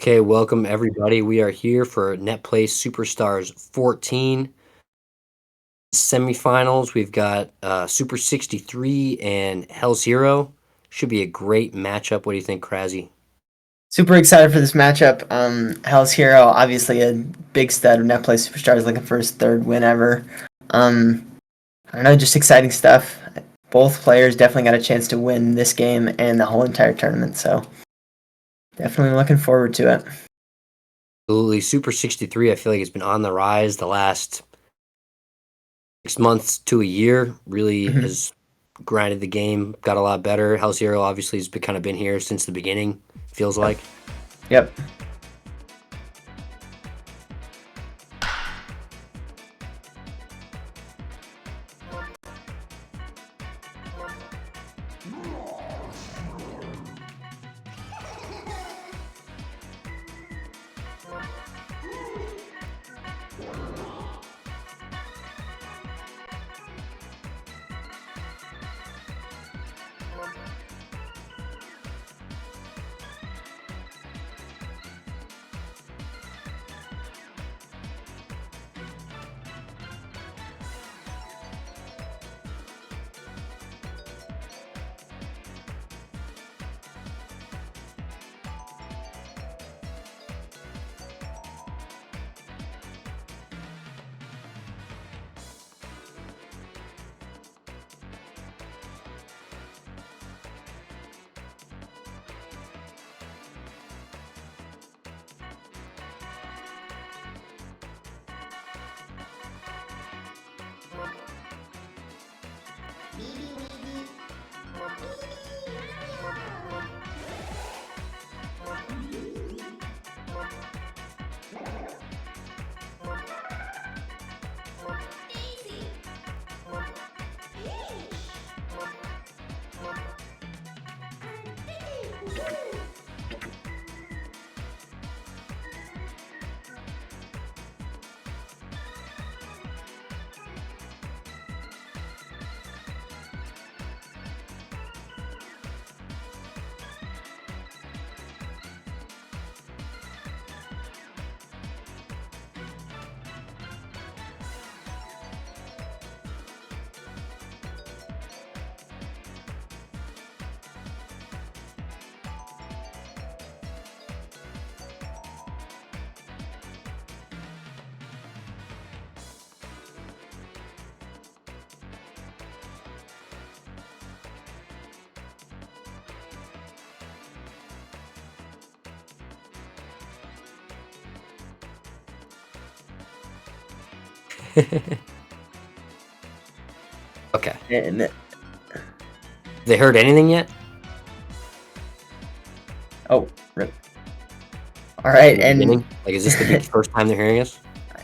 Okay, welcome everybody. We are here for Netplay Superstars 14 semifinals. We've got Super 63 and Hell's Hero. Should be a great matchup. What do you think, Krasy? Super excited for this matchup. Hell's Hero, obviously a big stud of Netplay Superstars, looking for his third win ever. I don't know, just exciting stuff. Both players definitely got a chance to win this game and the whole entire tournament, so definitely looking forward to it. Absolutely. Super 63, I feel like it's been on the rise the last 6 months to a year. Really Mhm. has grinded the game, got a lot better. Hell's Hero obviously has kind of been here since the beginning, feels like. Yep. Okay. And They heard anything yet? oh, rip. All right, In the and beginning? Like, is this the first time they're hearing us? All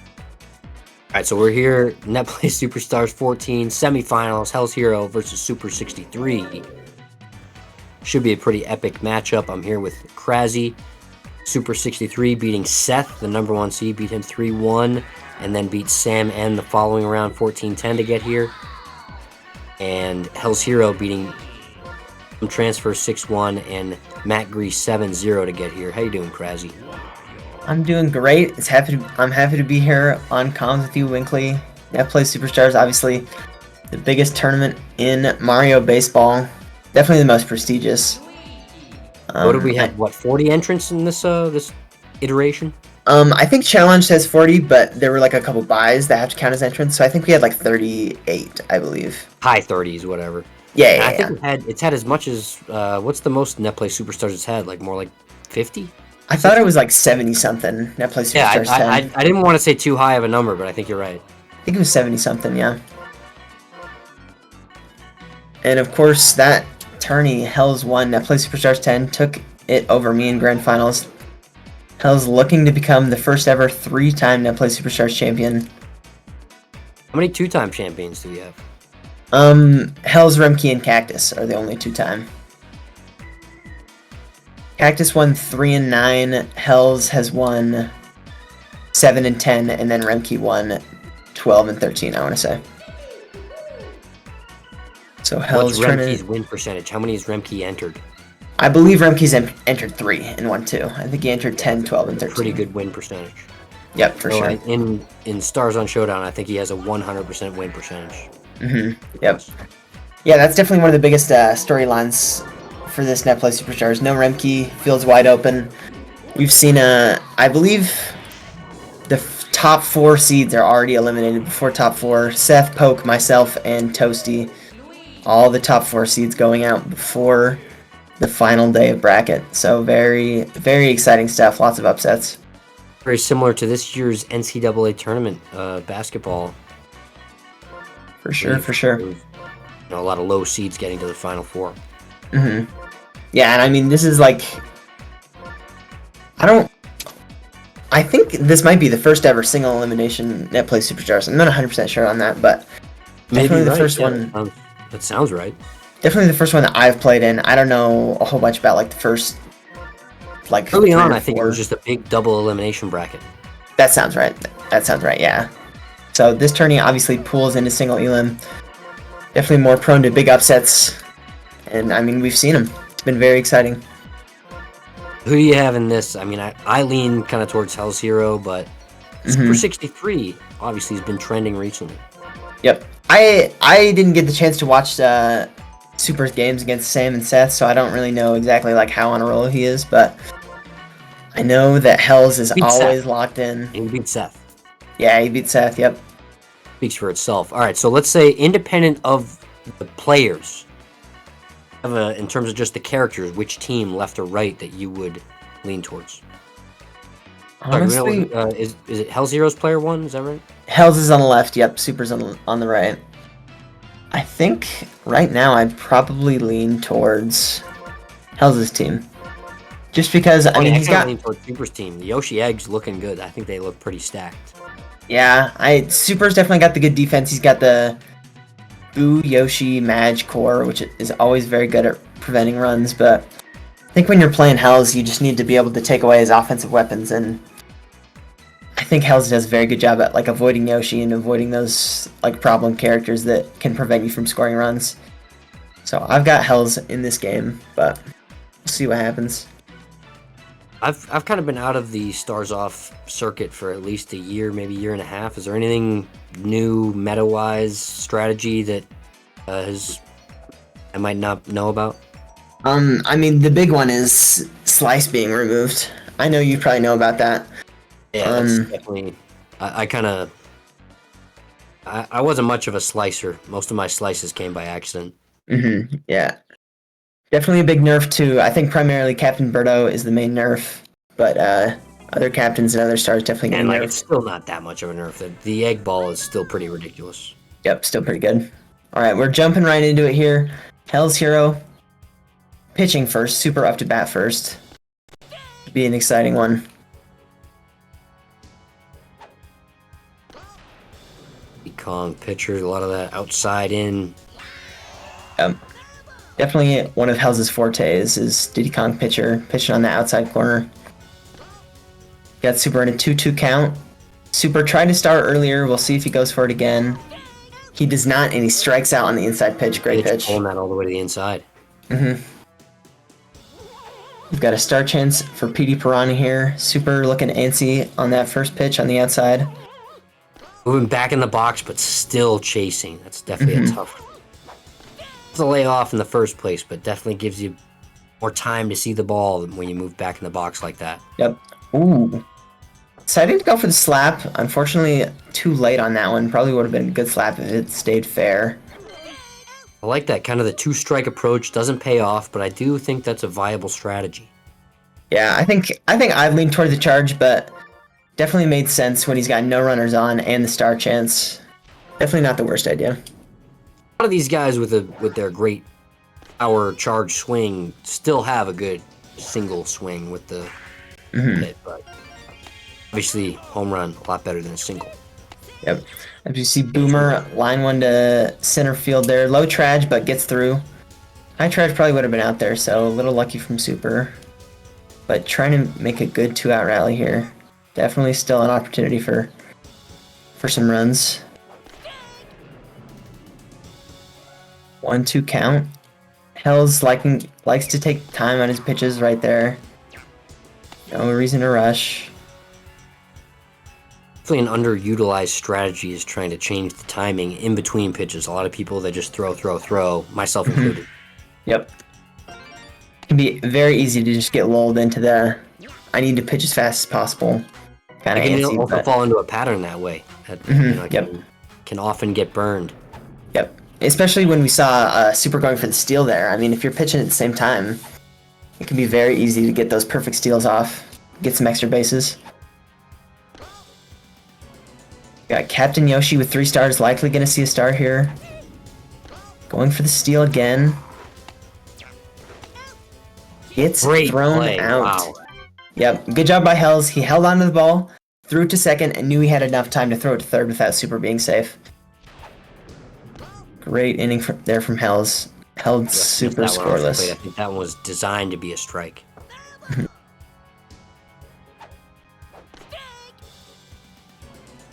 right, so we're here, Netplay Superstars 14 semifinals, Hell's Hero versus Super 63. Should be a pretty epic matchup. I'm here with Krasy, Super 63 beating Seth, the number 1 seed, beat him 3-1, and then beat Sam N the following round 14-10 to get here. And Hell's Hero beating Transfer 6-1 and Matt Grease 7-0 to get here. How you doing, Krasy? I'm doing great. I'm happy to be here on comms with you, Winkley. Netplay Superstars, obviously the biggest tournament in Mario baseball. Definitely the most prestigious. What did we I, have? What, 40 entrants in this iteration? I think Challenge has 40, but there were like a couple buys that have to count as entrance, so I think we had like 38, I believe. High 30s, whatever. Yeah, And I yeah, think yeah. it's had as much as what's the most Netplay Superstars it's had? Like more like 50? I thought it was like 70 something. Netplay Yeah, Superstars 10. I didn't want to say too high of a number, but I think you're right. I think it was 70 something, yeah. And of course, that tourney, Hell's won. Netplay Superstars 10 took it over me in grand finals. Hell's looking to become the first ever 3-time Netplay Superstars champion. How many two-time champions do we have? Hell's, Remke, and Cactus are the only 2-time. Cactus won 3 and 9. Hell's has won 7 and 10, and then Remke won 12 and 13. I want to say. So Hell's What's trying Remke's to. win percentage? How many has Remke entered? I believe Remke's entered 3 and won 2. I think he entered 10, 12, and 13. Pretty good win percentage. Yep, for sure. In Stars on Showdown, I think he has a 100% win percentage. Yep. Yeah, that's definitely one of the biggest storylines for this Netplay Superstars. No Remke, fields wide open. We've seen I believe the top 4 seeds are already eliminated before top 4. Seth, Poke, myself, and Toasty. All the top 4 seeds going out before the final day of bracket. So very, very exciting stuff. Lots of upsets. Very similar to this year's NCAA tournament basketball. For sure, for sure. You know, a lot of low seeds getting to the final 4. Yeah, and I mean, this is like... I think this might be the first ever single elimination Netplay Superstars. I'm not 100% sure on that, but definitely the first one. That sounds right. Definitely the first one that I've played in. I don't know a whole bunch about like the first, like early on. I think it was just a big double elimination bracket. That sounds right. That sounds right. Yeah. So this tourney obviously pools into single elim. Definitely more prone to big upsets, and I mean we've seen them. It's been very exciting. Who do you have in this? I mean, I lean kind of towards Hell's Hero, but Super 63 obviously has been trending recently. Yep. I didn't get the chance to watch Super's games against Sam and Seth, so I don't really know exactly like how on a roll he is, but I know that Hell's is always locked in. He beat Seth. Yeah, he beat Seth, yep. Speaks for itself. All right, so let's say independent of the players, in terms of just the characters, which team, left or right, that you would lean towards? Honestly, is it Hell's Heroes player 1? Is that right? Hell's is on the left, yep. Super's on the right. I think right now I'd probably lean towards Hell's team. Just because, I mean, he's got... lean towards Super's team. The Yoshi Egg's looking good. I think they look pretty stacked. Yeah, Super's definitely got the good defense. He's got the Boo Yoshi Maj core, which is always very good at preventing runs, but I think when you're playing Hells, you just need to be able to take away his offensive weapons, and I think Hells does a very good job at like avoiding Yoshi and avoiding those like problem characters that can prevent you from scoring runs. So I've got Hells in this game, but we'll see what happens. I've kind of been out of the Stars Off circuit for at least a year, maybe a year and a half. Is there anything new meta-wise strategy that I might not know about? I mean, the big one is Slice being removed. I know you probably know about that. Yeah, that's definitely... I wasn't much of a slicer. Most of my slices came by accident. Yeah. Definitely a big nerf too. I think primarily Captain Birdo is the main nerf, but other captains and other stars definitely getting nerfed. It's still not that much of a nerf. The egg ball is still pretty ridiculous. Yep, still pretty good. Alright, we're jumping right into it here. Hell's Hero pitching first, Super up to bat first. Be an exciting one. Kong pitcher, a lot of that outside in. Definitely one of Hell's fortes is Diddy Kong pitcher, pitching on the outside corner. Got Super in a 2-2 count. Super tried to start earlier. We'll see if he goes for it again. He does not, and he strikes out on the inside pitch. Great pitch. Pulling that all the way to the inside. We've got a star chance for PD Piranha here. Super looking antsy on that first pitch on the outside. Moving back in the box, but still chasing. That's definitely a tough... It's a layoff in the first place, but definitely gives you more time to see the ball when you move back in the box like that. Yep. Ooh. Decided to go for the slap. Unfortunately, too late on that one. Probably would have been a good slap if it stayed fair. I like that. Kind of the two-strike approach doesn't pay off, but I do think that's a viable strategy. Yeah, I think I'd lean toward the charge, but definitely made sense when he's got no runners on and the star chance. Definitely not the worst idea. A lot of these guys with their great power charge swing still have a good single swing with the hit, but obviously home run a lot better than a single. Yep. As you see, Boomer line one to center field there. Low traj, but gets through. High traj probably would have been out there, so a little lucky from Super. But trying to make a good 2-out rally here. Definitely still an opportunity for some runs. 1-2 count. Hell's likes to take time on his pitches right there. No reason to rush. Definitely an underutilized strategy is trying to change the timing in between pitches. A lot of people that just throw, myself included. Yep. It can be very easy to just get lulled into the I need to pitch as fast as possible kind I of can antsy. also But, fall into a pattern that way. That, can often get burned. Yep. Especially when we saw Super going for the steal there. I mean, if you're pitching at the same time, it can be very easy to get those perfect steals off, get some extra bases. Got Captain Yoshi with 3 stars, likely going to see a star here. Going for the steal again. It's Great thrown play. out. Wow. Yep, good job by Hells. He held onto the ball, threw it to second, and knew he had enough time to throw it to third without Super being safe. Great inning there from Hells. Held Super scoreless. I think that one was designed to be a strike.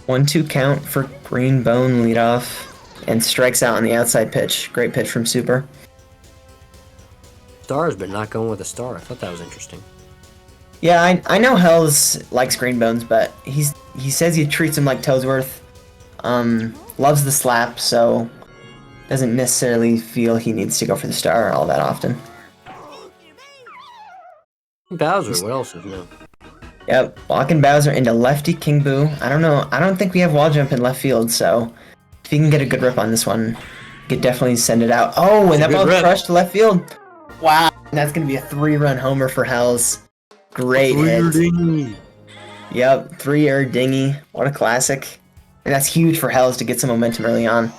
1-2 count for Green Bone leadoff, and strikes out on the outside pitch. Great pitch from Super. Stars, but not going with a star. I thought that was interesting. Yeah, I know Hells likes Green Bones, but he says he treats him like Toesworth. Loves the slap, so doesn't necessarily feel he needs to go for the star all that often. Bowser, what else is new? Yep, walking Bowser into lefty King Boo. I don't know. I don't think we have wall jump in left field, so if he can get a good rip on this one, he could definitely send it out. Oh, and that ball crushed to left field. Wow, that's gonna be a 3-run homer for Hells. Great hit. Dinghy. Yep, 3-er dinghy. What a classic. And that's huge for Hells to get some momentum early on.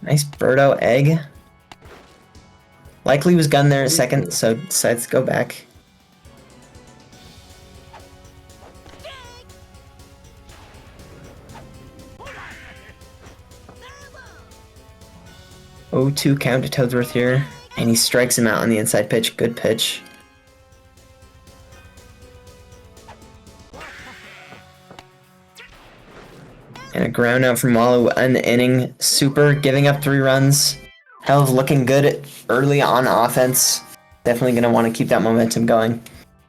Nice Birdo egg. Likely was gunned there a second, so decides to go back. Oh, 2 count to Toadsworth here. And he strikes him out on the inside pitch. Good pitch. And a ground out from Wallow in the inning. Super giving up 3 runs. Hell's looking good early on offense. Definitely going to want to keep that momentum going.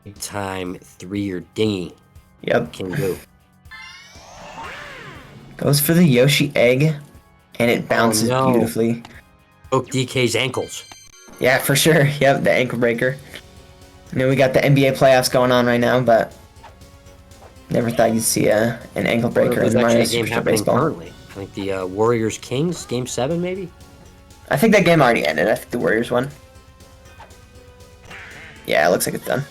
Big time 3-er dinghy. Yep. Can go. Goes for the Yoshi egg. And it bounces beautifully. Broke DK's ankles. Yeah, for sure. Yep, the ankle breaker. I know we got the NBA playoffs going on right now, but never thought you'd see an ankle breaker in Mario Superstar Baseball. Currently. I think the Warriors Kings, Game 7 maybe? I think that game already ended. I think the Warriors won. Yeah, it looks like it's done.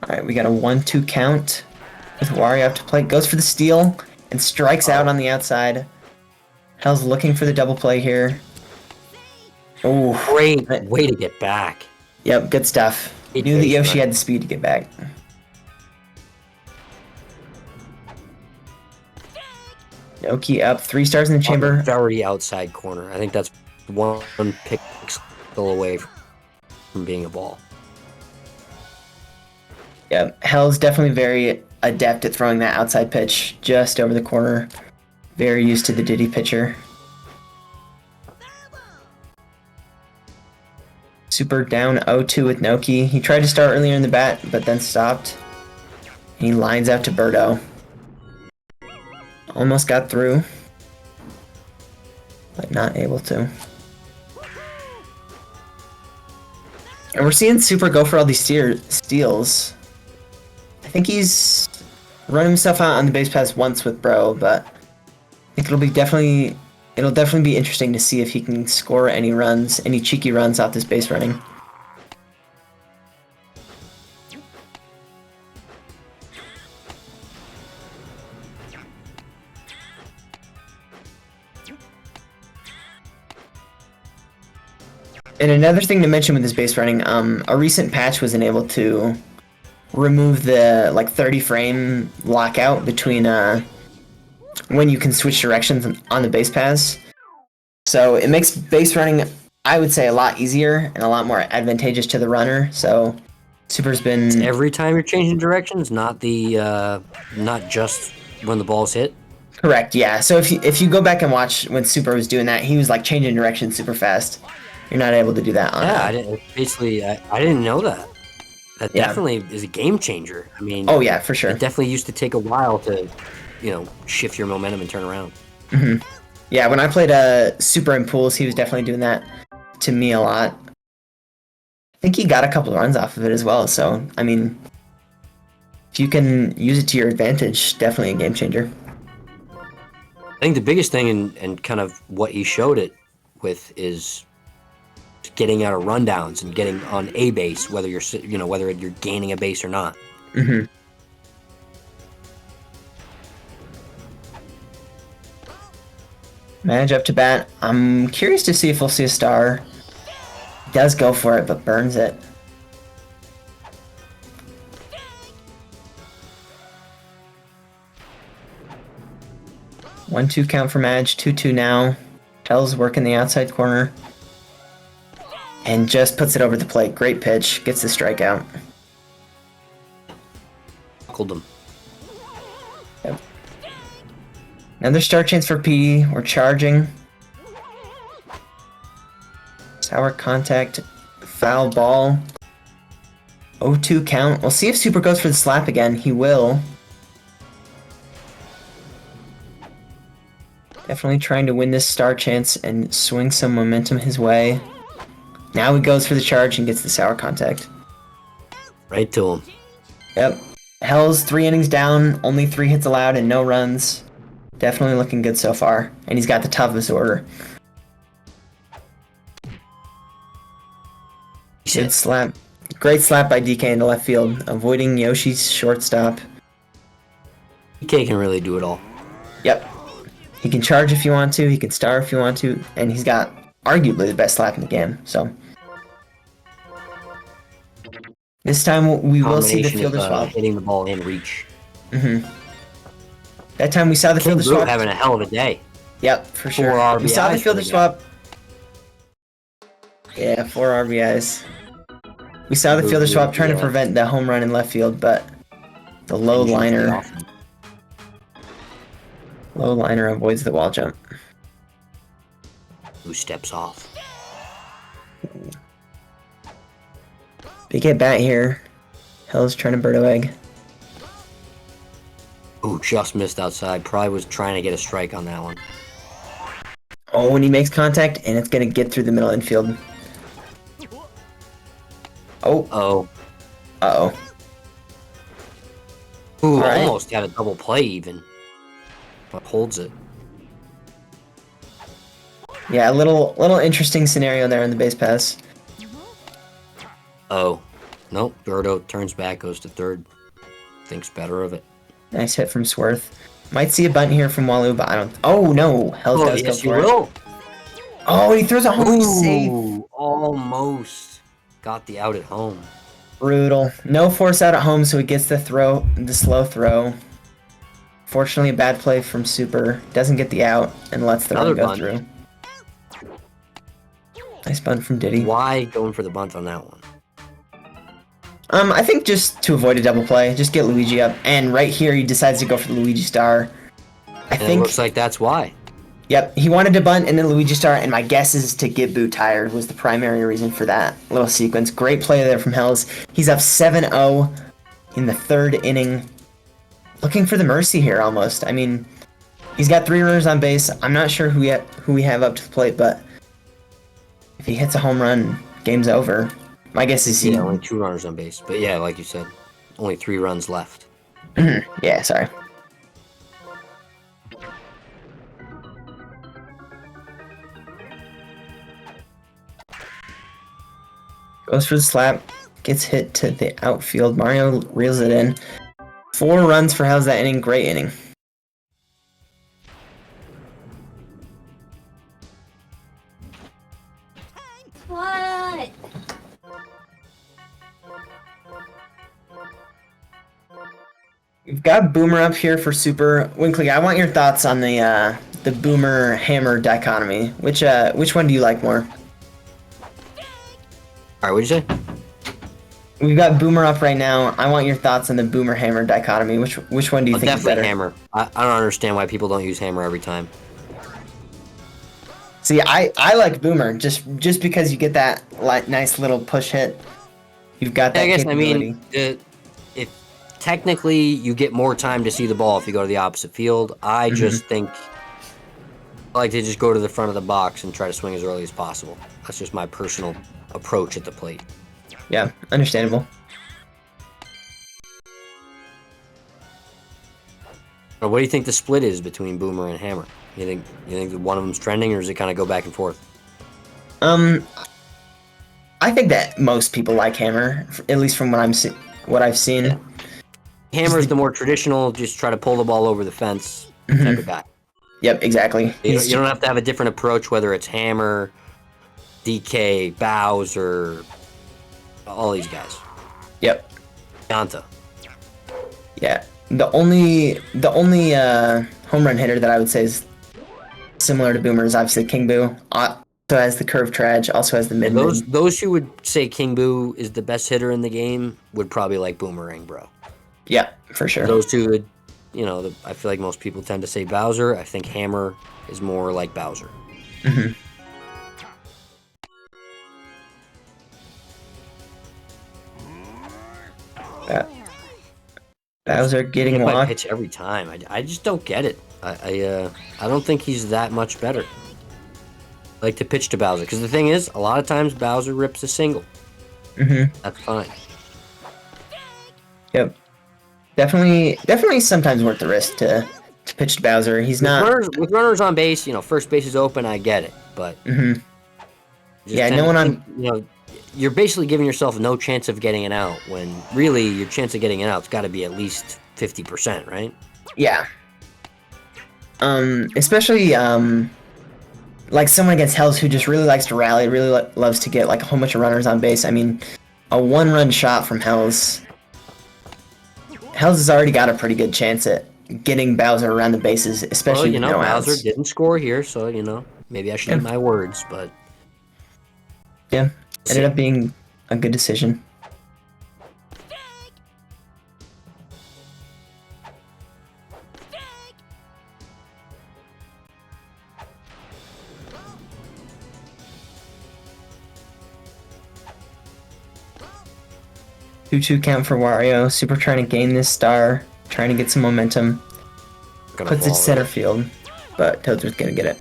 Alright, we got a 1-2 count with Wario up to plate. Goes for the steal and strikes out on the outside. Hell's looking for the double play here. Oh, great way to get back. Yep, good stuff. He knew that Yoshi had the speed to get back. Noki up, 3 stars in the chamber. Very outside corner. I think that's 1 pixel away from being a ball. Yeah, Hell's definitely very adept at throwing that outside pitch just over the corner. Very used to the Diddy pitcher. Super down 0-2 with Noki. He tried to start earlier in the bat, but then stopped. He lines out to Birdo. Almost got through, but not able to. And we're seeing Super go for all these steals. I think he's run himself out on the base pass once with Bro, but I think it'll definitely be interesting to see if he can score any runs, any cheeky runs off this base running. And another thing to mention with this base running, a recent patch was able to remove the 30 frame lockout between when you can switch directions on the base paths. So it makes base running, I would say, a lot easier and a lot more advantageous to the runner. So Super's been every time you're changing directions, not the not just when the ball's hit. Correct. Yeah. So if you go back and watch when Super was doing that, he was like changing direction super fast. You're not able to do that on. Yeah, I didn't. Basically, I didn't know that. That Yeah. definitely is a game changer. I mean, Oh yeah, for sure. it definitely used to take a while to, shift your momentum and turn around. Hmm. Yeah. When I played Super in pools, he was definitely doing that to me a lot. I think he got a couple runs off of it as well. So I mean, if you can use it to your advantage, definitely a game changer. I think the biggest thing and kind of what he showed it with is getting out of rundowns and getting on a base, whether you're gaining a base or not. Hmm. Manage up to bat. I'm curious to see if we'll see a star. He does go for it, but burns it. One-two count for Madge. 2-2 now. Tell's working the outside corner. And just puts it over the plate. Great pitch. Gets the strikeout. Buckled him. Yep. Another star chance for Petey. We're charging. Sour contact. Foul ball. 0-2 count. We'll see if Super goes for the slap again. He will. Definitely trying to win this star chance and swing some momentum his way. Now he goes for the charge and gets the sour contact. Right to him. Yep. Hell's 3 innings down, only 3 hits allowed and no runs. Definitely looking good so far. And he's got the top of his order. Good slap. Great slap by DK into left field, avoiding Yoshi's shortstop. DK can really do it all. Yep. He can charge if you want to, he can star if you want to, and he's got arguably the best slap in the game, so. This time we will see the fielder swap. Hitting the ball in reach. Mm-hmm. That time we saw the fielder swap. Having a hell of a day. Yep, for sure. We saw the fielder swap. Yeah, 4 RBIs. We saw the fielder swap trying to prevent the home run in left field, but the low liner avoids the wall jump. Who steps off? Big at bat here. Hell's trying to bird a egg. Ooh, just missed outside. Probably was trying to get a strike on that one. Oh, and he makes contact, and it's going to get through the middle infield. Oh. Oh. Uh-oh. Ooh, right. Almost had a double play even. But holds it. Yeah, a little interesting scenario there in the base pass. Oh. Nope. Birdo turns back, goes to third. Thinks better of it. Nice hit from Sworth. Might see a bunt here from Walu, but I don't... Oh, no. Hell does go for it. Oh, he throws a home. He's safe. Almost got the out at home. Brutal. No force out at home, so he gets the slow throw. Fortunately, a bad play from Super. Doesn't get the out and lets the run go through. Nice bunt from Diddy. Why going for the bunt on that one? I think just to avoid a double play, just get Luigi up. And right here, he decides to go for the Luigi Star. I think it looks like that's why. Yep, he wanted to bunt and then Luigi Star, and my guess is to get Boo tired was the primary reason for that little sequence. Great play there from Hells. He's up 7-0 in the 3rd inning. Looking for the mercy here almost. I mean, he's got 3 runners on base. I'm not sure who we have up to the plate, but if he hits a home run, game's over. My guess is he... Yeah, only 2 runners on base. But yeah, like you said, only 3 runs left. Yeah, sorry. Goes for the slap. Gets hit to the outfield. Mario reels it in. 4 runs for Hells that inning. Great inning. What? We've got Boomer up here for Super. Winkley, I want your thoughts on the Boomer Hammer dichotomy. Which one do you like more? Alright, what'd you say? We've got Boomer up right now. I want your thoughts on the Boomer Hammer dichotomy. Which one do you think is Definitely better? hammer. I don't understand why people don't use hammer every time. See, I like Boomer just because you get that nice little push hit. You've got that I guess capability. if technically you get more time to see the ball if you go to the opposite field. I just think I like to just go to the front of the box and try to swing as early as possible. That's just my personal approach at the plate. Yeah, understandable. What do you think the split is between Boomer and Hammer? You think that one of them's trending, or does it kind of go back and forth? I think that most people like Hammer, at least from what I've seen. Yeah. Hammer's the more traditional, just try to pull the ball over the fence type of guy. Yep, exactly. You don't have to have a different approach, whether it's Hammer, DK, Bowser, all these guys. Yep. Yanta. Yeah. The only home run hitter that I would say is similar to Boomer is obviously King Boo. Also has the curve traj, also has the mid. Those who would say King Boo is the best hitter in the game would probably like Boomerang, bro. Yeah, for sure. Those two would, I feel like most people tend to say Bowser. I think Hammer is more like Bowser. Mm-hmm. Bowser getting my walked. pitch every time. I just don't get it. I don't think he's that much better. I like to pitch to Bowser because the thing is, a lot of times Bowser rips a single. Mm-hmm. That's fine. Yep. Definitely sometimes worth the risk to pitch to Bowser. He's not with runners on base. First base is open. I get it, but yeah, no one on. You're basically giving yourself no chance of getting it out when really your chance of getting it out's got to be at least 50%, right? Yeah. Especially like someone against Hells who just really likes to rally, really loves to get like a whole bunch of runners on base. I mean, a one-run shot from Hells. Hells has already got a pretty good chance at getting Bowser around the bases, especially with no Bowser outs. didn't score here, so maybe I should eat my words, but yeah, ended up being a good decision. Two count for Wario. Super trying to gain this star, trying to get some momentum. Puts it center field, but Toad's gonna get it.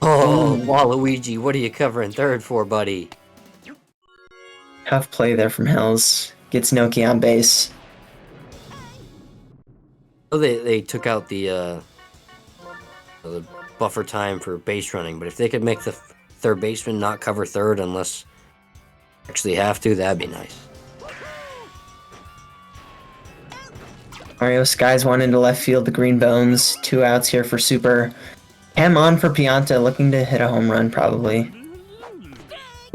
Oh, Waluigi, what are you covering third for, buddy? Tough play there from Hells. Gets Noki on base. Oh, they took out the buffer time for base running, but if they could make the third baseman not cover third unless they actually have to, that'd be nice. Mario skies one into left field, the green bones. 2 outs here for Super. Ham on for Pianta, looking to hit a home run, probably.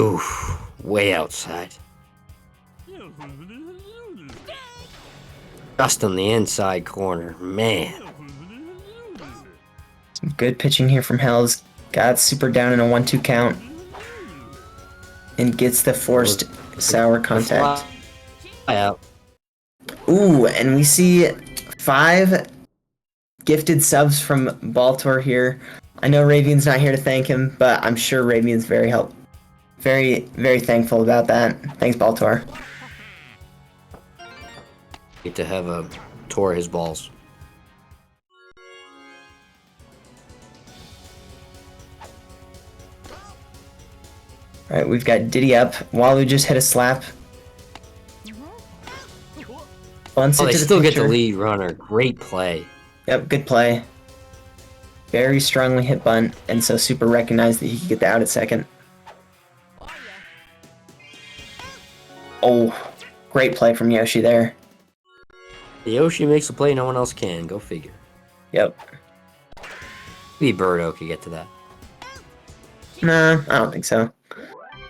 Oof, way outside. Just on the inside corner, man. Some good pitching here from Hells. Got Super down in a 1-2 count. And gets the forced sour contact. Out. Ooh, and we see 5 gifted subs from Baltor here. I know Raviann's not here to thank him, but I'm sure Raviann's very, very thankful about that. Thanks, Baltor. Need to have a tore his balls. Alright, we've got Diddy up. Walu just hit a slap. Bunts it Oh, they to the still get the pitcher. lead runner. Great play. Yep, good play. Very strongly hit bunt, and so Super recognized that he could get the out at second. Oh, great play from Yoshi there. Yoshi makes a play no one else can. Go figure. Yep. Maybe Birdo could get to that. Nah, I don't think so.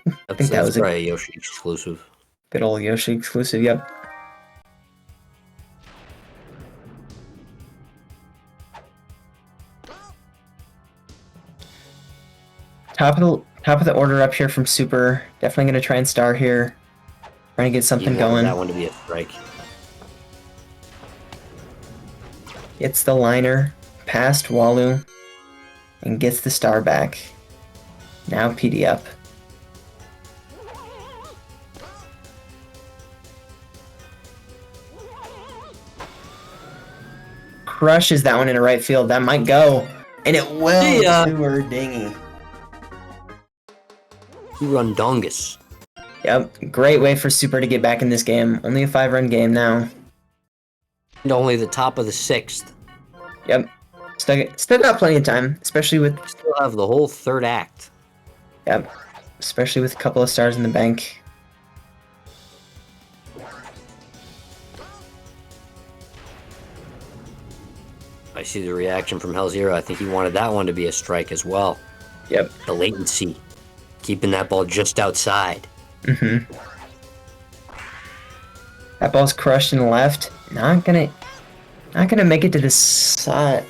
I think that was probably a Yoshi exclusive. Good old Yoshi exclusive, yep. Top of the order up here from Super. Definitely gonna try and star here. Trying to get something He wanted going. that one to be a strike. Gets the liner past Walu and gets the star back. Now PD up. Crushes that one into right field. That might go. And it will to her dinghy. Two-run dongus. Yep, great way for Super to get back in this game. Only a 5-run game now. And only the top of the 6th. Yep. Still got plenty of time, especially with... Still have the whole 3rd act. Yep. Especially with a couple of stars in the bank. I see the reaction from Hell's Hero. I think he wanted that one to be a strike as well. Yep. The latency. Keeping that ball just outside. Mm-hmm. That ball's crushed in the left. Not gonna make it to the side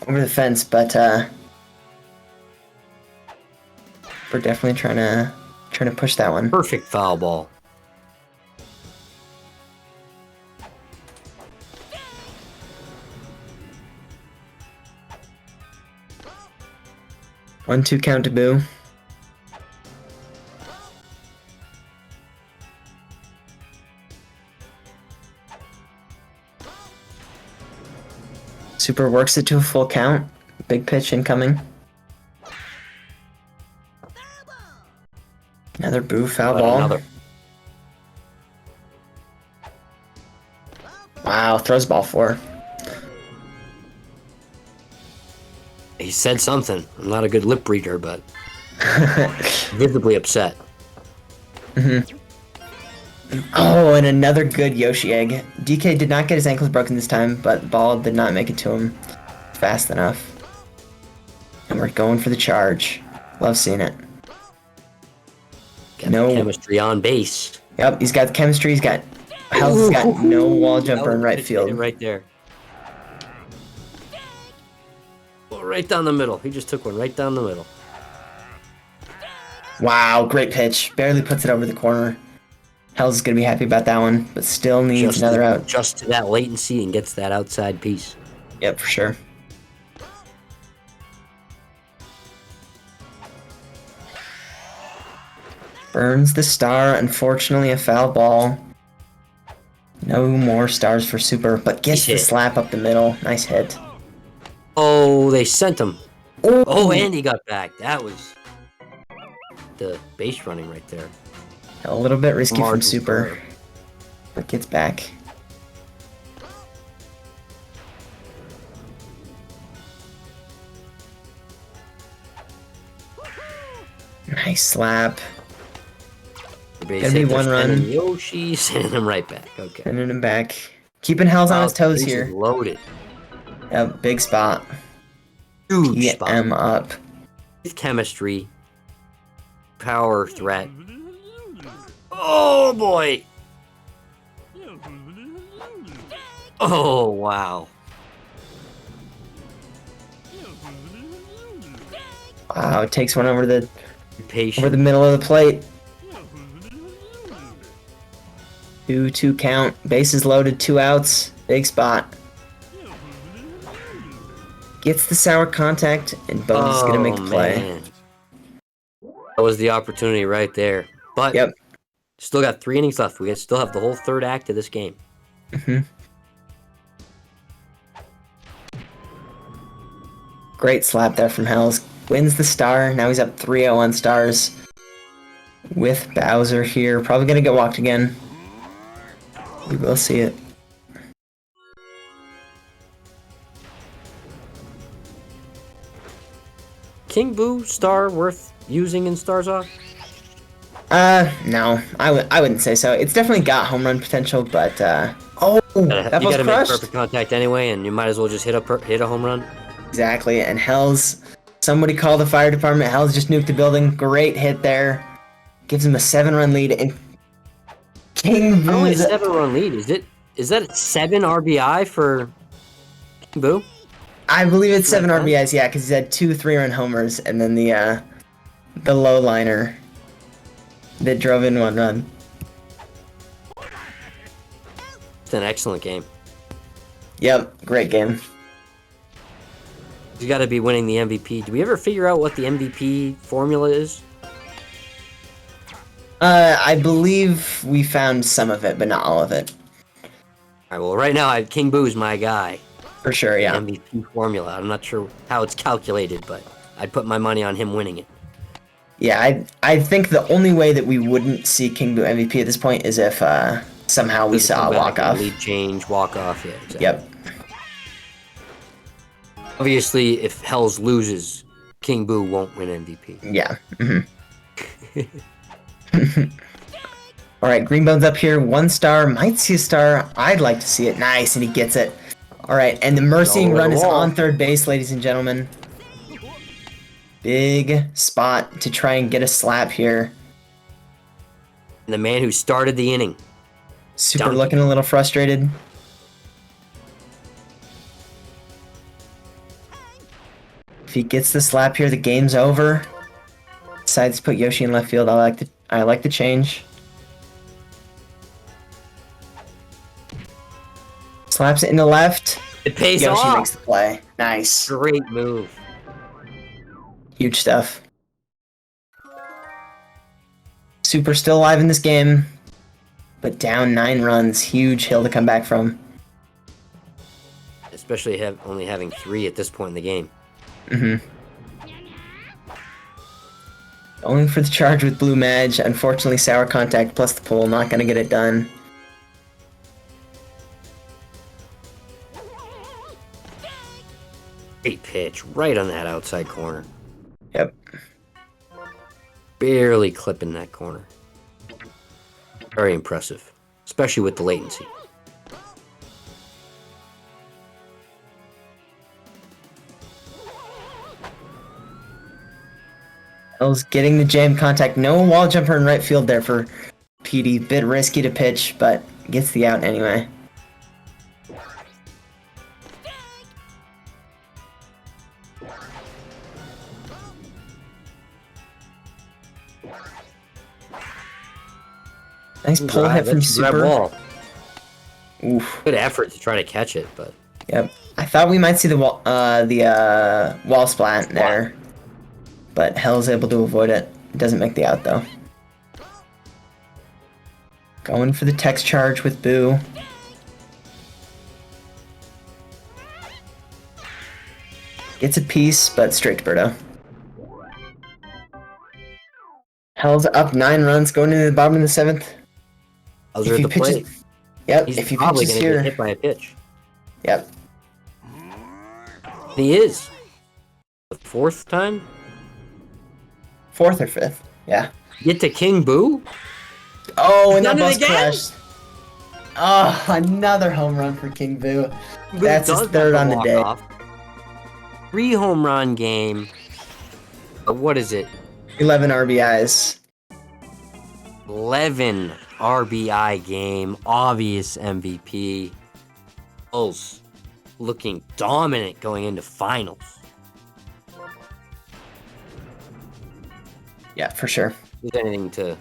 over the fence, but we're definitely trying to push that one. Perfect foul ball. One, two count to Boo. Super works it to a full count. Big pitch incoming. Another Boo foul ball. Another. Wow, throws ball 4. He said something. I'm not a good lip reader, but visibly upset. Mm-hmm. Oh, and another good Yoshi egg. DK did not get his ankles broken this time, but the ball did not make it to him fast enough. And we're going for the charge. Love seeing it. Got no chemistry on base. Yep, he's got the chemistry. He's got... Hell's got no wall jumper in right field. Right there. Oh, right down the middle. He just took one right down the middle. Wow, great pitch. Barely puts it over the corner. Hell's gonna be happy about that one, but still needs another out. Just to that latency and gets that outside piece. Yep, for sure. Burns the star. Unfortunately, a foul ball. No more stars for Super, but gets the slap up the middle. Nice hit. Oh, they sent him. Ooh. Oh, and he got back. That was the base running right there. A little bit risky from Super, but gets back. Nice slap. Gonna be 1 run. Yoshi sending him right back. Okay. Sending him back. Keeping Hells on his toes here. Loaded. Yep, big spot. Huge spot. PM up. With chemistry. Power threat. Oh boy! Oh wow. Wow, it takes one over the Patient. middle of the plate. 2-2 count. Bases loaded, 2 outs. Big spot. Gets the sour contact, and Bones is gonna make the play. Man. That was the opportunity right there. But yep. Still got 3 innings left. We still have the whole 3rd act of this game. Mm-hmm. Great slap there from Hells. Wins the star. Now he's up 3-0 on stars. With Bowser here. Probably going to get walked again. We will see it. King Boo star worth using in Stars Off? No. I wouldn't say so. It's definitely got home run potential, but, oh! That you ball's gotta crushed. make perfect contact anyway, and you might as well just hit a home run. Exactly, and Hells... Somebody call the fire department. Hells just nuked the building. Great hit there. Gives him a 7-run lead, and King Boo... Only a 7-run lead. Is that 7 RBI for King Boo? I believe it's 7 RBIs, yeah, because he's had 2 3-run homers, and then the the low liner that drove in one run. It's an excellent game. Yep, great game. You got to be winning the MVP. Do we ever figure out what the MVP formula is? I believe we found some of it, but not all of it. All right, well, right now, King Boo's my guy. For sure, yeah. The MVP formula. I'm not sure how it's calculated, but I'd put my money on him winning it. Yeah, I think the only way that we wouldn't see King Boo MVP at this point is if somehow we saw a walk-off. Lead change, walk-off, yeah. Exactly. Yep. Obviously, if Hells loses, King Boo won't win MVP. Yeah. All right, Greenbone's up here. 1 star. Might see a star. I'd like to see it. Nice, and he gets it. All right, and the Mercying run is on third base, ladies and gentlemen. Big spot to try and get a slap here. And the man who started the inning. Super looking a little frustrated. If he gets the slap here, the game's over. Decides to put Yoshi in left field. I like the change. Slaps it into left. It pays Yoshi off. makes the play. Nice. Great move. Huge stuff. Super still alive in this game, but down 9 runs. Huge hill to come back from. Especially only having 3 at this point in the game. Going for the charge with Blue Mage. Unfortunately, Sour Contact plus the pull. Not going to get it done. Great pitch. Right on that outside corner. Yep. Barely clipping that corner. Very impressive. Especially with the latency. Hell's getting the jam contact. No wall jumper in right field there for PD. Bit risky to pitch, but gets the out anyway. Nice pull hit from Super. Ball. Oof. Good effort to try to catch it, but Yep. I thought we might see the wall splat there, but Hell's able to avoid it. Doesn't make the out though. Going for the text charge with Boo. Gets a piece, but straight to Birdo. Hell's up 9 runs, going into the bottom of the 7th. Hell's at the plate. Yep, He's if he probably pitches going to here. get hit by a pitch. Yep. He is. The 4th time? 4th or 5th. Yeah. Get to King Boo? Oh, and that Done it bus again? crashed. Oh, another home run for King Boo. Boo That's his does 3rd have on to the day. walk off. 3 home run game. What is it? 11 RBIs. 11 RBI game. Obvious MVP. Bulls looking dominant going into finals. Yeah, for sure. Is there anything to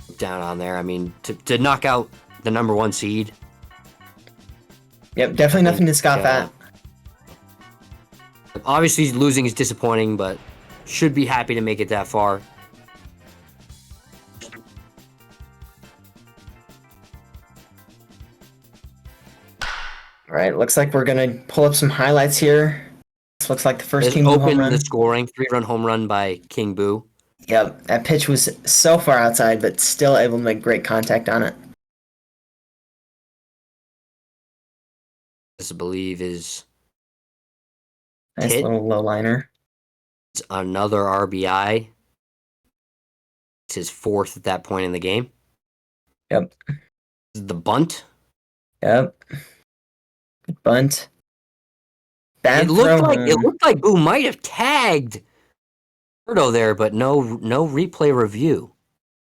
look down on there? I mean, to knock out the number 1 seed. Yep, definitely nothing to scoff at. Obviously, losing is disappointing, but should be happy to make it that far. All right, looks like we're gonna pull up some highlights here. This looks like the first Let's King Boo home open run. the scoring. 3-run home run by King Boo. Yep, that pitch was so far outside, but still able to make great contact on it. This, I believe, is Nice hit. little low liner. It's another RBI. It's his 4th at that point in the game. Yep. This is the bunt. Yep. Good bunt. Bad It throw looked like Boo might have tagged Birdo there, but no replay review.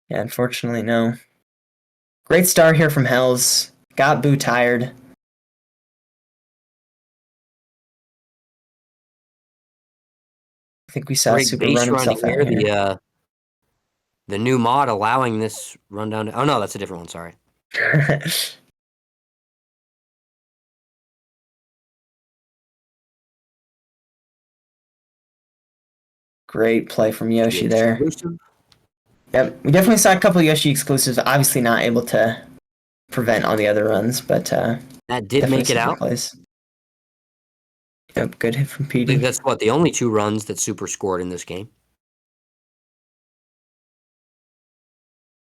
Yeah, unfortunately, no. Great start here from Hells. Got Boo tired. I think we saw Great Super base run running himself out here. here. The new mod allowing this run down. Oh no, that's a different one. Sorry. Great play from Yoshi The there. exclusive. Yep, we definitely saw a couple Yoshi exclusives. Obviously, not able to prevent all the other runs, but That did definitely make it some good out. plays. Yep, good hit from I believe Petey. that's what the only 2 runs that Super scored in this game.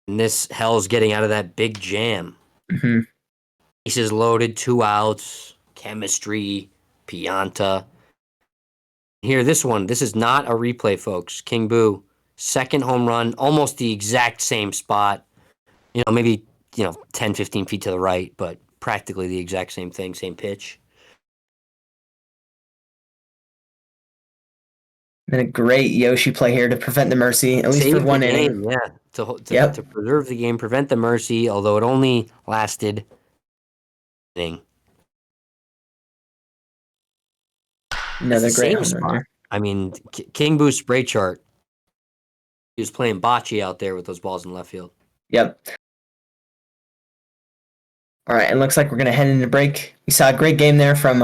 And this Hell's getting out of that big jam. Hmm. Bases loaded, 2 outs, chemistry, Pianta. Here, this one. This is not a replay, folks. King Boo, second home run, almost the exact same spot. Maybe 10, 15 feet to the right, but practically the exact same thing, same pitch. And a great Yoshi play here to prevent the mercy, at least for Saved the one inning. game, yeah. Yep. To preserve the game, prevent the mercy, although it only lasted an inning. It's Another the great same home run spot. there. I mean, King Boo's spray chart. He was playing bocce out there with those balls in left field. Yep. All right, it looks like we're gonna head into break. We saw a great game there from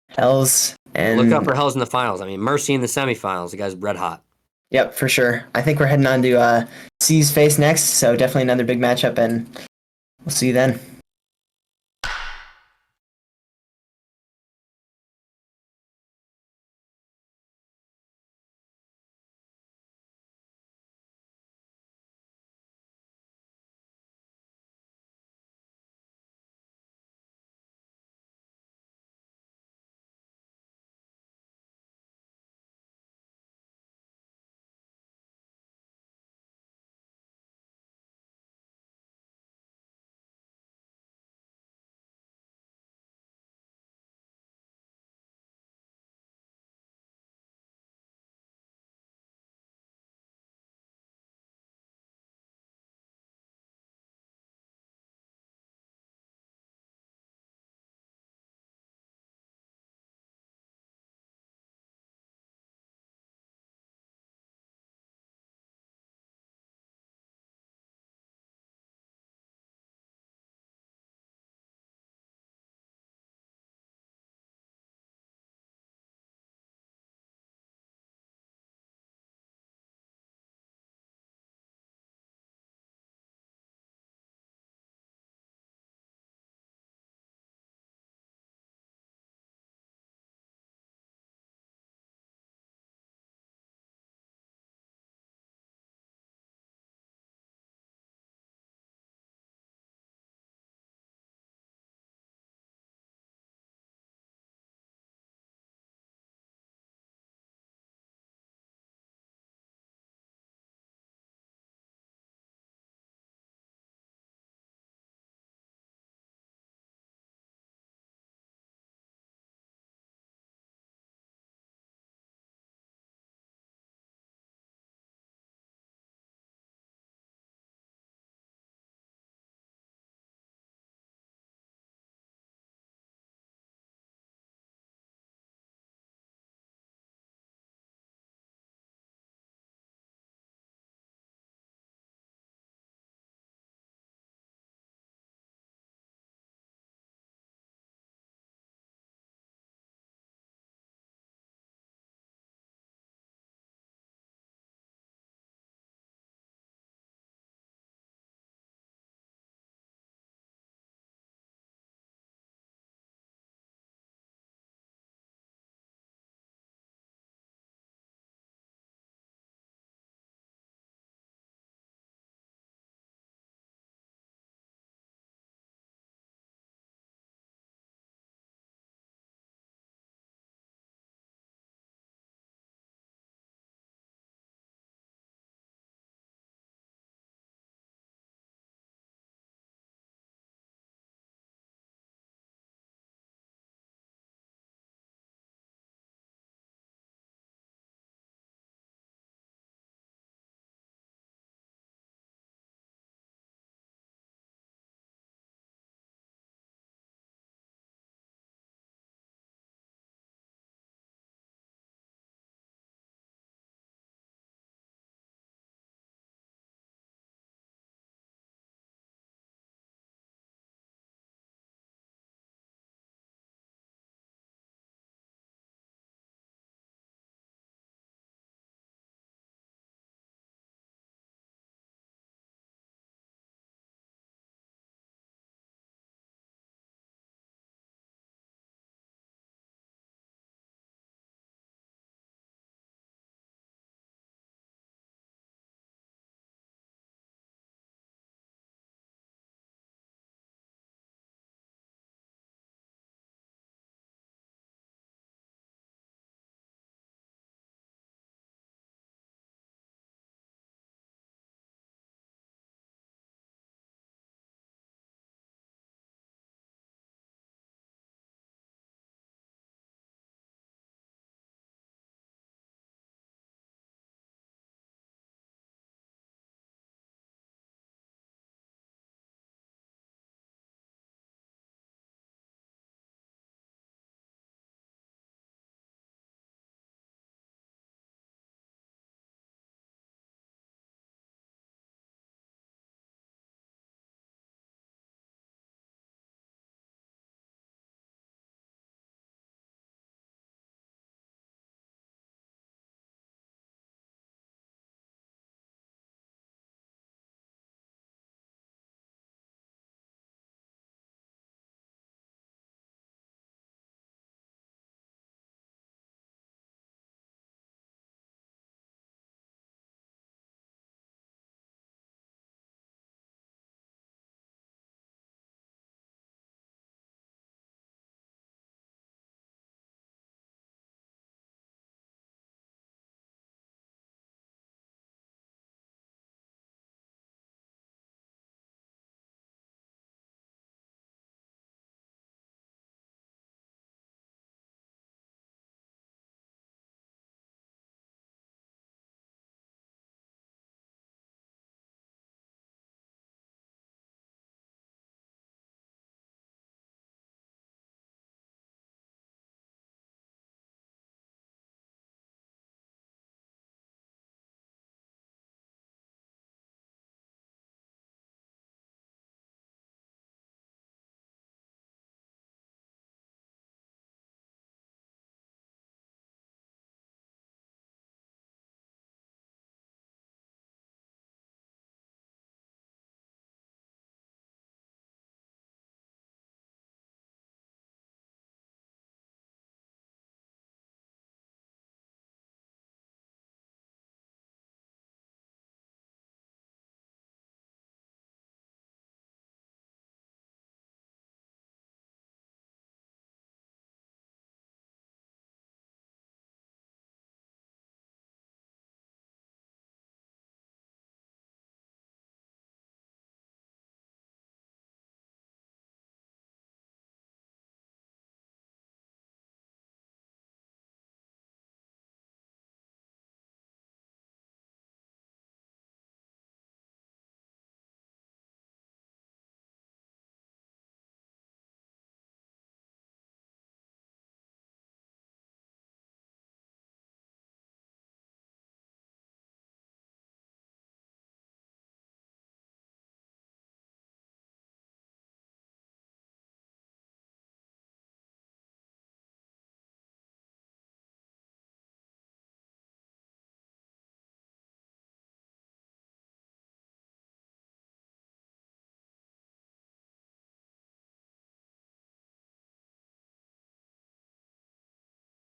Hells, and Look out for Hells in the finals. I mean, Mercy in the semifinals. The guy's red hot. yep, for sure. I think we're heading on to C's face next, so definitely another big matchup, and we'll see you then.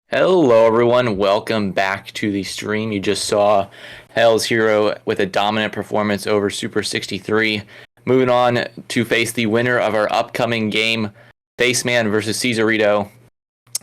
Hello everyone, welcome back to the stream. You just saw Hell's Hero with a dominant performance over Super 63. Moving on to face the winner of our upcoming game, Faceman versus Caesarito.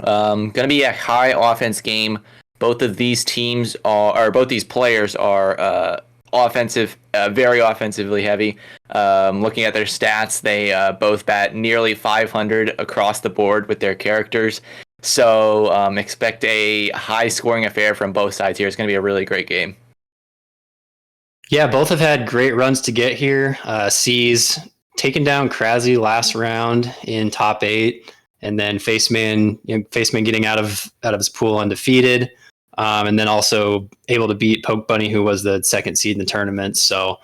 Gonna be a high offense game. Both of these teams both these players are offensive, very offensively heavy. Looking at their stats, they both bat nearly 500 across the board with their characters. So expect a high-scoring affair from both sides here. It's going to be a really great game. Yeah, both have had great runs to get here. C's taken down Krasy last round in top 8, and then Faceman getting out of his pool undefeated, and then also able to beat Poke Bunny, who was the second seed in the tournament. So,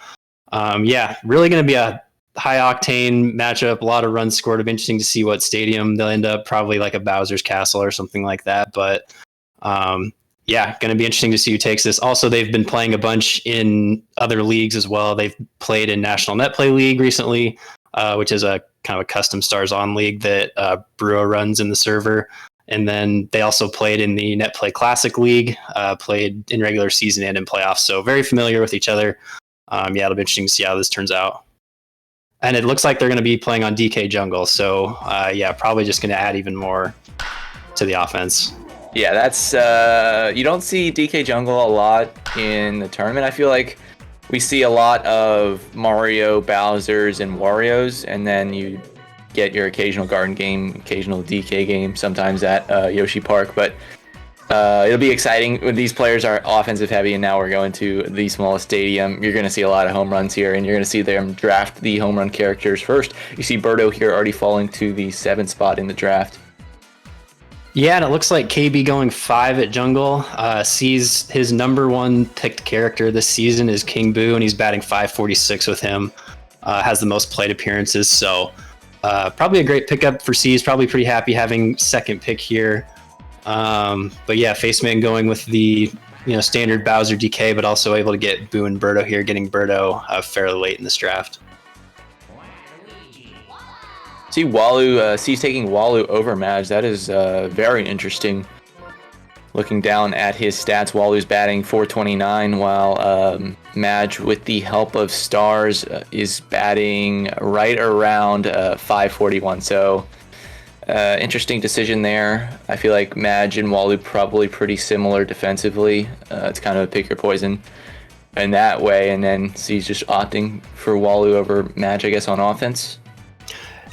really going to be a high-octane matchup, a lot of runs scored. It'll be interesting to see what stadium they'll end up, probably like a Bowser's Castle or something like that. But going to be interesting to see who takes this. Also, they've been playing a bunch in other leagues as well. They've played in National Netplay League recently, which is a kind of a custom Stars On league that Bruo runs in the server. And then they also played in the Netplay Classic League, played in regular season and in playoffs. So very familiar with each other. It'll be interesting to see how this turns out. And it looks like they're going to be playing on DK Jungle. So, probably just going to add even more to the offense. Yeah, that's you don't see DK Jungle a lot in the tournament. I feel like we see a lot of Mario, Bowsers, and Wario's, and then you get your occasional Garden game, occasional DK game, sometimes at Yoshi Park. But it'll be exciting when these players are offensive heavy, and now we're going to the smallest stadium. You're going to see a lot of home runs here, and you're going to see them draft the home run characters first. You see Birdo here already falling to the 7th spot in the draft. Yeah, and it looks like KB going 5 at Jungle. Sees his number 1 picked character this season is King Boo, and he's batting 546 with him. Has the most plate appearances, so probably a great pickup for C's. Probably pretty happy having second pick here. Faceman going with the standard Bowser DK, but also able to get Boo and Birdo here, getting Birdo fairly late in this draft. See Walu, C's taking Walu over Madge. That is very interesting. Looking down at his stats, Walu's batting 429, while Madge, with the help of Stars, is batting right around 541. So interesting decision there. I feel like Madge and Walu probably pretty similar defensively. It's kind of a pick your poison in that way, and then C's just opting for Walu over Madge, I guess, on offense.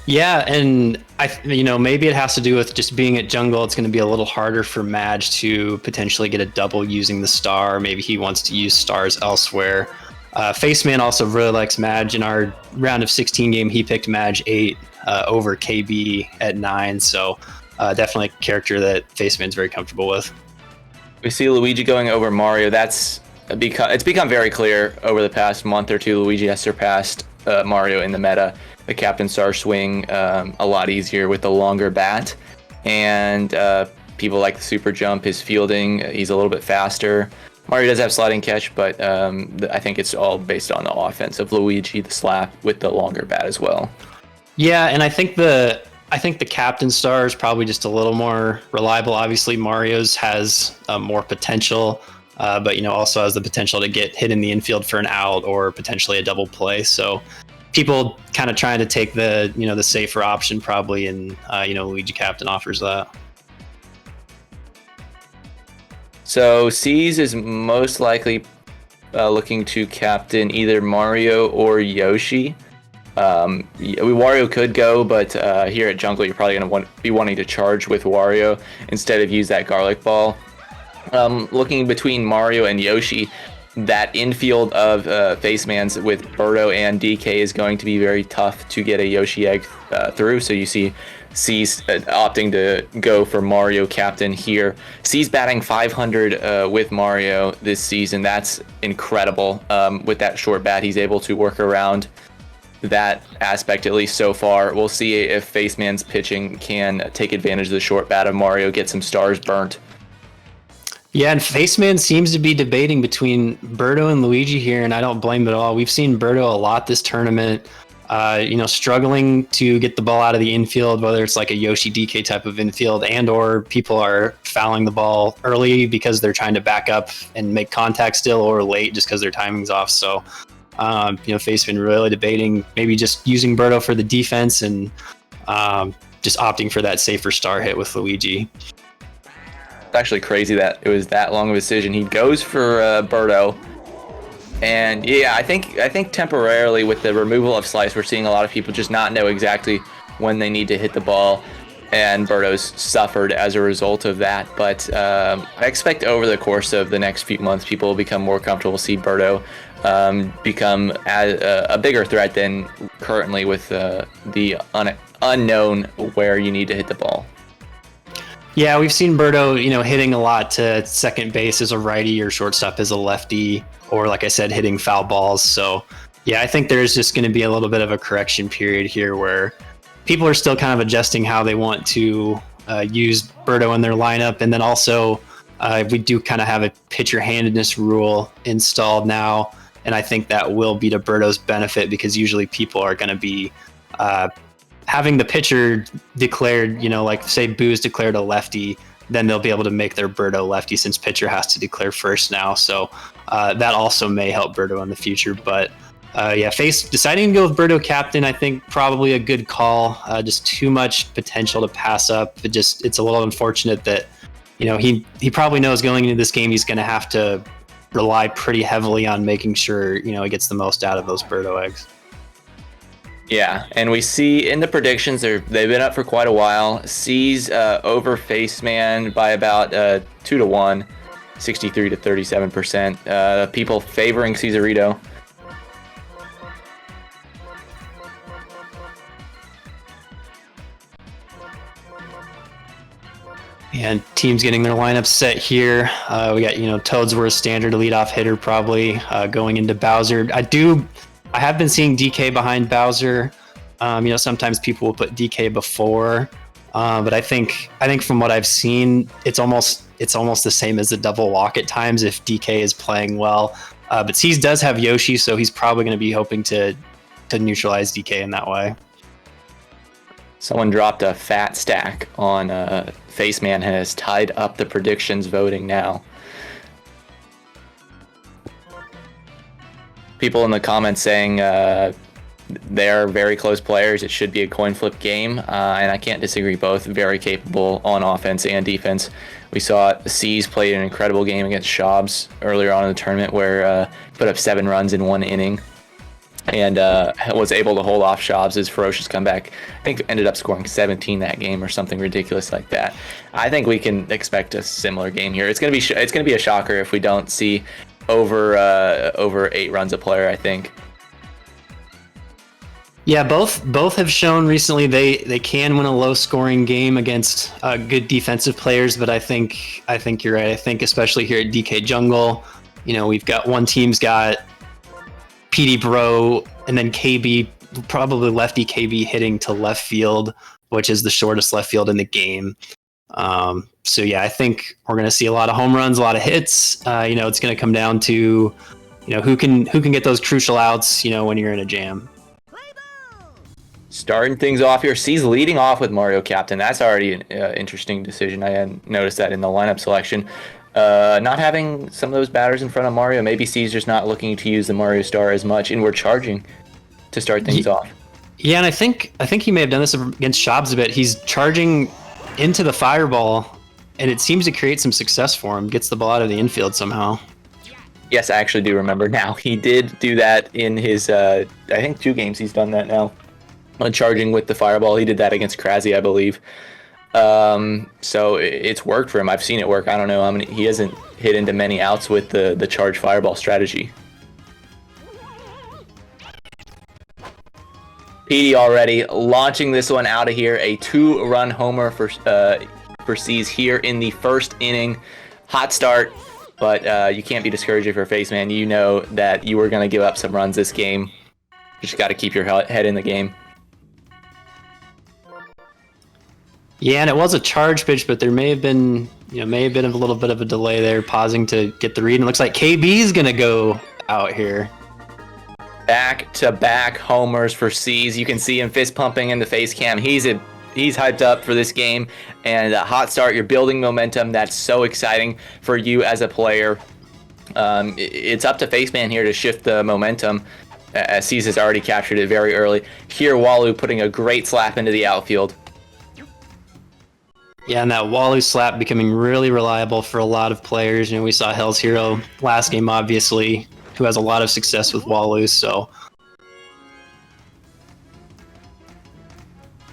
Yeah, and maybe it has to do with just being at Jungle. It's going to be a little harder for Madge to potentially get a double using the star. Maybe he wants to use stars elsewhere. Faceman also really likes Madge. In our round of 16 game, he picked Madge 8 over KB at 9. So definitely a character that Faceman's very comfortable with. We see Luigi going over Mario. It's become very clear over the past month or two. Luigi has surpassed Mario in the meta. The Captain Star swing a lot easier with the longer bat, and people like the super jump, his fielding. He's a little bit faster. Mario does have sliding catch, but I think it's all based on the offense of Luigi, the slap with the longer bat as well. Yeah, and I think the Captain Star is probably just a little more reliable. Obviously, Mario's has more potential, but also has the potential to get hit in the infield for an out or potentially a double play. So people kind of trying to take the the safer option probably, and Luigi Captain offers that. So C's is most likely looking to captain either Mario or Yoshi. Wario could go, but here at Jungle, you're probably going to be wanting to charge with Wario instead of use that garlic ball. Looking between Mario and Yoshi, that infield of Facemans with Birdo and DK is going to be very tough to get a Yoshi egg through. So you see C's opting to go for Mario Captain here. C's batting 500 with Mario this season. That's incredible. With that short bat, he's able to work around that aspect, at least so far. We'll see if Faceman's pitching can take advantage of the short bat of Mario, get some stars burnt. Yeah, and Faceman seems to be debating between Birdo and Luigi here, and I don't blame him at all. We've seen Birdo a lot this tournament. struggling to get the ball out of the infield, whether it's like a Yoshi DK type of infield, and or people are fouling the ball early because they're trying to back up and make contact still, or late just because their timing's off. So, Faceman really debating maybe just using Birdo for the defense and just opting for that safer star hit with Luigi. It's actually crazy that it was that long of a decision. He goes for Birdo. And yeah, I think temporarily with the removal of Slice, we're seeing a lot of people just not know exactly when they need to hit the ball, and Birdo's suffered as a result of that. But I expect over the course of the next few months, people will become more comfortable, see Birdo become a bigger threat than currently with the unknown where you need to hit the ball. Yeah, we've seen Birdo, hitting a lot to second base as a righty or shortstop as a lefty, or like I said, hitting foul balls. So yeah, I think there's just going to be a little bit of a correction period here where people are still kind of adjusting how they want to use Birdo in their lineup. And then also we do kind of have a pitcher handedness rule installed now. And I think that will be to Birdo's benefit, because usually people are going to be having the pitcher declared, like say Boo's declared a lefty, then they'll be able to make their Birdo lefty, since pitcher has to declare first now. So that also may help Birdo in the future. But Face deciding to go with Birdo captain, I think probably a good call. Just too much potential to pass up. It's a little unfortunate that, he probably knows going into this game he's going to have to rely pretty heavily on making sure, he gets the most out of those Birdo eggs. Yeah, and we see in the predictions they've been up for quite a while. C's over Faceman by about 2-1, 63 to 37%. People favoring Cesarito. And teams getting their lineups set here. We got, Toads were a standard leadoff hitter probably going into Bowser. I have been seeing DK behind Bowser. Sometimes people will put DK before, but I think from what I've seen, it's almost the same as a double walk at times if DK is playing well. But C's does have Yoshi, so he's probably going to be hoping to neutralize DK in that way. Someone dropped a fat stack on Faceman, has tied up the predictions voting now. People in the comments saying they're very close players. It should be a coin flip game, and I can't disagree. Both very capable on offense and defense. We saw C's played an incredible game against Schaubs earlier on in the tournament, where he put up 7 runs in 1 inning, and was able to hold off Schaubs' ferocious comeback. I think ended up scoring 17 that game or something ridiculous like that. I think we can expect a similar game here. It's gonna be a shocker if we don't see over 8 runs a player, I think. Yeah, both have shown recently they can win a low scoring game against good defensive players, but I think you're right. I think especially here at DK Jungle, we've got one team's got PD Bro and then KB, probably lefty KB, hitting to left field, which is the shortest left field in the game. So yeah, I think we're going to see a lot of home runs, a lot of hits. It's going to come down to, who can get those crucial outs, when you're in a jam. Starting things off here, C's leading off with Mario Captain. That's already an interesting decision. I hadn't noticed that in the lineup selection. Not having some of those batters in front of Mario. Maybe C's just not looking to use the Mario Star as much, and we're charging to start things off. Yeah, and I think he may have done this against Schaubs a bit. He's charging into the fireball, and it seems to create some success for him. Gets the ball out of the infield somehow. Yes, I actually do remember now. He did do that in his, I think 2 games he's done that now. On charging with the fireball. He did that against Krasi, I believe. So it's worked for him. I've seen it work. I don't know how many. He hasn't hit into many outs with the charge fireball strategy. PD already launching this one out of here. A 2-run homer for C's here in the first inning. Hot start, but you can't be discouraged if you're a Faceman. You know that you were going to give up some runs this game. You just got to keep your head in the game. Yeah, and it was a charge pitch, but there may have been a little bit of a delay there, pausing to get the read. And it looks like KB's gonna go out here. Back-to-back homers for C's. You can see him fist pumping in the face cam. He's hyped up for this game, and a hot start. You're building momentum. That's so exciting for you as a player. It's up to Faceman here to shift the momentum, as C's has already captured it very early. Here, Walu putting a great slap into the outfield. Yeah, and that Walu slap becoming really reliable for a lot of players. We saw Hell's Hero last game, obviously, who has a lot of success with Walu, so...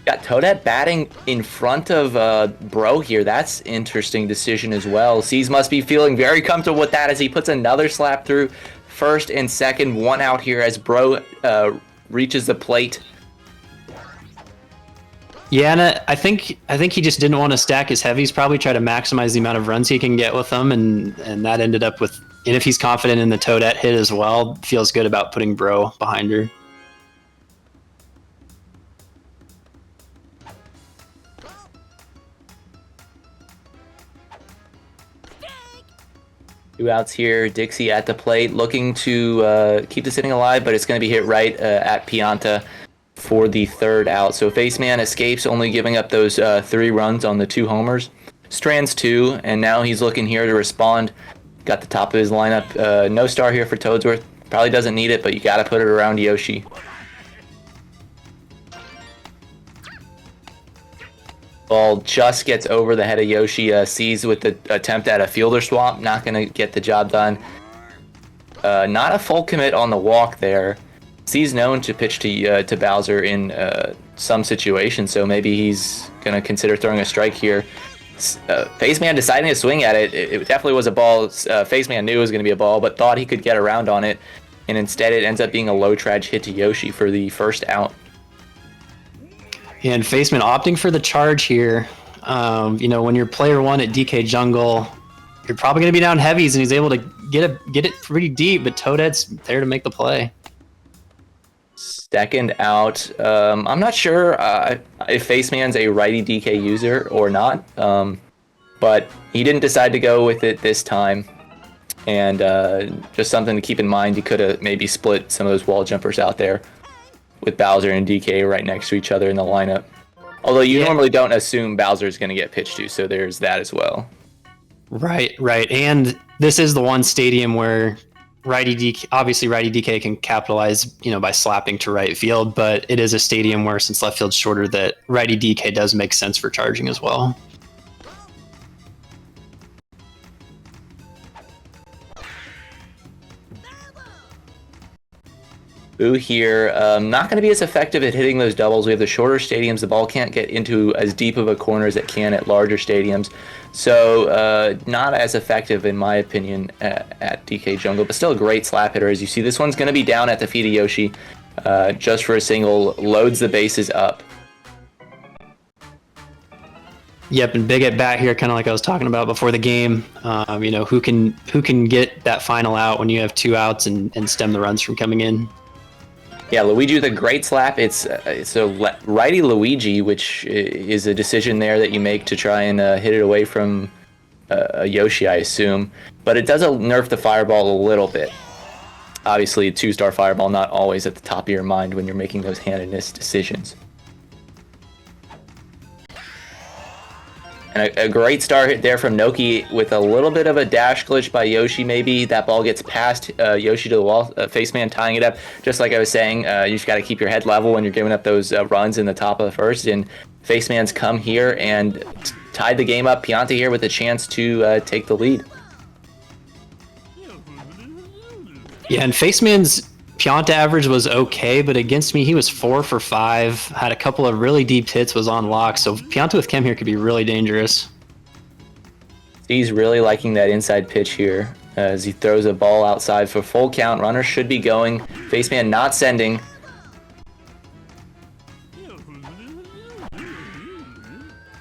Got Toadette batting in front of Bro here. That's interesting decision as well. C's must be feeling very comfortable with that as he puts another slap through first and second. One out here as Bro reaches the plate. Yeah, and I think he just didn't want to stack his heavies. Probably try to maximize the amount of runs he can get with them, and that ended up with. And if he's confident in the Toadette hit as well, feels good about putting Bro behind her. Two outs here. Dixie at the plate, looking to keep this inning alive, but it's going to be hit right at Pianta for the third out. So Faceman escapes, only giving up those 3 runs on the 2 homers. Strands 2, and now he's looking here to respond. Got the top of his lineup. No star here for Toadsworth. Probably doesn't need it, but you got to put it around Yoshi. Ball just gets over the head of Yoshi. Sees with the attempt at a fielder swap. Not going to get the job done. Not a full commit on the walk there. C's known to pitch to Bowser in some situations, so maybe he's going to consider throwing a strike here. Faceman deciding to swing at it. It definitely was a ball. Faceman knew it was going to be a ball, but thought he could get around on it, and instead it ends up being a low trage hit to Yoshi for the first out. And Faceman opting for the charge here. When you're player 1 at DK Jungle, you're probably going to be down heavies, and he's able to get it pretty deep, but Toadette's there to make the play. Second out. I'm not sure if Faceman's a righty DK user or not, but he didn't decide to go with it this time. And just something to keep in mind, he could have maybe split some of those wall jumpers out there with Bowser and DK right next to each other in the lineup. Although you normally don't assume Bowser's going to get pitched to, so there's that as well. Right. And this is the one stadium where righty DK can capitalize, by slapping to right field, but it is a stadium where, since left field's shorter, that righty DK does make sense for charging as well. Boo here. Not going to be as effective at hitting those doubles. We have the shorter stadiums. The ball can't get into as deep of a corner as it can at larger stadiums. So not as effective, in my opinion, at DK Jungle, but still a great slap hitter. As you see, this one's going to be down at the feet of Yoshi just for a single. Loads the bases up. Yep, and big at bat here, kind of like I was talking about before the game. Who can get that final out when you have 2 outs and stem the runs from coming in. Yeah, Luigi with a great slap. It's a righty Luigi, which is a decision there that you make to try and hit it away from a Yoshi, I assume. But it does nerf the fireball a little bit. Obviously, a 2-star fireball not always at the top of your mind when you're making those hand-and-miss decisions. And a great start hit there from Noki with a little bit of a dash glitch by Yoshi, maybe. That ball gets past Yoshi to the wall. Faceman tying it up. Just like I was saying, you just got to keep your head level when you're giving up those runs in the top of the first. And Faceman's come here and tied the game up. Pianta here with a chance to take the lead. Yeah, and Faceman's Pianta average was okay, but against me, he was 4 for 5. Had a couple of really deep hits, was on lock. So Pianta with Chem here could be really dangerous. He's really liking that inside pitch here as he throws a ball outside for full count. Runner should be going. Faceman not sending.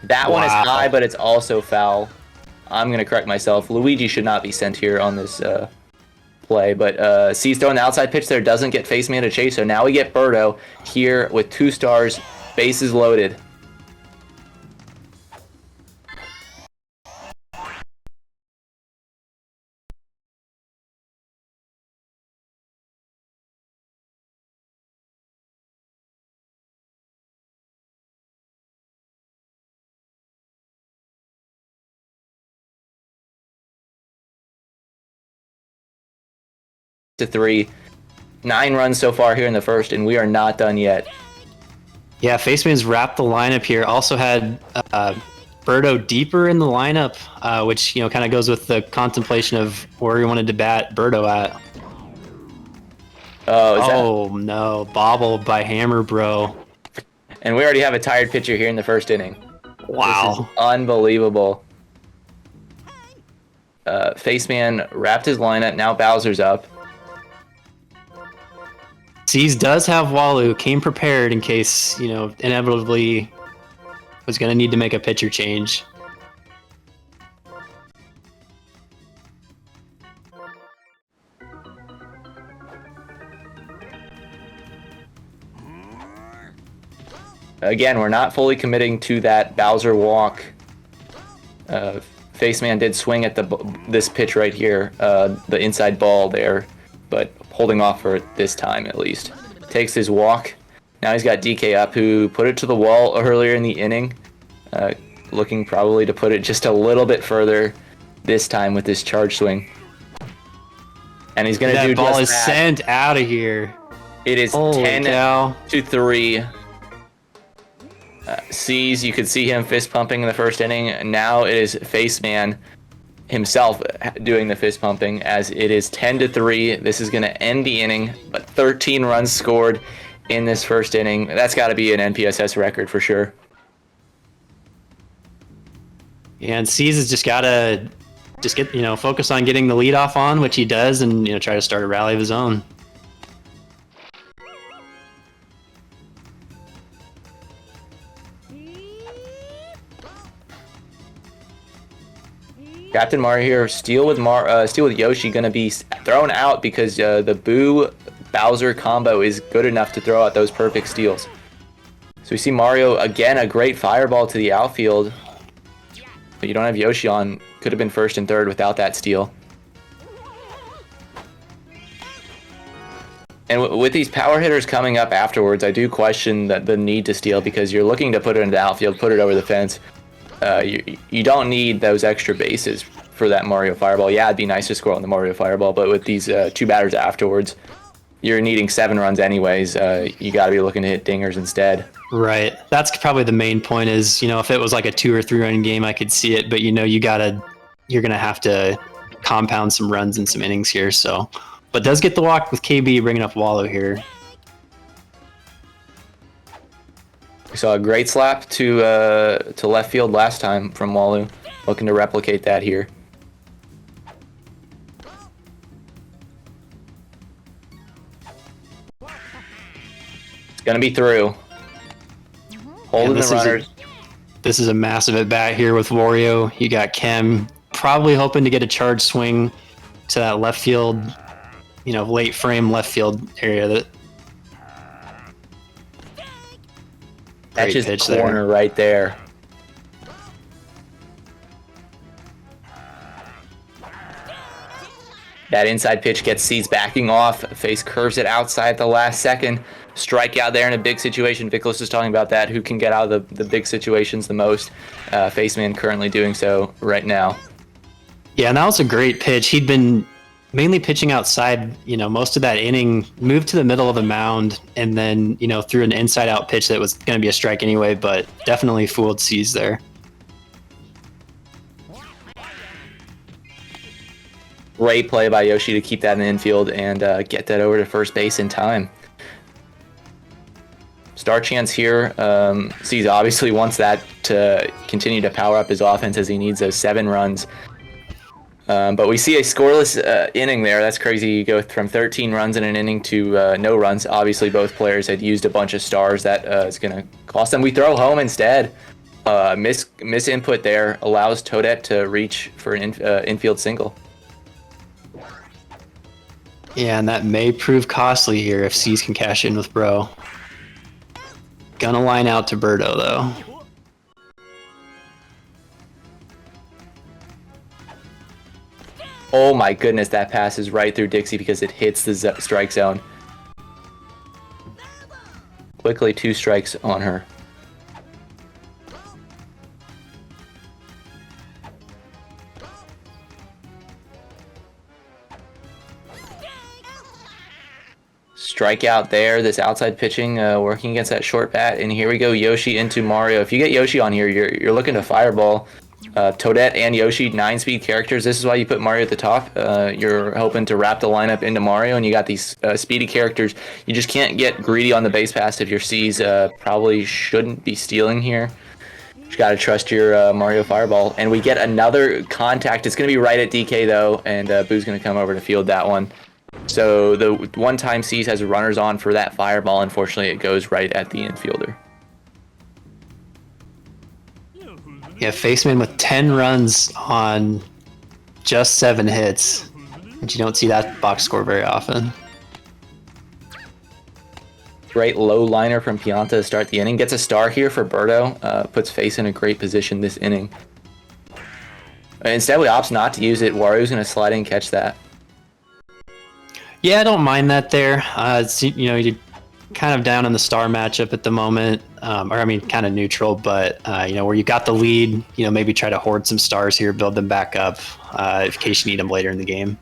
That one is high, but it's also foul. I'm going to correct myself. Luigi should not be sent here on this play, but C's throwing the outside pitch there, doesn't get Faceman to chase, so now we get Birdo here with 2 stars, bases loaded. 6-3. 9 runs so far here in the first, and we are not done yet. Yeah, Faceman's wrapped the lineup here. Also had Birdo deeper in the lineup, which kind of goes with the contemplation of where he wanted to bat Birdo at. Oh, No, bobble by Hammer Bro. and we already have a tired pitcher here in the first inning. Wow. This is unbelievable. Faceman wrapped his lineup. Now Bowser's up. C's does have Walu, came prepared in case, inevitably was going to need to make a pitcher change. Again, we're not fully committing to that Bowser walk. Faceman did swing at this pitch right here, the inside ball there, but holding off for it this time at least. Takes his walk. Now he's got DK up, who put it to the wall earlier in the inning, looking probably to put it just a little bit further this time with this charge swing. And he's going to do that ball just is that. sent out of here. It is Holy 10-3. Sees, you could see him fist pumping in the first inning. And now it is Faceman himself doing the fist pumping, as it is 10-3. This is going to end the inning, but 13 runs scored in this first inning. That's got to be an NPSS record for sure. Yeah, and C's has just got to get, focus on getting the lead off on, which he does, and, try to start a rally of his own. Captain Mario here, steal with Yoshi, going to be thrown out because the Boo Bowser combo is good enough to throw out those perfect steals. So we see Mario again, a great fireball to the outfield, but you don't have Yoshi on. Could have been first and third without that steal. And with these power hitters coming up afterwards, I do question the need to steal, because you're looking to put it into the outfield, put it over the fence. You don't need those extra bases for that Mario Fireball. Yeah, it'd be nice to score on the Mario Fireball, but with these 2 batters afterwards, you're needing 7 runs anyways. You got to be looking to hit dingers instead. Right. That's probably the main point is, if it was like a 2 or 3 run game, I could see it, but you're going to have to compound some runs in some innings here. So, but does get the walk with KB bringing up Wallow here. We saw a great slap to left field last time from Walu. Looking to replicate that here. It's going to be through. Holding the runners. This is a massive at bat here with Wario. You got Kem probably hoping to get a charge swing to that left field, late frame left field area. That's Great just pitch corner there. right there. That inside pitch gets C's backing off. Face curves it outside the last second. Strike out there in a big situation. Vickless is talking about that. Who can get out of the big situations the most? Faceman currently doing so right now. Yeah, and that was a great pitch. He'd been mainly pitching outside, most of that inning, moved to the middle of the mound, and then, threw an inside-out pitch that was going to be a strike anyway, but definitely fooled C's there. Great play by Yoshi to keep that in the infield and get that over to first base in time. Star chance here. C's obviously wants that to continue to power up his offense as he needs those 7 runs. But we see a scoreless inning there. That's crazy. You go from 13 runs in an inning to no runs. Obviously, both players had used a bunch of stars. That is going to cost them. We throw home instead. Miss input there allows Toadette to reach for an infield single. Yeah, and that may prove costly here if C's can cash in with Bro. Gonna line out to Birdo, though. Oh my goodness, that passes right through Dixie because it hits the strike zone. Quickly 2 strikes on her. strikeout there. This outside pitching working against that short bat. And here we go, Yoshi into Mario. If you get Yoshi on here, you're looking to fireball Toadette and Yoshi, 9-speed characters. This is why you put Mario at the top. You're hoping to wrap the lineup into Mario, and you got these speedy characters. You just can't get greedy on the base pass if your C's probably shouldn't be stealing here. You got to trust your Mario Fireball. And we get another contact. It's going to be right at DK, though, and Boo's going to come over to field that one. So the one time C's has runners on for that Fireball. Unfortunately, it goes right at the infielder. Yeah, Faceman with 10 runs on just 7 hits. And you don't see that box score very often. Great low liner from Pianta to start the inning. Gets a star here for Birdo. Puts Face in a great position this inning. Instead, we opts not to use it. Wario's going to slide in and catch that. Yeah, I don't mind that there. You're kind of down in the star matchup at the moment. Kind of neutral, but, where you got the lead, maybe try to hoard some stars here, build them back up in case you need them later in the game.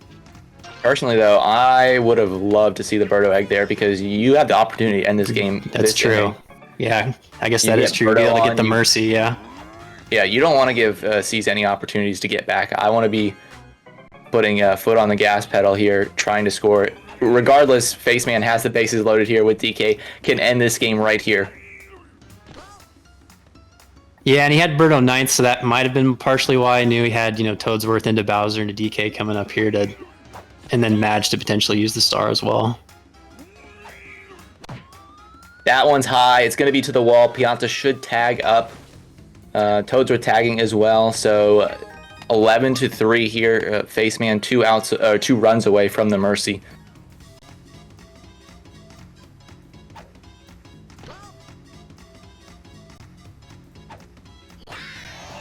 Personally, though, I would have loved to see the Birdo egg there because you have the opportunity to end this game. That's true. Yeah, I guess that is true. Be able to get the mercy, yeah. Yeah, you don't want to give C's any opportunities to get back. I want to be putting a foot on the gas pedal here, trying to score it. Regardless, Faceman has the bases loaded here with DK, can end this game right here. Yeah, and he had Birdo ninth, so that might have been partially why I knew he had, Toadsworth into Bowser into DK coming up here and then Madge to potentially use the star as well. That one's high. It's going to be to the wall. Pianta should tag up. Toadsworth tagging as well, so 11-3 here. Faceman 2 runs away from the mercy.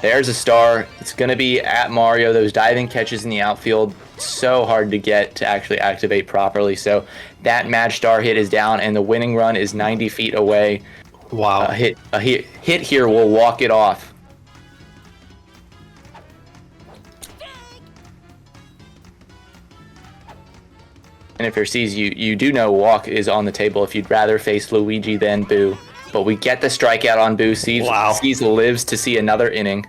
There's a star. It's going to be at Mario. Those diving catches in the outfield, so hard to get to actually activate properly. So that match star hit is down, and the winning run is 90 feet away. Wow. A hit here will walk it off. And if you're C's, you do know walk is on the table if you'd rather face Luigi than Boo. But we get the strikeout on Boo. C's lives to see another inning.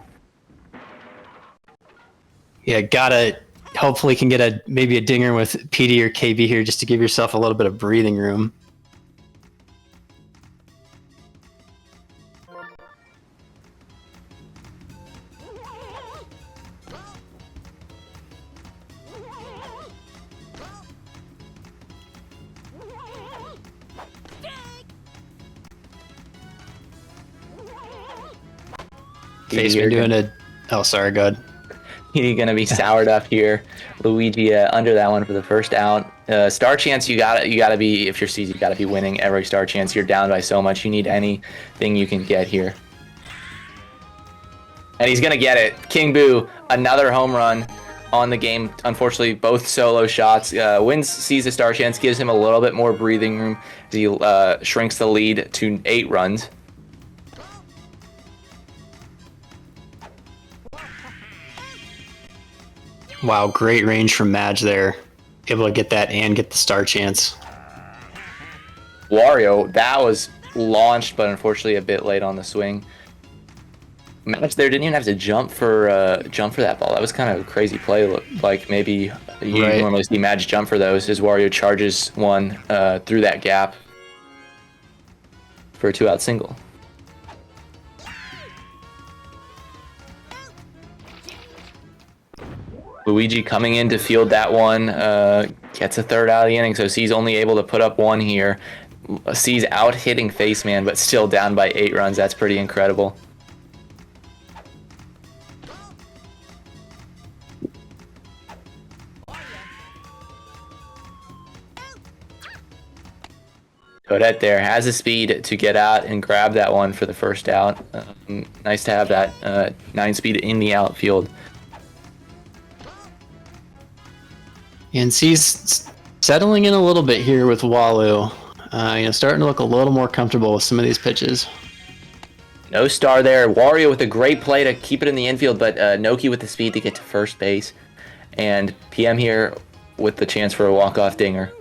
Yeah, hopefully can get maybe a dinger with PD or KB here just to give yourself a little bit of breathing room. Faceman doing oh, sorry, go ahead. He's going to be soured up here. Luigi under that one for the first out. Star chance, you gotta be, if you're C's, you gotta be winning every star chance. You're down by so much. You need anything you can get here. And he's going to get it. King Boo, another home run on the game. Unfortunately, both solo shots. Sees a star chance, gives him a little bit more breathing room as he shrinks the lead to 8 runs. Wow, great range from Madge there. Able to get that and get the star chance. Wario, that was launched, but unfortunately a bit late on the swing. Madge there didn't even have to jump for that ball. That was kind of a crazy play. Looked like maybe you normally see Madge jump for those as Wario charges one through that gap for a 2-out single. Luigi coming in to field that one, gets a 3rd out of the inning, so C's only able to put up 1 here. C's out hitting Faceman, but still down by 8 runs. That's pretty incredible. Toadette there has the speed to get out and grab that one for the first out. Nice to have that 9 speed in the outfield. And C's settling in a little bit here with Walu. Starting to look a little more comfortable with some of these pitches. No star there. Wario with a great play to keep it in the infield, but Noki with the speed to get to first base. And PM here with the chance for a walk-off dinger.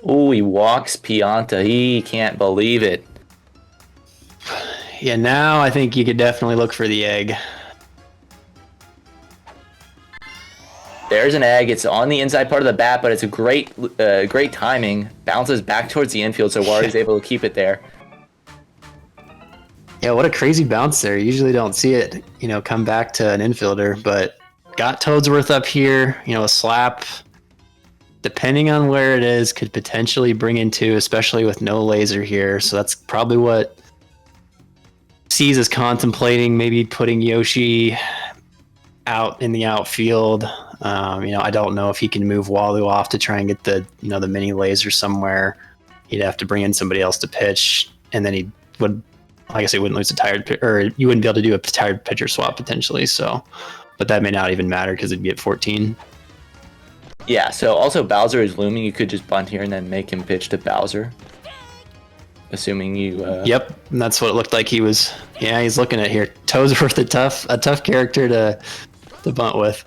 Ooh, he walks Pianta. He can't believe it. Yeah, now I think you could definitely look for the egg. There's an egg. It's on the inside part of the bat, but it's a great timing. Bounces back towards the infield, so Wario's able to keep it there. Yeah, what a crazy bounce there. You usually don't see it, come back to an infielder, but got Toadsworth up here. A slap, depending on where it is, could potentially bring into, especially with no laser here. So that's probably what Seas is contemplating, maybe putting Yoshi out in the outfield. I don't know if he can move Walu off to try and get the mini laser somewhere. He'd have to bring in somebody else to pitch, and then he would, I guess he wouldn't lose a tired, or you wouldn't be able to do a tired pitcher swap potentially. So, but that may not even matter because it'd be at 14. Yeah. So also Bowser is looming. You could just bunt here and then make him pitch to Bowser, assuming you. Yep, and that's what it looked like he was. Yeah, he's looking at here. Toadsworth, a tough character to bunt with.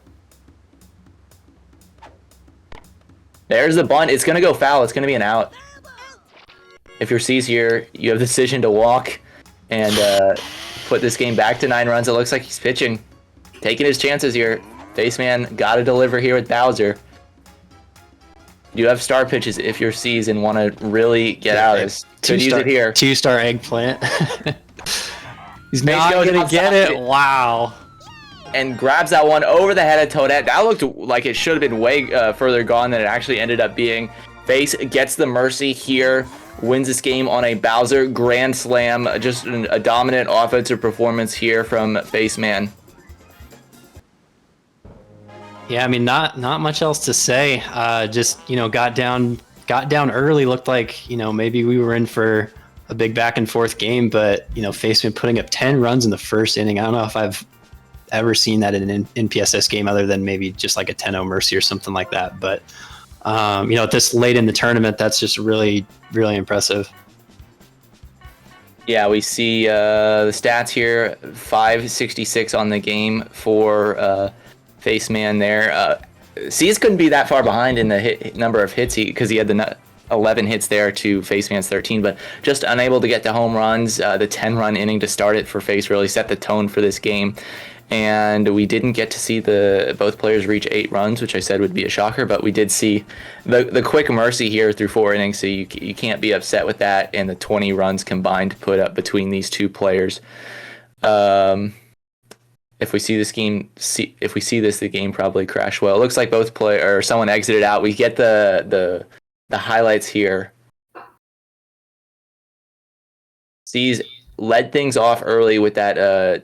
There's the bunt. It's going to go foul. It's going to be an out. If you're C's here, you have the decision to walk and put this game back to 9 runs. It looks like he's pitching. Taking his chances here. Faceman got to deliver here with Bowser. You have star pitches if you're C's and want to really get out of this. Could use it here. 2-star eggplant. He's Face not goes going to get outside. it. Wow. And grabs that one over the head of Toadette. That looked like it should have been way further gone than it actually ended up being. Face gets the mercy here, wins this game on a Bowser grand slam. Just a dominant offensive performance here from Faceman. Yeah, I mean, not much else to say. Just got down early. Looked like maybe we were in for a big back and forth game, but Faceman putting up 10 runs in the first inning. I don't know if I've ever seen that in an NPSS game other than maybe just like a 10-0 mercy or something like that. But this late in the tournament, that's just really, really impressive. Yeah, we see the stats here, 566 on the game for Faceman there. C's couldn't be that far behind in the number of hits because he had the 11 hits there to Faceman's 13, but just unable to get to home runs. The 10-run inning to start it for Face really set the tone for this game. And we didn't get to see both players reach 8 runs, which I said would be a shocker, but we did see the quick mercy here through 4 innings, so you can't be upset with that, and the 20 runs combined put up between these two players. If we see this game, the game probably crashed well. It looks like someone exited out. We get the highlights here. C's led things off early with that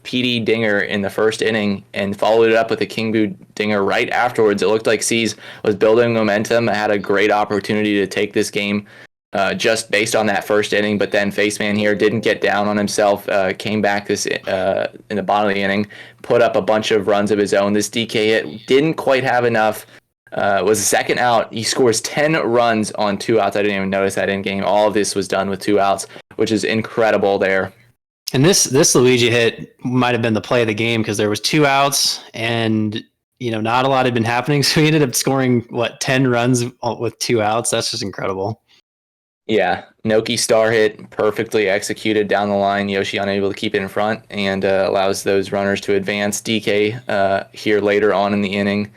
PD dinger in the first inning and followed it up with a King Boo dinger right afterwards. It looked like C's was building momentum, had a great opportunity to take this game just based on that first inning, but then Faceman here didn't get down on himself, came back in the bottom of the inning, put up a bunch of runs of his own. This DK hit didn't quite have enough. Was the second out. He scores 10 runs on 2 outs. I didn't even notice that in game. All of this was done with 2 outs, which is incredible there. And this Luigi hit might have been the play of the game because there was 2 outs and not a lot had been happening. So he ended up scoring 10 runs with 2 outs. That's just incredible. Yeah, Noki star hit, perfectly executed down the line. Yoshi unable to keep it in front and allows those runners to advance. DK here later on in the inning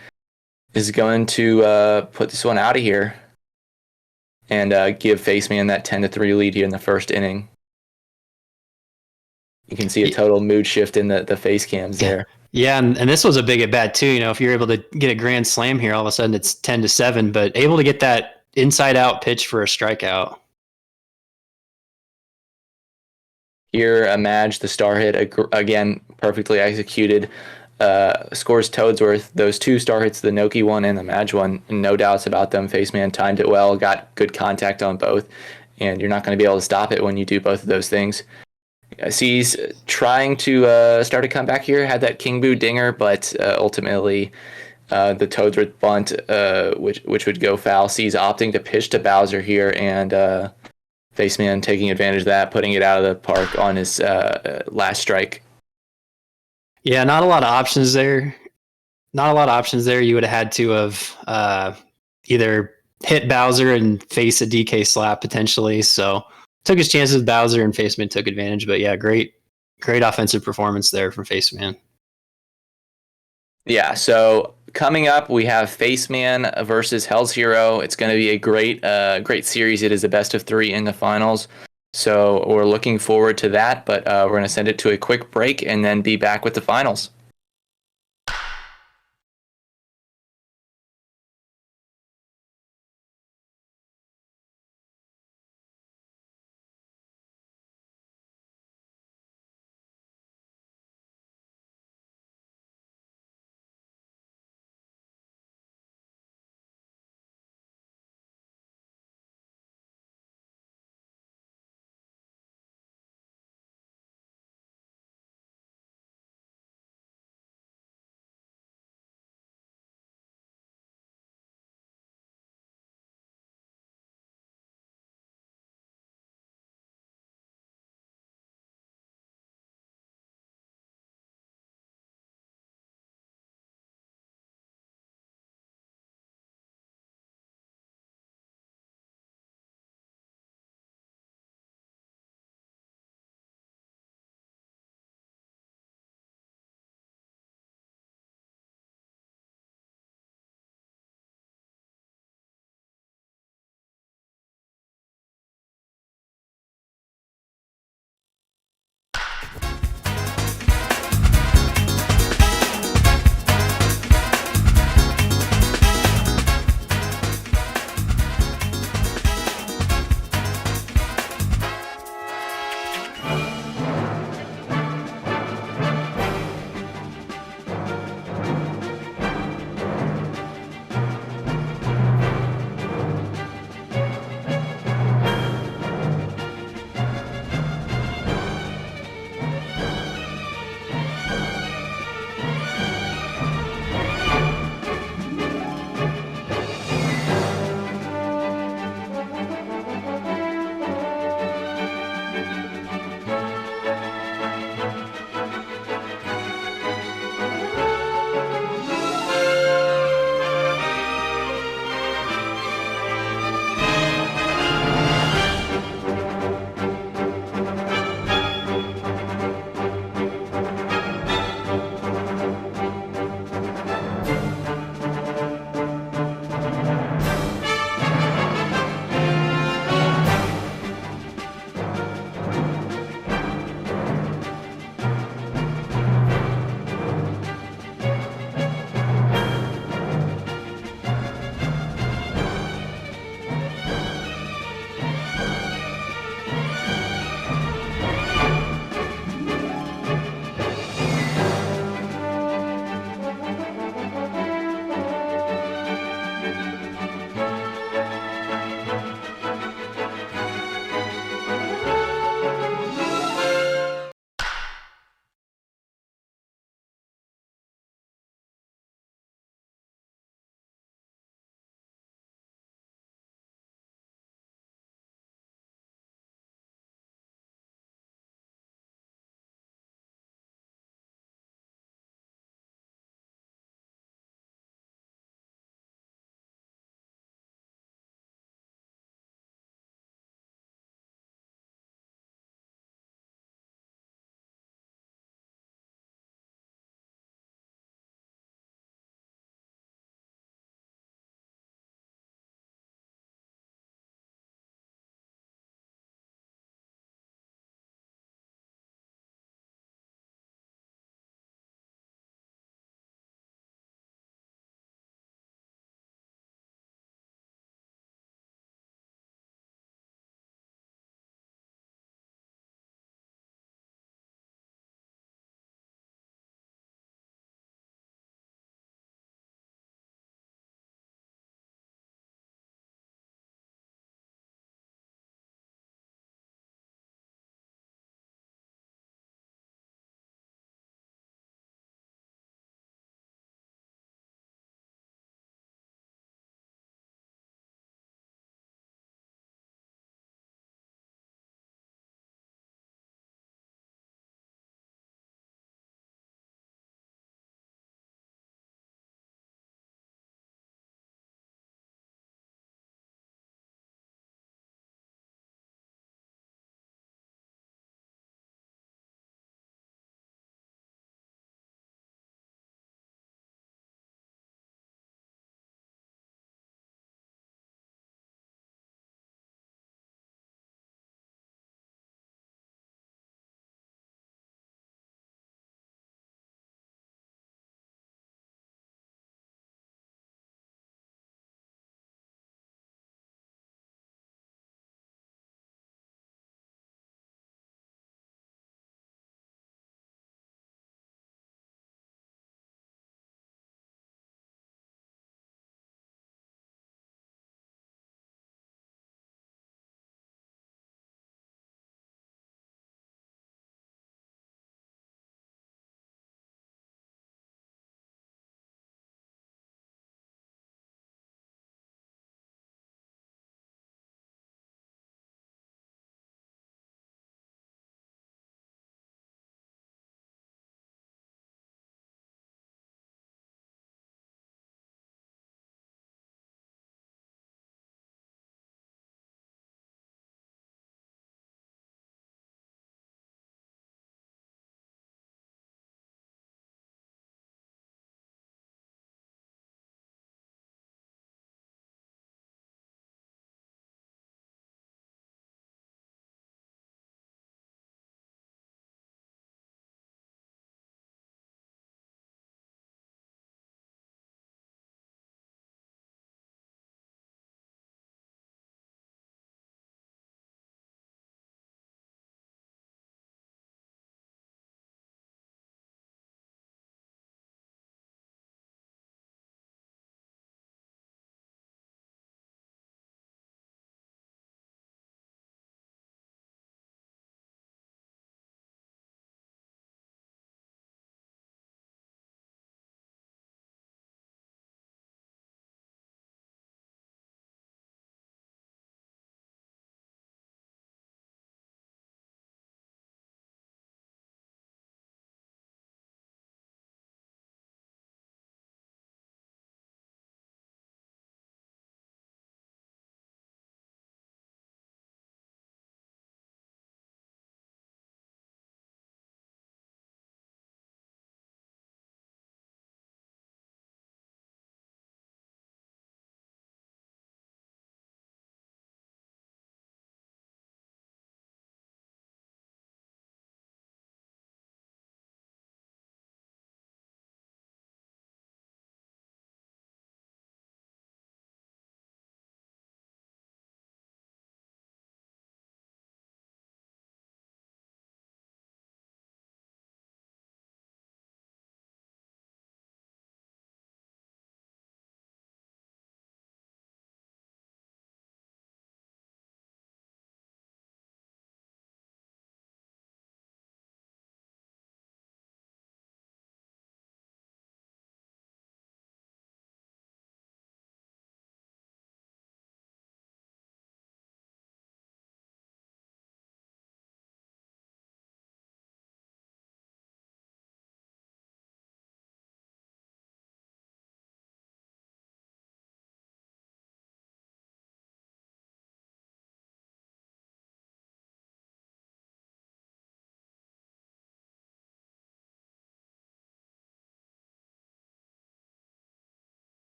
is going to put this one out of here and give Faceman that 10-3 lead here in the first inning. You can see a total mood shift in the face cams there. Yeah, and this was a big at bat too. If you're able to get a grand slam here, all of a sudden it's 10-7, but able to get that inside out pitch for a strikeout. Here, Madge, the star hit, again, perfectly executed. Scores Toadsworth. Those 2 star hits, the Noki one and the Madge one, no doubts about them. Faceman timed it well, got good contact on both, and you're not going to be able to stop it when you do both of those things. C's trying to start a comeback here, had that King Boo dinger, but ultimately the Toadsworth bunt, which would go foul. C's opting to pitch to Bowser here, and Faceman taking advantage of that, putting it out of the park on his last strike. Yeah, not a lot of options there. Not a lot of options there. You would have had to have either hit Bowser and face a DK slap potentially. So took his chances with Bowser and Faceman took advantage. But yeah, great offensive performance there from Faceman. Yeah, so coming up, we have Faceman versus Hell's Hero. It's going to be a great series. It is the best of 3 in the finals. So we're looking forward to that, but we're going to send it to a quick break and then be back with the finals.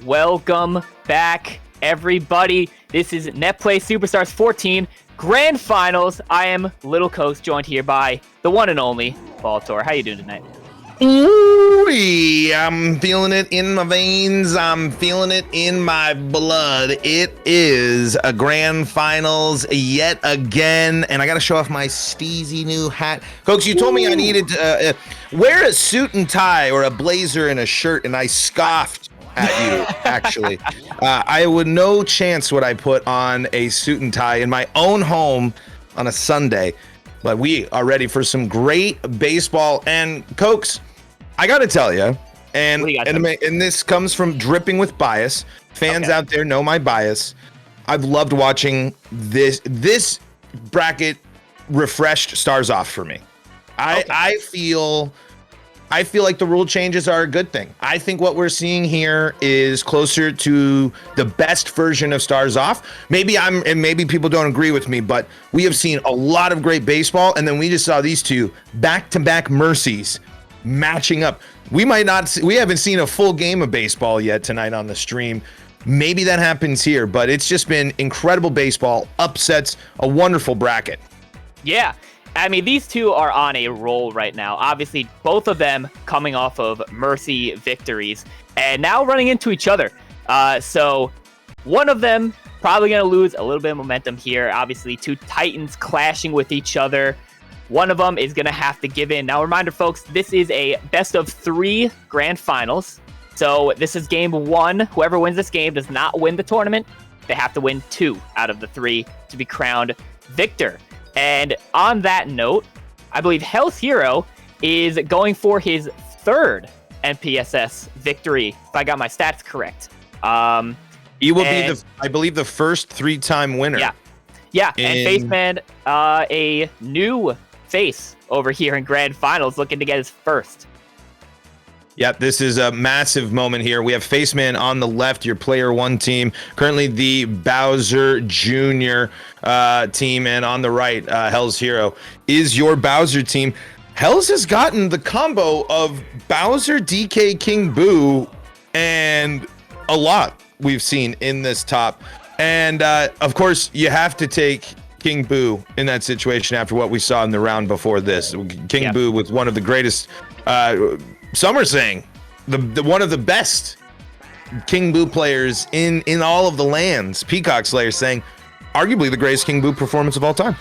Welcome back, everybody. This is Netplay Superstars 14 Grand Finals. I am Little Coast, joined here by the one and only Baltor. How you doing tonight? Ooh, I'm feeling it in my veins. I'm feeling it in my blood. It is a grand finals yet again, and I got to show off my steezy new hat. Folks, you told me I needed to wear a suit and tie or a blazer and a shirt, and I scoffed at you, actually. I would no chance would I put on a suit and tie in my own home on a Sunday, but we are ready for some great baseball. And, Cokes, I got to tell you, and this comes from dripping with bias. Fans out there know my bias. I've loved watching this bracket refreshed stars off for me. I feel like the rule changes are a good thing. I think what we're seeing here is closer to the best version of stars off. Maybe people don't agree with me, but we have seen a lot of great baseball, and then we just saw these two back-to-back mercies matching up. We haven't seen a full game of baseball yet tonight on the stream. Maybe that happens here, but it's just been incredible baseball, upsets, a wonderful bracket. Yeah. I mean, these two are on a roll right now. Obviously, both of them coming off of mercy victories and now running into each other. So one of them probably going to lose a little bit of momentum here. Obviously, two Titans clashing with each other. One of them is going to have to give in. Now, reminder, folks, this is a best of 3 grand finals. So this is game 1. Whoever wins this game does not win the tournament. They have to win 2 out of the 3 to be crowned victor. And on that note, I believe Hell's Hero is going for his 3rd NPSS victory, if I got my stats correct. He will be I believe the first 3-time winner. Yeah. And Faceman, a new face over here in Grand Finals, looking to get his first. Yep, this is a massive moment here. We have Faceman on the left, your player 1 team, currently the Bowser Jr. Team, and on the right, Hell's Hero is your Bowser team. Hell's has gotten the combo of Bowser, DK, King Boo, and a lot we've seen in this top. And of course, you have to take King Boo in that situation after what we saw in the round before this. King Boo with one of the greatest, some are saying, the one of the best King Boo players in all of the lands. Peacock Slayer saying, arguably the greatest King Boo performance of all time.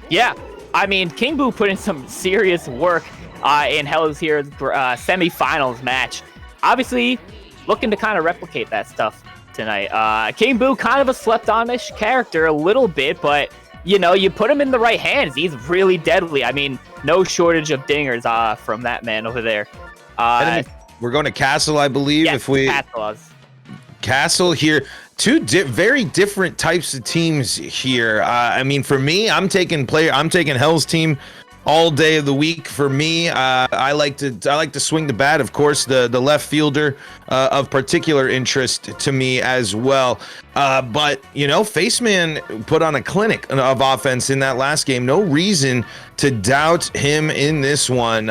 Yeah, I mean, King Boo put in some serious work in Hell's Hero's semifinals match. Obviously, looking to kind of replicate that stuff tonight. King Boo, kind of a slept-on-ish character a little bit, but you put him in the right hands, he's really deadly. I mean, no shortage of dingers from that man over there. We're going to Castle, I believe. Yes, Castle here. Two very different types of teams here. I mean, for me, I'm taking Hell's team all day of the week. For me, I like to swing the bat. Of course, the left fielder of particular interest to me as well. But Faceman put on a clinic of offense in that last game. No reason to doubt him in this one.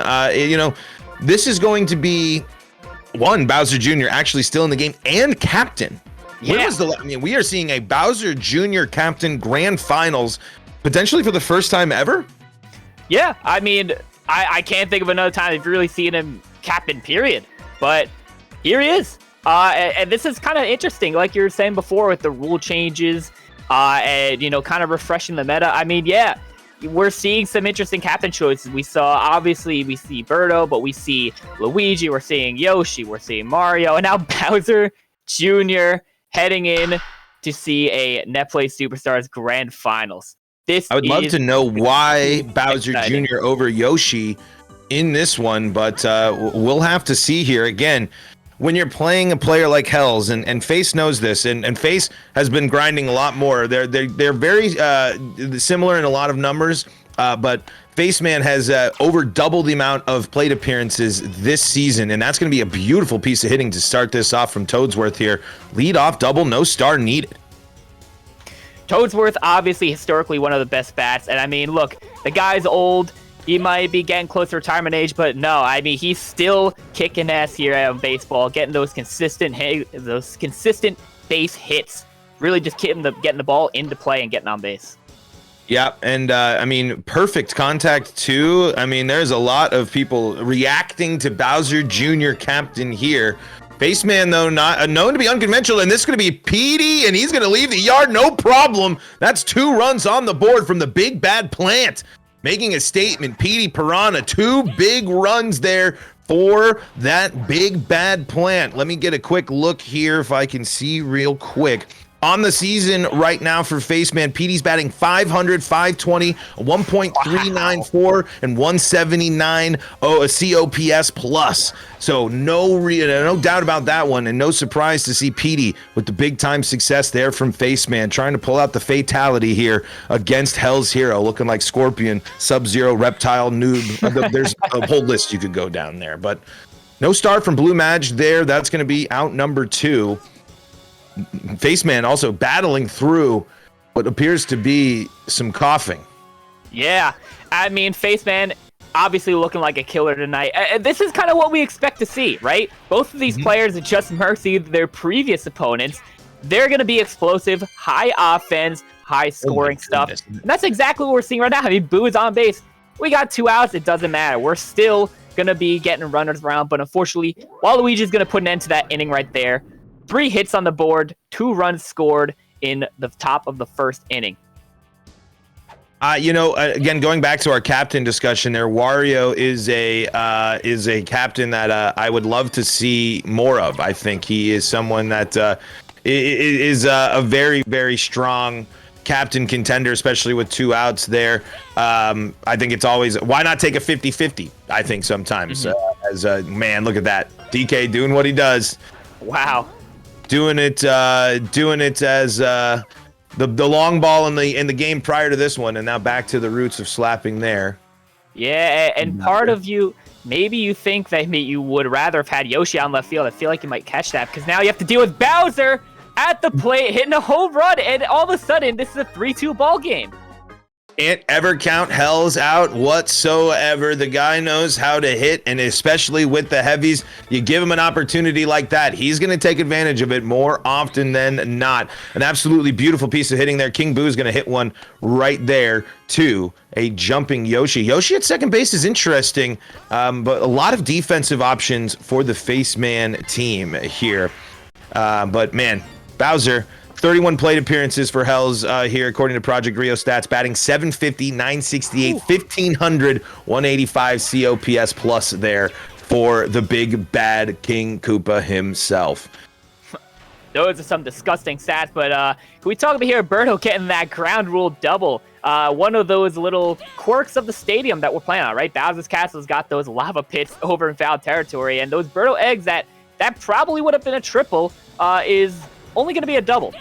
This is going to be Bowser Jr. actually still in the game and captain. Yeah. We are seeing a Bowser Jr. captain grand finals potentially for the first time ever. Yeah, I mean, I can't think of another time I've really seen him captain, period. But here he is. And this is kind of interesting, like you were saying before, with the rule changes and, kind of refreshing the meta. I mean, yeah, we're seeing some interesting captain choices. We see Birdo, but we see Luigi, we're seeing Yoshi, we're seeing Mario, and now Bowser Jr. heading in to see a Netplay Superstars Grand Finals. I would love to know why Bowser Jr. over Yoshi in this one, but we'll have to see here. Again, when you're playing a player like Hells, and Face knows this, and Face has been grinding a lot more. They're very similar in a lot of numbers, but Faceman has over double the amount of plate appearances this season, and that's going to be a beautiful piece of hitting to start this off from Toadsworth here. Lead off double, no star needed. Toadsworth, obviously, historically one of the best bats. And I mean, look, the guy's old. he might be getting close to retirement age, but no, I mean, he's still kicking ass here at baseball, getting those consistent base hits, really just getting the ball into play and getting on base. Yeah, and I mean, perfect contact too. I mean, there's a lot of people reacting to Bowser Jr. captain here. Baseman, though, not known to be unconventional, and this is going to be Petey, and he's going to leave the yard, no problem. That's 2 runs on the board from the big bad plant. Making a statement, Petey Piranha, 2 big runs there for that big bad plant. Let me get a quick look here if I can see real quick. On the season right now for Faceman, Petey's batting 500, 520, 1.394, and 179 COPS plus. So no doubt about that one, and no surprise to see Petey with the big time success there from Faceman, trying to pull out the fatality here against Hell's Hero, looking like Scorpion, Sub-Zero, Reptile, Noob. There's a whole list you could go down there, but no start from Blue Madge there. That's going to be out number 2. Faceman also battling through what appears to be some coughing. Yeah, I mean, Faceman obviously looking like a killer tonight. This is kind of what we expect to see, right? Both of these players, just mercy their previous opponents, they're going to be explosive, high offense, high scoring stuff. And that's exactly what we're seeing right now. I mean, Boo is on base. We got 2 outs. It doesn't matter. We're still going to be getting runners around, but unfortunately, Waluigi's going to put an end to that inning right there. 3 hits on the board, 2 runs scored in the top of the first inning. Again, going back to our captain discussion there, Wario is a captain that I would love to see more of. I think he is someone that is a very, very strong captain contender, especially with 2 outs there. I think it's always, why not take a 50-50? I think sometimes man, look at that. DK doing what he does. Wow. Doing it as the long ball in the game prior to this one, and now back to the roots of slapping there. Yeah, and part of you, maybe you think that you would rather have had Yoshi on left field. I feel like you might catch that, because now you have to deal with Bowser at the plate, hitting a home run, and all of a sudden, this is a 3-2 ball game. Can't ever count Hells out whatsoever. The guy knows how to hit, and especially with the heavies, you give him an opportunity like that, he's going to take advantage of it more often than not. An absolutely beautiful piece of hitting there. King Boo is going to hit one right there to a jumping Yoshi. Yoshi at second base is interesting, but a lot of defensive options for the Faceman team here. But man, Bowser, 31 plate appearances for Hells here, according to Project Rio stats, batting 750, 968, 1500, 185 COPS plus there for the big bad King Koopa himself. Those are some disgusting stats, but can we talk about here, Birdo getting that ground rule double? One of those little quirks of the stadium that we're playing on, right? Bowser's Castle's got those lava pits over in foul territory, and those Birdo eggs that probably would have been a triple is only going to be a double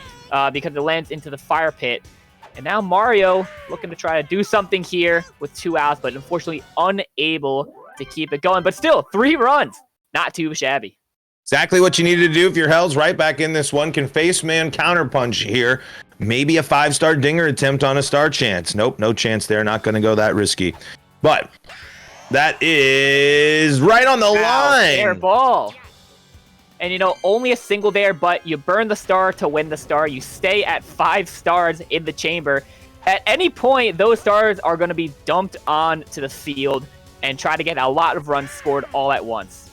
because it lands into the fire pit. And now Mario looking to try to do something here with 2 outs, but unfortunately unable to keep it going. But still, 3 runs. Not too shabby. Exactly what you needed to do if your Hell's right back in this one. Can Faceman counterpunch here? Maybe a 5-star dinger attempt on a star chance. Nope, no chance there. Not going to go that risky. But that is right on the line. Fair ball. And, only a single there, but you burn the star to win the star. You stay at 5 stars in the chamber. At any point, those stars are going to be dumped onto the field and try to get a lot of runs scored all at once.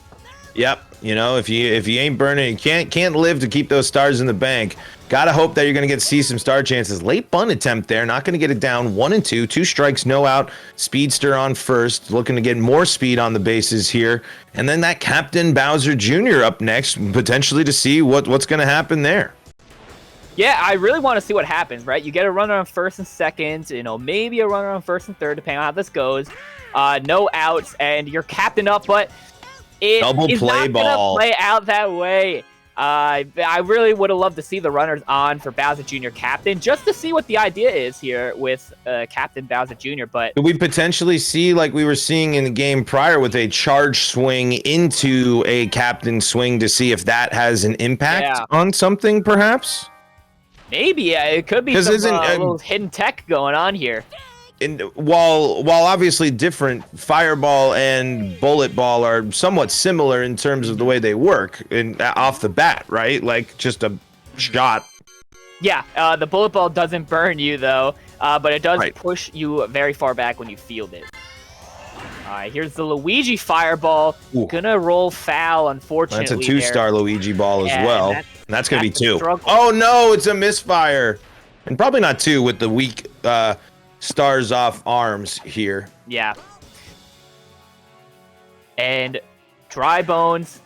Yep. If you ain't burning, you can't live to keep those stars in the bank. Gotta hope that you're going to get to see some star chances. Late bunt attempt there. Not going to get it down. 1 and 2. 2 strikes, no out. Speedster on first. Looking to get more speed on the bases here. And then that Captain Bowser Jr. up next, potentially to see what's going to happen there. Yeah, I really want to see what happens, right? You get a runner on first and second, maybe a runner on first and third, depending on how this goes. No outs, and you're captain up, but it is not going to play out that way. I really would have loved to see the runners on for Bowser Jr. captain, just to see what the idea is here with Captain Bowser Jr. But could we potentially see, like we were seeing in the game prior, with a charge swing into a captain swing to see if that has an impact on something, perhaps? Maybe, it could be some little hidden tech going on here. while obviously different, Fireball and Bullet Ball are somewhat similar in terms of the way they work off the bat, right? Like just a shot. Yeah, the Bullet Ball doesn't burn you though, but it does Right. push you very far back when you field it. All right, here's the Luigi Fireball. Ooh. Gonna roll foul, That's unfortunately. a 2-star Luigi ball as Yeah, well. and That's going to be that's a 2. struggle. Oh, no, it's a misfire. And probably not 2 with the weak stars off arms here. Yeah. And Dry Bones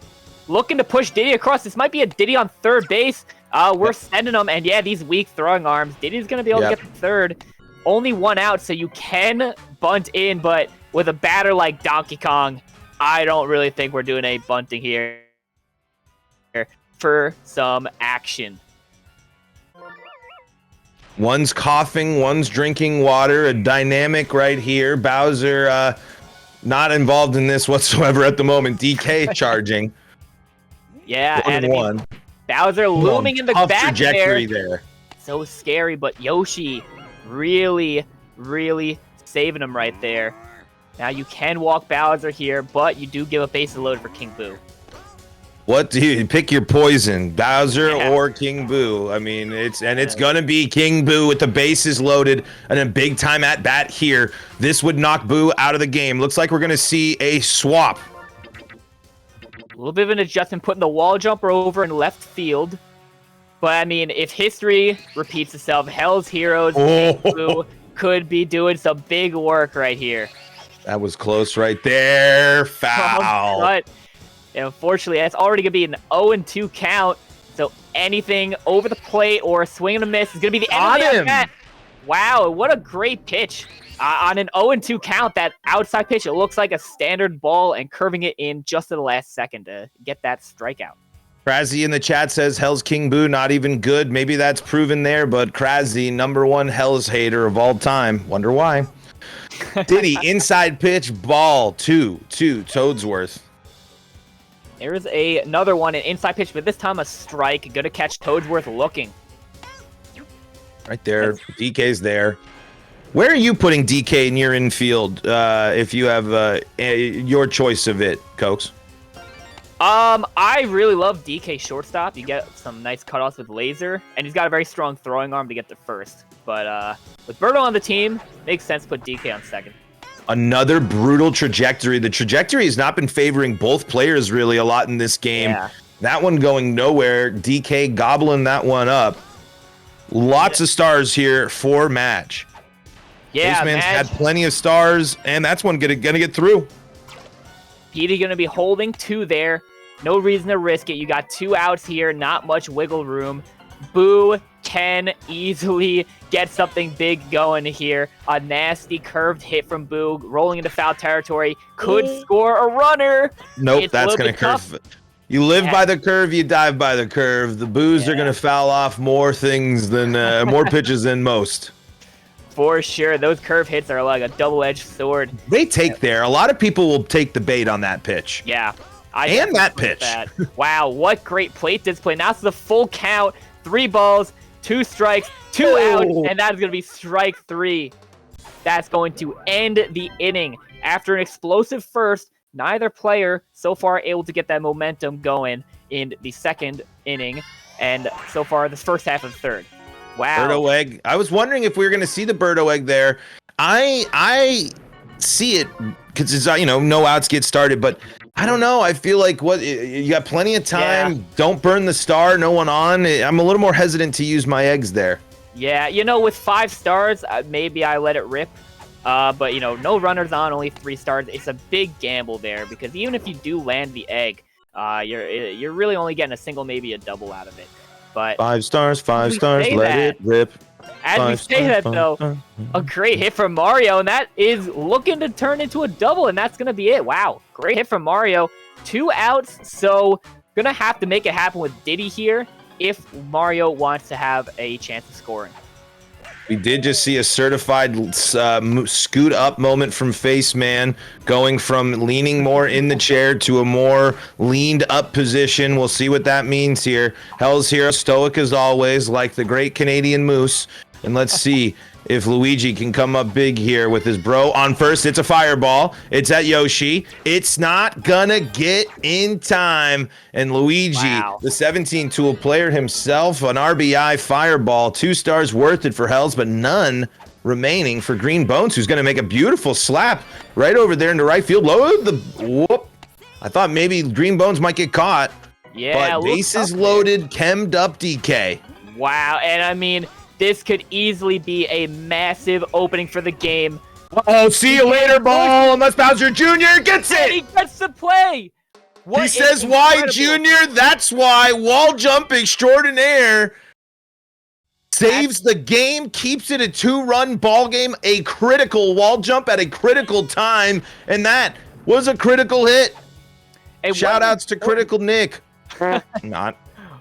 looking to push Diddy across. This might be a Diddy on third base. We're sending them, and yeah, these weak throwing arms. Diddy's gonna be able to get the third. Only 1 out, so you can bunt in, but with a batter like Donkey Kong, I don't really think we're doing any bunting here for some action. One's coughing, one's drinking water. A dynamic right here. Bowser not involved in this whatsoever at the moment. DK charging. Yeah, 1 and and I mean, 1. Bowser looming in the Tough back trajectory there. So scary, but Yoshi really, really saving him right there. Now you can walk Bowser here, but you do give a base load for King Boo. What do you pick your poison, Bowser Yeah. or King Boo? I mean, it's gonna be King Boo with the bases loaded and a big time at bat here. This would knock Boo out of the game. Looks like we're gonna see a swap. A little bit of an adjustment, putting the wall jumper over in left field. But I mean, if history repeats itself, Hell's Heroes King Boo could be doing some big work right here. That was close right there. Foul. But unfortunately, that's already going to be an 0-2 count. So anything over the plate or a swing and a miss is going to be the end of the at-bat. Wow, what a great pitch. On an 0-2 count, that outside pitch, it looks like a standard ball and curving it in just at the last second to get that strikeout. Krazzy in the chat says Hell's King Boo not even good. Maybe that's proven there, but Krazzy, #1 Hell's hater of all time. Wonder why. Diddy, inside pitch, ball, 2-2, Toadsworth. There's another one, an inside pitch, but this time a strike. Going to catch Toadsworth looking. Right there. DK's there. Where are you putting DK in your infield if you have your choice of it, Cokes? I really love DK shortstop. You get some nice cutoffs with laser, and he's got a very strong throwing arm to get to first. But with Birdo on the team, makes sense to put DK on second. Another brutal trajectory. The trajectory has not been favoring both players really a lot in this game. Yeah. That one going nowhere. DK gobbling that one up. Lots of stars here for match. Yeah, Spaceman's Madge, had plenty of stars, and that's one gonna get through. Petey going to be holding 2 there. No reason to risk it. You got 2 outs here, not much wiggle room. Boo can easily get something big going here. A nasty curved hit from Boo, rolling into foul territory. Could score a runner. Nope, It's a that's little gonna bit curve. tough. You live by the curve, you dive by the curve. The Boos are gonna foul off more things than more pitches than most. For sure, those curve hits are like a double-edged sword. They take there. A lot of people will take the bait on that pitch. Yeah. And that agree with pitch. that. Wow, what great plate display. Now it's the full count. 3 balls, 2 strikes, 2 outs, and that is going to be strike 3. That's going to end the inning. After an explosive first, neither player so far able to get that momentum going in the second inning, and so far this first half of third. Wow. Birdo egg. I was wondering if we were going to see the Birdo egg there. I see it because it's no outs get started, but I don't know. I feel like you got plenty of time. Yeah. Don't burn the star. No one on. I'm a little more hesitant to use my eggs there. Yeah, with 5 stars, maybe I let it rip. But no runners on, only 3 stars. It's a big gamble there because even if you do land the egg, you're really only getting a single, maybe a double out of it. But 5 stars, we say let that. it rip. as we 5 say that, stars, though, 5 a great hit from Mario, and that is looking to turn into a double, and that's going to be it. Wow, great hit from Mario. 2 outs, so going to have to make it happen with Diddy here if Mario wants to have a chance of scoring. We did just see a certified scoot up moment from Face Man, going from leaning more in the chair to a more leaned up position. We'll see what that means here. Hell's Hero stoic as always, like the great Canadian Moose. And let's see, if Luigi can come up big here with his bro on first. It's a fireball. It's at Yoshi. It's not gonna get in time. And Luigi, Wow. the 17-tool player himself, an RBI fireball. 2 stars worth it for Hells, but none remaining for Green Bones, who's gonna make a beautiful slap right over there into right field. Load the whoop. I thought maybe Green Bones might get caught. Yeah, But bases loaded, chemmed up DK. Wow, and I mean, this could easily be a massive opening for the game. Uh-oh, see you later, ball, unless Bowser Jr. gets And he it! gets the play! What He is says, why, incredible. Junior? That's why. Wall jump extraordinaire. Saves the game, keeps it a 2-run ball game, a critical wall jump at a critical time, and that was a critical hit. And Shout outs to Critical Nick. Not.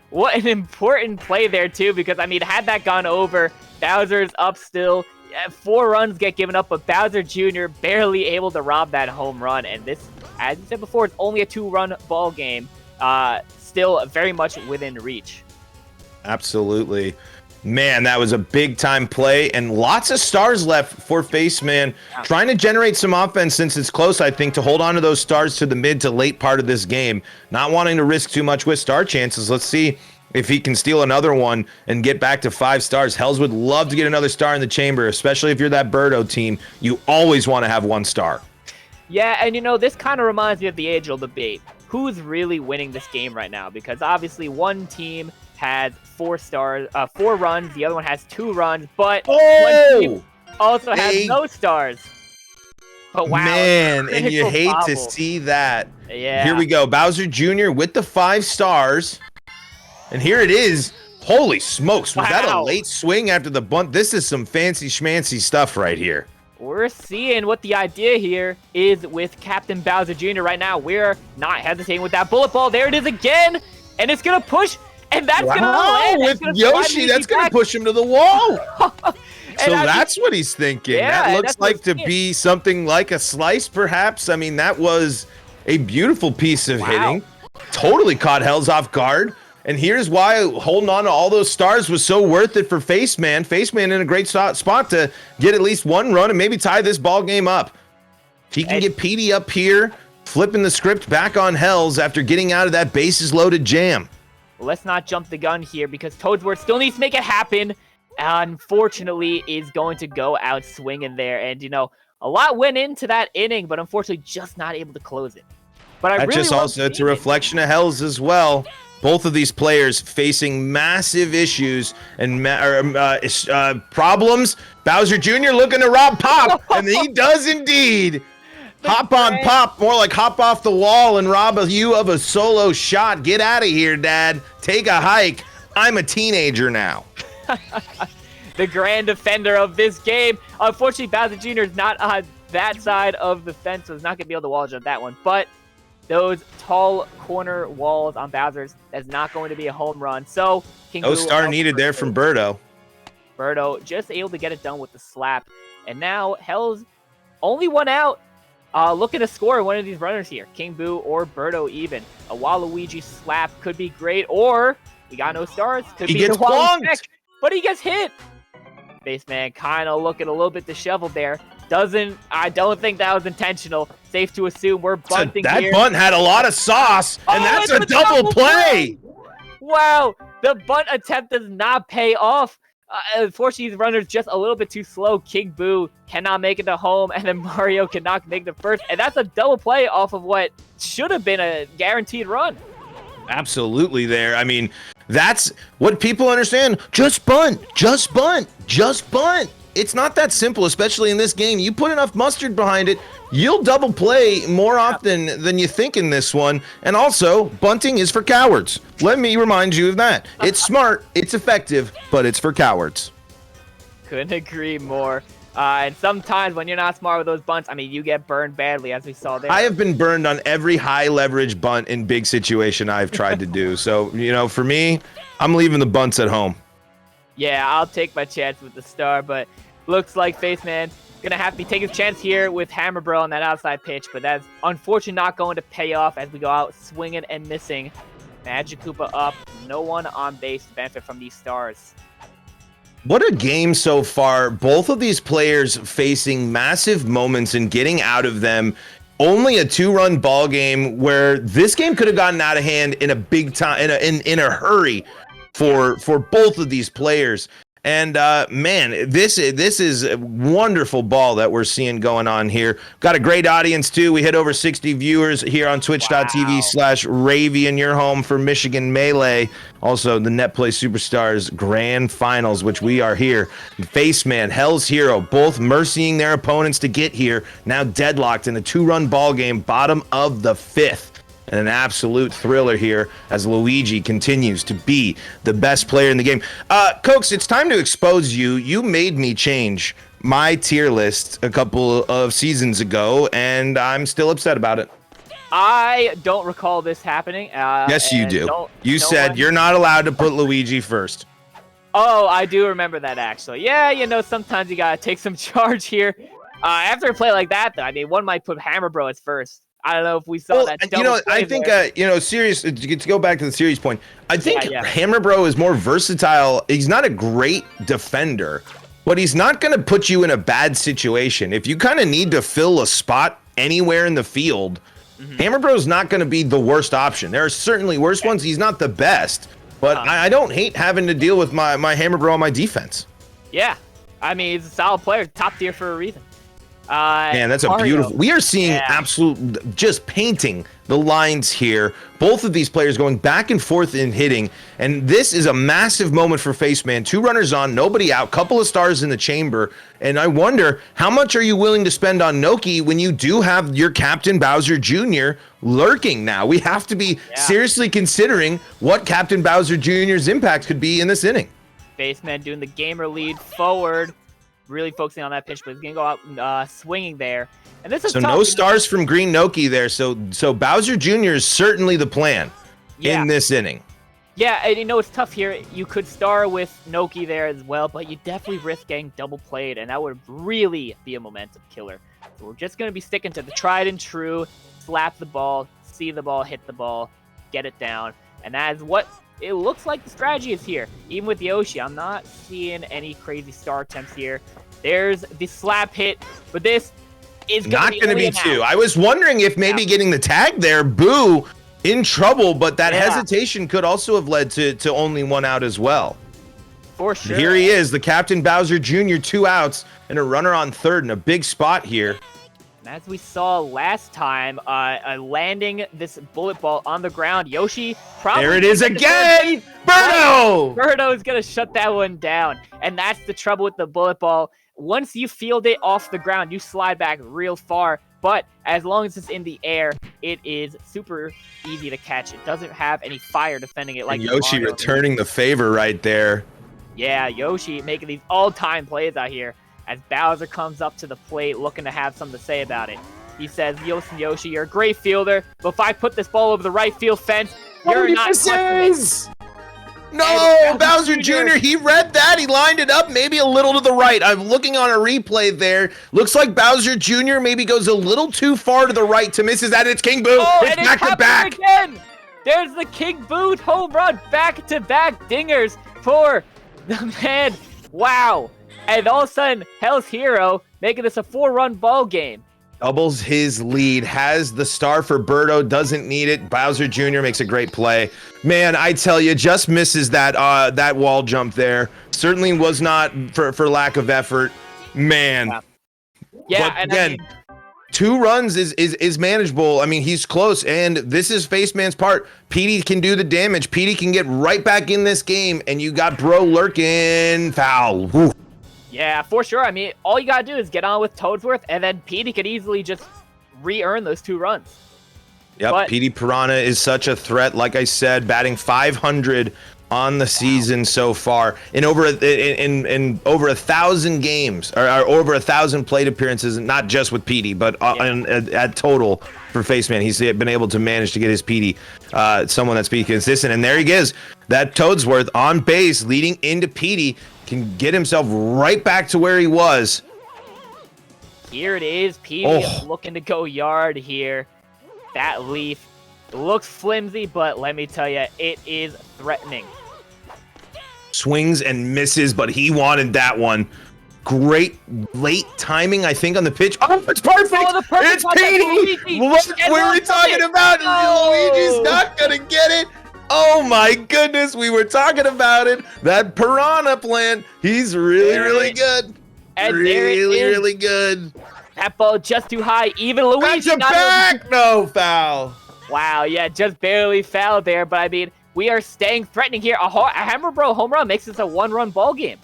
What an important play there, too, because, I mean, had that gone over, Bowser's up still. 4 runs get given up, but Bowser Jr. barely able to rob that home run. And this, as you said before, it's only a 2-run ball game. Still very much within reach. Absolutely. Man, that was a big-time play, and lots of stars left for Faceman. Trying to generate some offense since it's close, I think, to hold on to those stars to the mid to late part of this game. Not wanting to risk too much with star chances. Let's see if he can steal another one and get back to 5 stars. Hells would love to get another star in the chamber, especially if you're that Birdo team. You always want to have 1 star. Yeah, and you know, this kind of reminds me of the age-old debate. Who's really winning this game right now? Because obviously one team has 4 stars, 4 runs. The other one has 2 runs, but one team also has no stars. But wow, Man, and you critical hate to bobble. see that. Yeah. Here we go. Bowser Jr. with the 5 stars. And here it is. Holy smokes. Was that a Wow. late swing after the bunt? This is some fancy schmancy stuff right here. We're seeing what the idea here is with Captain Bowser Jr. right now. We're not hesitating with that bullet ball. There it is again. And it's going to push. And that's going to land. With It's gonna slide Yoshi, Luigi that's going to back. push him to the wall. So I mean- that's what he's thinking. Yeah, that and looks that's what like to I'm saying. be something like a slice, perhaps. I mean, that was a beautiful piece of hitting. Totally caught Hells off guard. And here's why holding on to all those stars was so worth it for Faceman. Faceman in a great spot to get at least 1 run and maybe tie this ball game up. If he can get Petey up here, flipping the script back on Hells after getting out of that bases loaded jam. Let's not jump the gun here because Toadsworth still needs to make it happen. Unfortunately, is going to go out swinging there. And, you know, a lot went into that inning, but unfortunately just not able to close it. But I That really just love also, it's a seeing it. reflection of Hells as well. Both of these players facing massive issues and problems. Bowser Jr. looking to rob Pop, and he does indeed. Hop on Pop, more like hop off the wall and rob you of a solo shot. Get out of here, Dad. Take a hike. I'm a teenager now. The grand defender of this game. Unfortunately, Bowser Jr. is not on that side of the fence, so he's not going to be able to wall jump that one. But those tall corner walls on Bowser's, that's not going to be a home run. So, King No Boo star out needed for there two. from Birdo. Birdo just able to get it done with the slap. And now Hell's only 1 out. Looking to score one of these runners here. King Boo or Birdo even. A Waluigi slap could be great, or we got no stars. Could He be gets the Walu plonked. pick, but he gets hit. Baseman kind of looking a little bit disheveled there. I don't think that was intentional. Safe to assume we're bunting That here. bunt had a lot of sauce, and Oh, that's it's a double play. Wow, the bunt attempt does not pay off. Unfortunately, these runners just a little bit too slow. King Boo cannot make it to home, and then Mario cannot make the first. And that's a double play off of what should have been a guaranteed run. Absolutely there. I mean, that's what people understand. Just bunt. Just bunt. Just bunt. It's not that simple, especially in this game. You put enough mustard behind it, you'll double play more often than you think in this one. And also, bunting is for cowards. Let me remind you of that. It's smart, it's effective, but it's for cowards. Couldn't agree more. And sometimes when you're not smart with those bunts, I mean, you get burned badly, as we saw there. I have been burned on every high leverage bunt in big situation I've tried to do. So, you know, for me, I'm leaving the bunts at home. Yeah, I'll take my chance with the star, but looks like Faceman gonna have to take his chance here with Hammer Bro on that outside pitch, but that's unfortunately not going to pay off as we go out swinging and missing. Magic Koopa up, no one on base to benefit from these stars. What a game so far. Both of these players facing massive moments and getting out of them. Only a 2-run ball game where this game could have gotten out of hand in a big time, in a hurry for both of these players. And man, this is a wonderful ball that we're seeing going on here. Got a great audience too. We hit over 60 viewers here on twitch.tv/Ravian, your home for Michigan Melee. Also the Netplay Superstars Grand Finals, which we are here. Faceman, Hell's Hero, both mercying their opponents to get here. Now deadlocked in a 2-run ball game, bottom of the 5th. And an absolute thriller here as Luigi continues to be the best player in the game. Cokes, it's time to expose you. You made me change my tier list a couple of seasons ago, and I'm still upset about it. I don't recall this happening. Yes, you do. You said you're not allowed to put Luigi first. Oh, I do remember that, actually. Yeah, you know, sometimes you gotta take some charge here. After a play like that, though, I mean, one might put Hammer Bro as first. I don't know if we saw that. You know, I think, serious, to go back to the series point, I think Hammer Bro is more versatile. He's not a great defender, but he's not going to put you in a bad situation. If you kind of need to fill a spot anywhere in the field, Hammer Bro is not going to be the worst option. There are certainly worse ones. He's not the best, but I don't hate having to deal with my Hammer Bro on my defense. Yeah. I mean, he's a solid player, top tier for a reason. Man, that's a beautiful. We are seeing absolute, just painting the lines here. Both of these players going back and forth in hitting, and this is a massive moment for Faceman. 2 runners on, nobody out, couple of stars in the chamber, and I wonder how much are you willing to spend on Noki when you do have your Captain Bowser Jr. lurking now? We have to be seriously considering what Captain Bowser Jr.'s impact could be in this inning. Faceman doing the gamer lead forward. Really focusing on that pitch, but he's gonna go out swinging there. And this is so tough, no stars from Green Noki there. So Bowser Jr. is certainly the plan in this inning. Yeah, and you know it's tough here. You could star with Noki there as well, but you definitely risk getting double played, and that would really be a momentum killer. So we're just gonna be sticking to the tried and true: slap the ball, see the ball, hit the ball, get it down, and that is what it looks like the strategy is here. Even with Yoshi, I'm not seeing any crazy star attempts here. There's the slap hit, but this is not going to be 2. I was wondering if maybe getting the tag there, Boo, in trouble, but that hesitation could also have led to only 1 out as well. For sure. Here he is, the Captain Bowser Jr., 2 outs, and a runner on third in a big spot here. And as we saw last time, landing this bullet ball on the ground, Yoshi probably... There it is again! Birdo! Birdo is going to shut that one down. And that's the trouble with the bullet ball. Once you field it off the ground, you slide back real far. But as long as it's in the air, it is super easy to catch. It doesn't have any fire defending it like Yoshi returning the favor right there. Yeah, Yoshi making these all-time plays out here. As Bowser comes up to the plate looking to have something to say about it. He says, Yoshi, you're a great fielder, but if I put this ball over the right field fence, you're not touching it. No, Bowser Jr., he read that. He lined it up maybe a little to the right. I'm looking on a replay there. Looks like Bowser Jr. maybe goes a little too far to the right to misses that. It's King Boo. Oh, it's back-to-back. Again. There's the King Boo home run. Back-to-back dingers for the man. Wow. And all of a sudden, Hell's Hero making this a 4-run ball game. Doubles his lead, has the star for Birdo, doesn't need it. Bowser Jr. makes a great play. Man, I tell you, just misses that wall jump there. Certainly was not for lack of effort. Man. Yeah, but and again, 2 runs is manageable. I mean, he's close, and this is Faceman's part. Petey can do the damage. Petey can get right back in this game, and you got Bro lurking. Foul. Woo. Yeah, for sure. I mean, all you gotta do is get on with Toadsworth, and then Petey could easily just re-earn those 2 runs. Yep, Petey Piranha is such a threat. Like I said, batting 500 on the season so far, in over 1,000 games, or over 1,000 plate appearances, not just with Petey, but at total for Faceman. He's been able to manage to get his Petey, someone that's Petey consistent, and there he is. That Toadsworth on base, leading into Petey, can get himself right back to where he was. Here it is. Petey is looking to go yard here. That leaf looks flimsy, but let me tell you, it is threatening. swings and misses, but he wanted that one. Great late timing, I think, on the pitch. Oh, it's perfect! Oh, the perfect It's contact from Petey! Luigi. What And were we Luigi talking it. about? No! Luigi's not gonna get it. Oh my goodness, we were talking about it. That piranha plant, he's really good. And there it is. Really good. That ball just too high. Even Luigi That's a not back! No foul. Wow, yeah, just barely fouled there. But I mean, we are staying threatening here. A Hammer Bro home run makes this a 1-run ball game.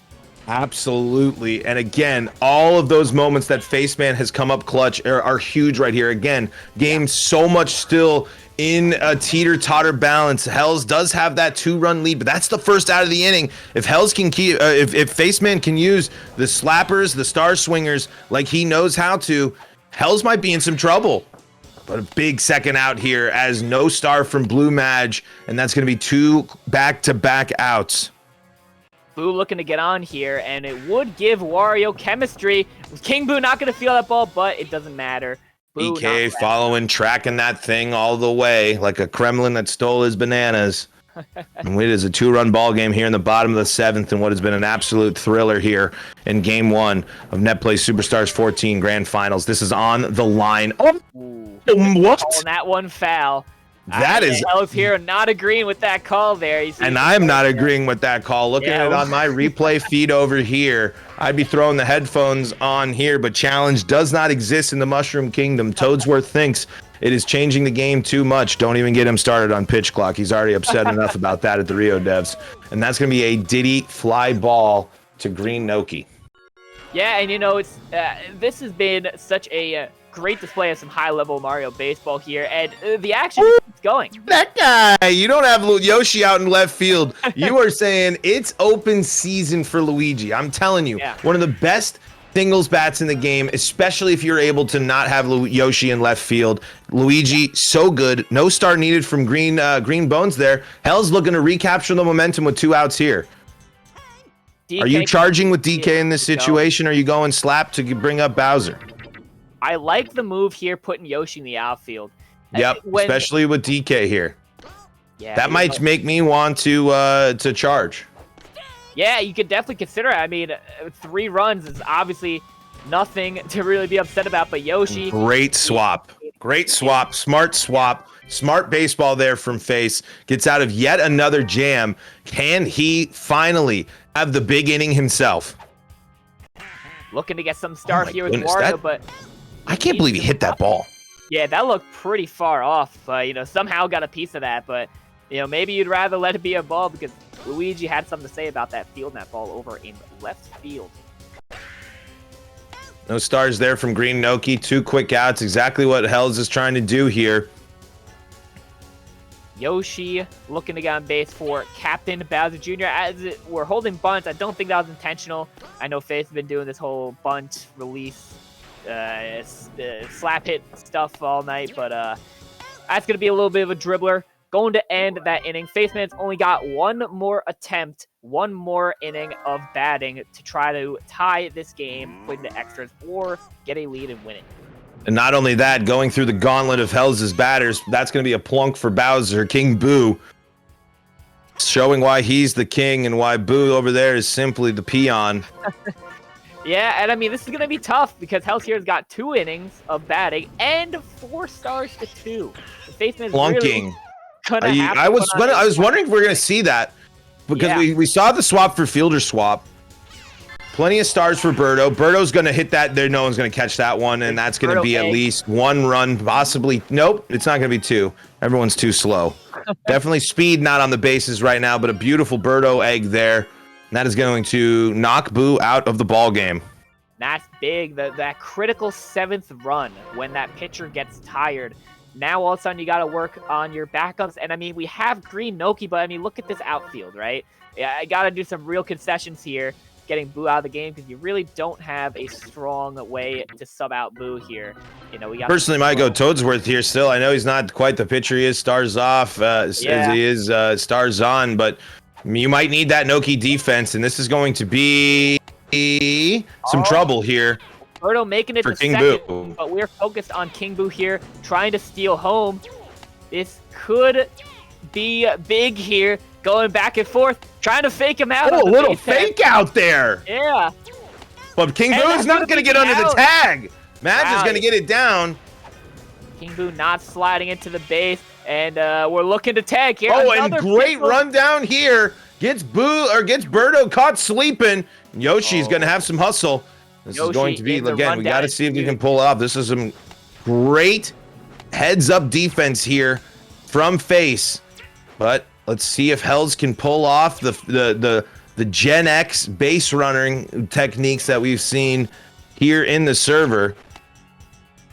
Absolutely. And again, all of those moments that Faceman has come up clutch are huge right here. Again, game so much still in a teeter-totter balance. Hells does have that 2-run lead, but that's the first out of the inning. If Hells can keep, if Faceman can use the slappers, the star swingers like he knows how to, Hells might be in some trouble. But a big second out here as no star from Blue Madge, and that's going to be 2 back-to-back outs. Boo looking to get on here, and it would give Wario chemistry. King Boo not going to feel that ball, but it doesn't matter. Boo EK following, tracking that thing all the way like a Kremlin that stole his bananas. And it is a 2-run ball game here in the bottom of the 7th, and what has been an absolute thriller here in Game 1 of Netplay Superstars 14 Grand Finals. This is on the line. Oh, what? On that one foul. That is. I was here not agreeing with that call there. You see, And I'm not agreeing with that call. Looking at it on my replay feed over here, I'd be throwing the headphones on here, but challenge does not exist in the Mushroom Kingdom. Toadsworth thinks it is changing the game too much. Don't even get him started on pitch clock. He's already upset enough about that at the Rio Devs. And that's going to be a Diddy fly ball to Green Noki. Yeah, and you know, it's this has been such a great display of some high-level Mario baseball here, and the action keeps going. That guy, you don't have Yoshi out in left field. You are saying it's open season for Luigi. I'm telling you, one of the best singles bats in the game, especially if you're able to not have Yoshi in left field. Luigi, so good. No star needed from Green Bones there. Hell's looking to recapture the momentum with 2 outs here. DK, are you charging with DK in this situation, or are you going slap to bring up Bowser? I like the move here, putting Yoshi in the outfield. Yep, especially with DK here. Yeah, that might make me want to charge. Yeah, you could definitely consider it. I mean, 3 runs is obviously nothing to really be upset about, but Yoshi... Great swap. Great swap. Smart swap. Smart baseball there from Face. Gets out of yet another jam. Can he finally have the big inning himself? Looking to get some start here with Wario, but... I can't believe he hit that ball. Yeah, that looked pretty far off. You know, somehow got a piece of that, but, you know, maybe you'd rather let it be a ball because Luigi had something to say about that field and that ball over in left field. No stars there from Green Noki. 2 quick outs. Exactly what Hells is trying to do here. Yoshi looking to get on base for Captain Bowser Jr. As we're holding bunts, I don't think that was intentional. I know Faith has been doing this whole bunt release slap hit stuff all night, but that's going to be a little bit of a dribbler. Going to end that inning. Faceman's only got 1 more attempt, 1 more inning of batting to try to tie this game, put into extras, or get a lead and win it. And not only that, going through the gauntlet of Hells' batters, that's going to be a plunk for Bowser. King Boo, showing why he's the king and why Boo over there is simply the peon. Yeah, and I mean, this is going to be tough because Hells here's got 2 innings of batting and 4 stars to 2. The Faceman's plunking. Really I was wondering if we're going to see that because we saw the swap for fielder swap. Plenty of stars for Birdo. Birdo's going to hit that there. No one's going to catch that one, and that's going to be at least 1 run, possibly. Nope, it's not going to be 2. Everyone's too slow. Definitely speed not on the bases right now, but a beautiful Birdo egg there. And that is going to knock Boo out of the ball game. That's big. That critical 7th run when that pitcher gets tired. Now all of a sudden you got to work on your backups. And I mean, we have Green Noki, but I mean, look at this outfield, right? Yeah, I got to do some real concessions here, getting Boo out of the game because you really don't have a strong way to sub out Boo here. You know, we got personally might go Toadsworth here still. I know he's not quite the pitcher he is. Stars off as he is stars on, but you might need that Noki defense, and this is going to be some trouble here. Birdo making it for to King second, Boo. But we're focused on King Boo here, trying to steal home. This could be big here, going back and forth, trying to fake him out. Oh, a little fake out there. Yeah. But King And Boo's that's not gonna going to be get under the out. tag. Madge is Wow. going to get it down. King Boo not sliding into the base, and we're looking to tag here. Oh, and Another great pistol. run down here. Gets Birdo caught sleeping. Yoshi's going to have some hustle. This is Yoshi going to be, in the again, we rundown got to is see if we huge. can pull it off. This is some great heads-up defense here from Face. But let's see if Hells can pull off the Gen X base running techniques that we've seen here in the server.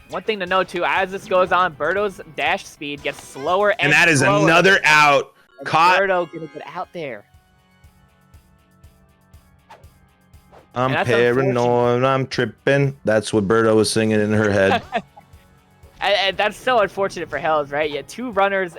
One thing to note too, as this goes on, Birdo's dash speed gets slower And that is slower. another out. And Caught. Birdo gonna get out there. I'm And that's paranoid. I'm tripping. That's what Birdo was singing in her head. And that's so unfortunate for Hells, right? Yeah, two runners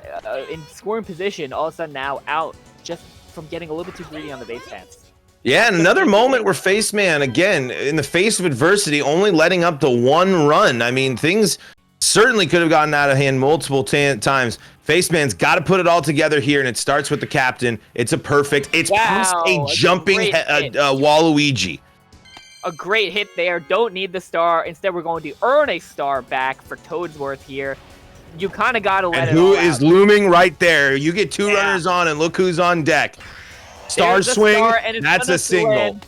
in scoring position, all of a sudden now out just from getting a little bit too greedy on the base paths. Yeah, and another moment where Faceman, again, in the face of adversity, only letting up to one run. I mean, things certainly could have gotten out of hand multiple times. Faceman's got to put it all together here, and it starts with the captain. It's a perfect. It's past a Wow, jumping great hit. Waluigi. A great hit there. Don't need the star. Instead, we're going to earn a star back for Toadsworth here. You kind of got to let And it all who is out. looming right there? You get two Yeah. runners on, and look who's on deck. Star There's the swing. star, and it's That's gonna a single. land.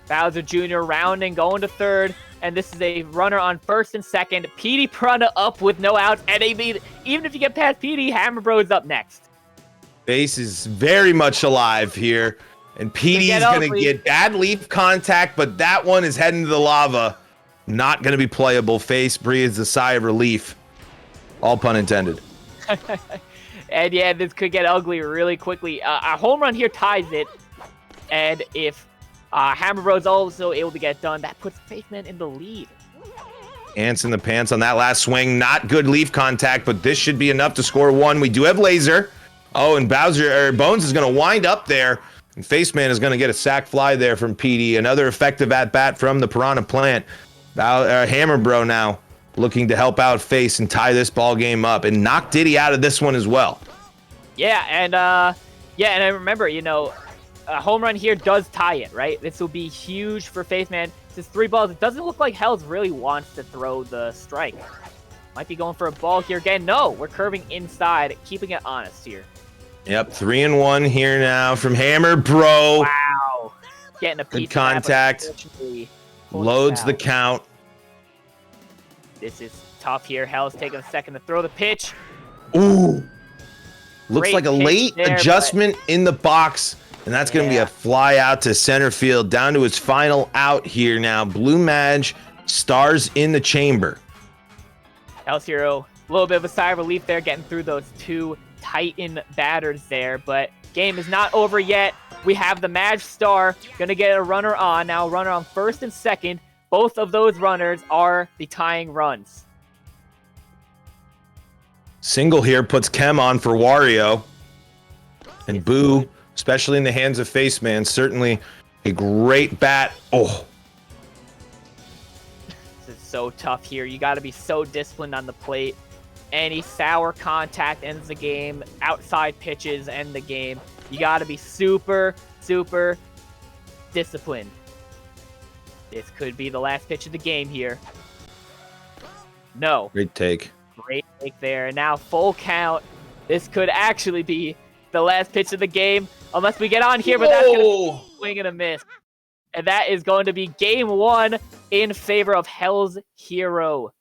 Bowser Jr. rounding, going to third, and this is a runner on first and second. Petey Piranha up with no outs, and even if you get past Petey, Hammer Bro's up next. Base is very much alive here. And Petey's get going to ugly. get bad leaf contact, but that one is heading to the lava. Not going to be playable. Face breathes a sigh of relief. All pun intended. And yeah, this could get ugly really quickly. A home run here ties it. And if Hammer Bro's also able to get done, that puts Faceman in the lead. Ants in the pants on that last swing. Not good leaf contact, but this should be enough to score one. We do have laser. Oh, and Bones is going to wind up there. And Faceman is going to get a sack fly there from Petey. Another effective at-bat from the Piranha Plant. Hammer Bro now looking to help out Face and tie this ball game up and knock Diddy out of this one as well. Yeah, and I remember, a home run here does tie it, right? This will be huge for Faceman. It's 3 balls. It doesn't look like Hells really wants to throw the strike. Might be going for a ball here again. No, we're curving inside, keeping it honest here. Yep, 3-1 here now from Hammer Bro. Wow. Getting a piece Good contact. Of that, unfortunately, pulls Loads it the out. count. This is tough here. Hell's taking a second to throw the pitch. Ooh. Looks Great like a pitch late there, adjustment in the box. And that's going to be Yeah. a fly out to center field. Down to his final out here now. Blue Madge, stars in the chamber. Hell's Hero, a little bit of a sigh of relief there, getting through those 2 Titan batters there. But game is not over yet. We have the Madge Star going to get a runner on. Now a runner on first and second. Both of those runners are the tying runs. Single here puts Kem on for Wario. And Boo, especially in the hands of Faceman, certainly a great bat. Oh, This is so tough here. You got to be so disciplined on the plate. Any sour contact ends the game. Outside pitches end the game. You got to be super, super disciplined. This could be the last pitch of the game here. No. great take. Great take there. And now full count. This could actually be the last pitch of the game. Unless we get on here, but that's going to be a swing and a miss. And that is going to be game 1 in favor of Hell's Hero.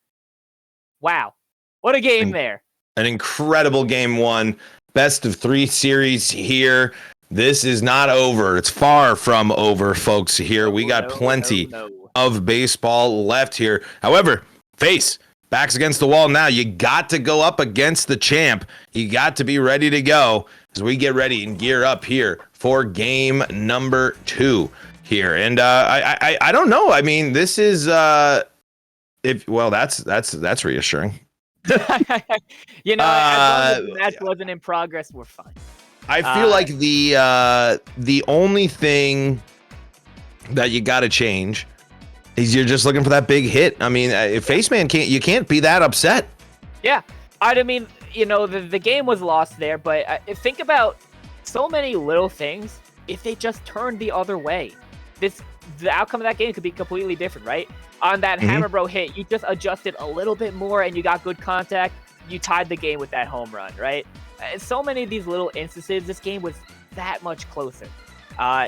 Wow. What a game there. An incredible game 1. Best of 3 series here. This is not over. It's far from over, folks. Here we got plenty of baseball left here. However, Face, back's against the wall now. You got to go up against the champ. You got to be ready to go as we get ready and gear up here for game number 2 here. And I don't know. I mean, this is that's reassuring. As long as the match wasn't in progress, we're fine. I feel like the only thing that you got to change is you're just looking for that big hit. I mean, if Faceman can't be that upset. Yeah. I mean, the game was lost there, but think about so many little things. If they just turned the other way, the outcome of that game could be completely different, right? On that Hammer Bro hit, you just adjusted a little bit more and you got good contact. You tied the game with that home run, right? So many of these little instances, this game was that much closer.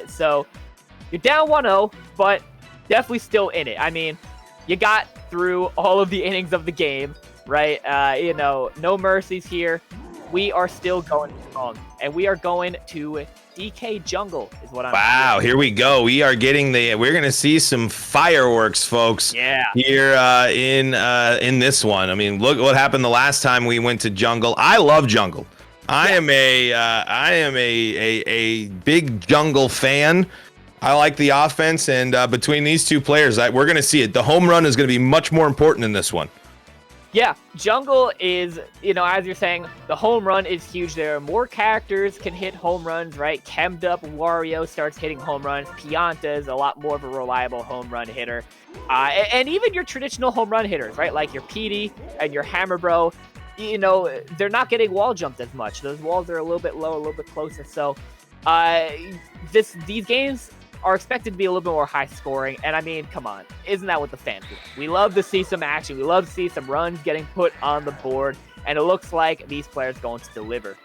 So you're down 1-0, but definitely still in it. I mean, you got through all of the innings of the game, right? No mercies here. We are still going strong, and we are going to DK Jungle is what I'm Wow, here we go. We're going to see some fireworks, folks. Yeah. Here in this one. I mean, look what happened the last time we went to Jungle. I love Jungle. I am a big Jungle fan. I like the offense, and between these two players, we're going to see it. The home run is going to be much more important in this one. Yeah, Jungle is, as you're saying, the home run is huge there. More characters can hit home runs, right? Chemmed up Wario starts hitting home runs. Pianta is a lot more of a reliable home run hitter. And even your traditional home run hitters, right? Like your PD and your Hammer Bro, they're not getting wall jumped as much. Those walls are a little bit lower, a little bit closer. So these games are expected to be a little bit more high scoring. And I mean, come on, isn't that what the fans do? We love to see some action. We love to see some runs getting put on the board. And it looks like these players are going to deliver.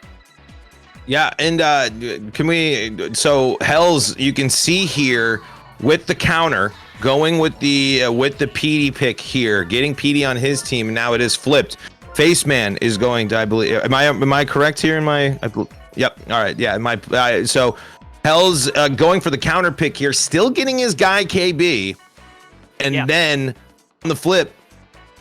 Yeah, and so Hells, you can see here with the counter going with the PD pick here, getting PD on his team. And now it is flipped. Faceman is going to, I believe, am I correct here in my, yep. All right. Yeah. So Hell's going for the counter pick here, still getting his guy KB. And then on the flip,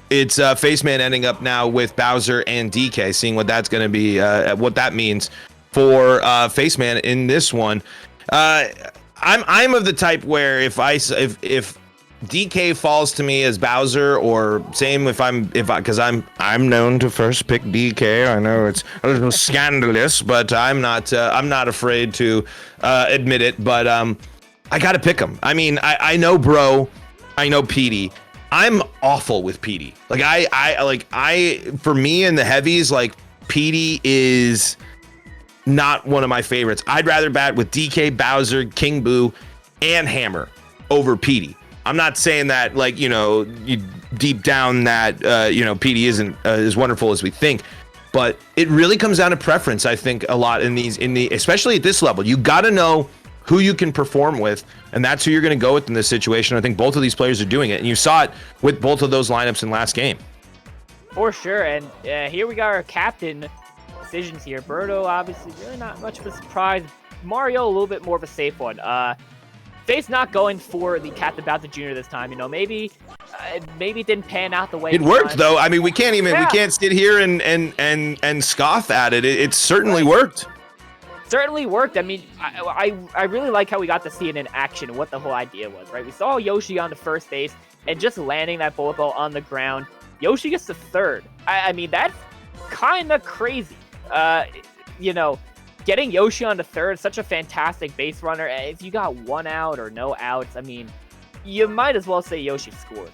it's Faceman ending up now with Bowser and DK, seeing what that's going to be, what that means for Faceman in this one. I'm of the type where if DK falls to me as Bowser, or same because I'm known to first pick DK. I know it's a little scandalous, but I'm not afraid to admit it. But I gotta pick him. I mean, I know Bro, I know PD. I'm awful with PD. For me in the heavies, like PD is not one of my favorites. I'd rather bat with DK, Bowser, King Boo, and Hammer over PD. I'm not saying that, you deep down that, PD isn't as wonderful as we think, but it really comes down to preference. I think a lot especially at this level, you got to know who you can perform with, and that's who you're going to go with in this situation. I think both of these players are doing it, and you saw it with both of those lineups in last game. For sure, and here we got our captain decisions here. Birdo, obviously, really not much of a surprise. Mario, a little bit more of a safe one. Face not going for the Captain Bowser Jr. this time. Maybe it didn't pan out the way it worked though. I mean, we can't sit here and scoff at it. It certainly worked. Certainly worked. I mean, I really like how we got to see it in action and what the whole idea was, right? We saw Yoshi on the first base and just landing that bullet ball on the ground. Yoshi gets the third. I mean, that's kind of crazy. Getting Yoshi on the third, such a fantastic base runner. If you got one out or no outs, I mean, you might as well say Yoshi scored.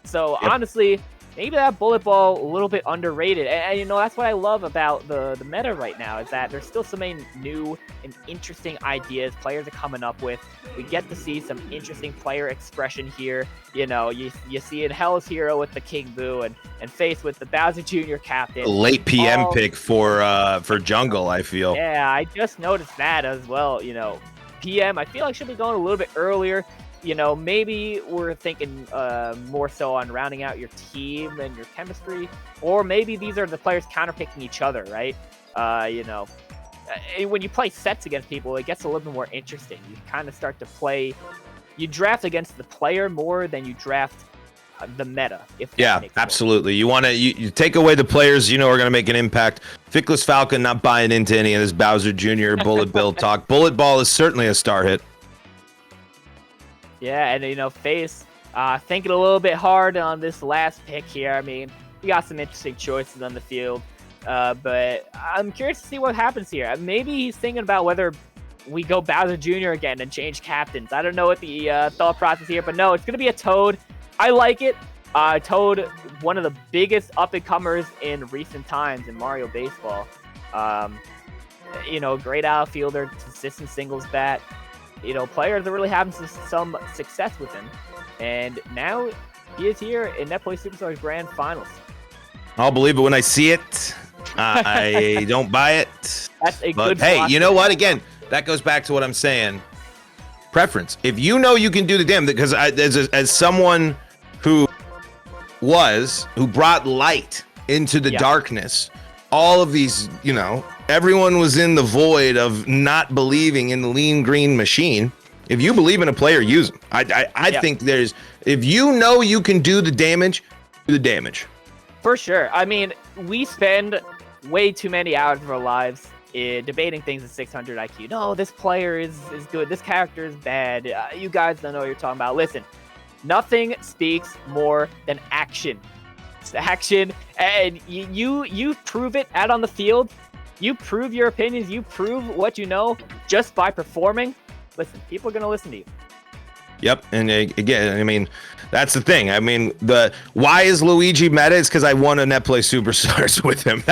So honestly, maybe that bullet ball a little bit underrated. And that's what I love about the meta right now, is that there's still so many new and interesting ideas players are coming up with. We get to see some interesting player expression here. You see in Hell's Hero with the King Boo and Face with the Bowser Jr. captain. Late PM pick for Jungle, I feel. Yeah, I just noticed that as well. PM, I feel like should be going a little bit earlier. Maybe we're thinking more so on rounding out your team and your chemistry, or maybe these are the players counterpicking each other, right? When you play sets against people, it gets a little bit more interesting. You kind of start to play, you draft against the player more than you draft the meta. Absolutely. You want to you take away the players are going to make an impact. Fickless Falcon not buying into any of this Bowser Jr. Bullet Bill talk. Bullet Ball is certainly a star hit. Yeah, and Face thinking a little bit hard on this last pick here. I mean, we got some interesting choices on the field, but I'm curious to see what happens here. Maybe he's thinking about whether we go Bowser Jr. again and change captains. I don't know what the thought process here, but no, it's going to be a Toad. I like it. Toad, one of the biggest up-and-comers in recent times in Mario Baseball. Great outfielder, consistent singles bat. Players are really having some success with him. And now he is here in Netplay Superstars Grand Finals. I'll believe it when I see it. I don't buy it. That's a But good hey, philosophy. you know what? Again, that goes back to what I'm saying. Preference. If you know you can do the damn, because as someone who brought light into the darkness, all of these, everyone was in the void of not believing in the lean green machine. If you believe in a player, use them. I think if you know you can do the damage, do the damage. For sure. I mean, we spend way too many hours of our lives debating things at 600 IQ. No, this player is good. This character is bad. You guys don't know what you're talking about. Listen, nothing speaks more than action. It's action, and you prove it out on the field. You prove your opinions. You prove what you know just by performing. Listen, people are going to listen to you. Yep, and again, I mean, that's the thing. I mean, why is Luigi meta? It's because I won a Netplay Superstars with him.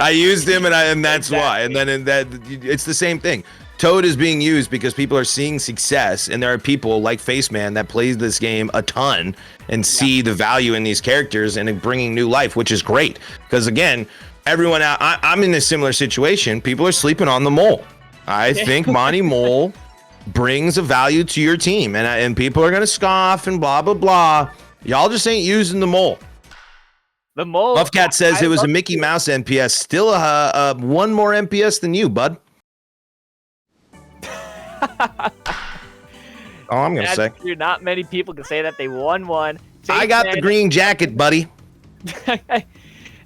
I used him, and that's why. And then it's the same thing. Toad is being used because people are seeing success, and there are people like Faceman that plays this game a ton and see the value in these characters and bringing new life, which is great. Because again, everyone out, I'm in a similar situation. People are sleeping on the mole. I think Monty Mole brings a value to your team, and people are gonna scoff and blah blah blah. Y'all just ain't using the mole. The mole. Buffcat says it was a Mickey Mouse NPS. Still one more NPS than you, bud. All I'm gonna say. True. Not many people can say that they won one. I got the green jacket, buddy.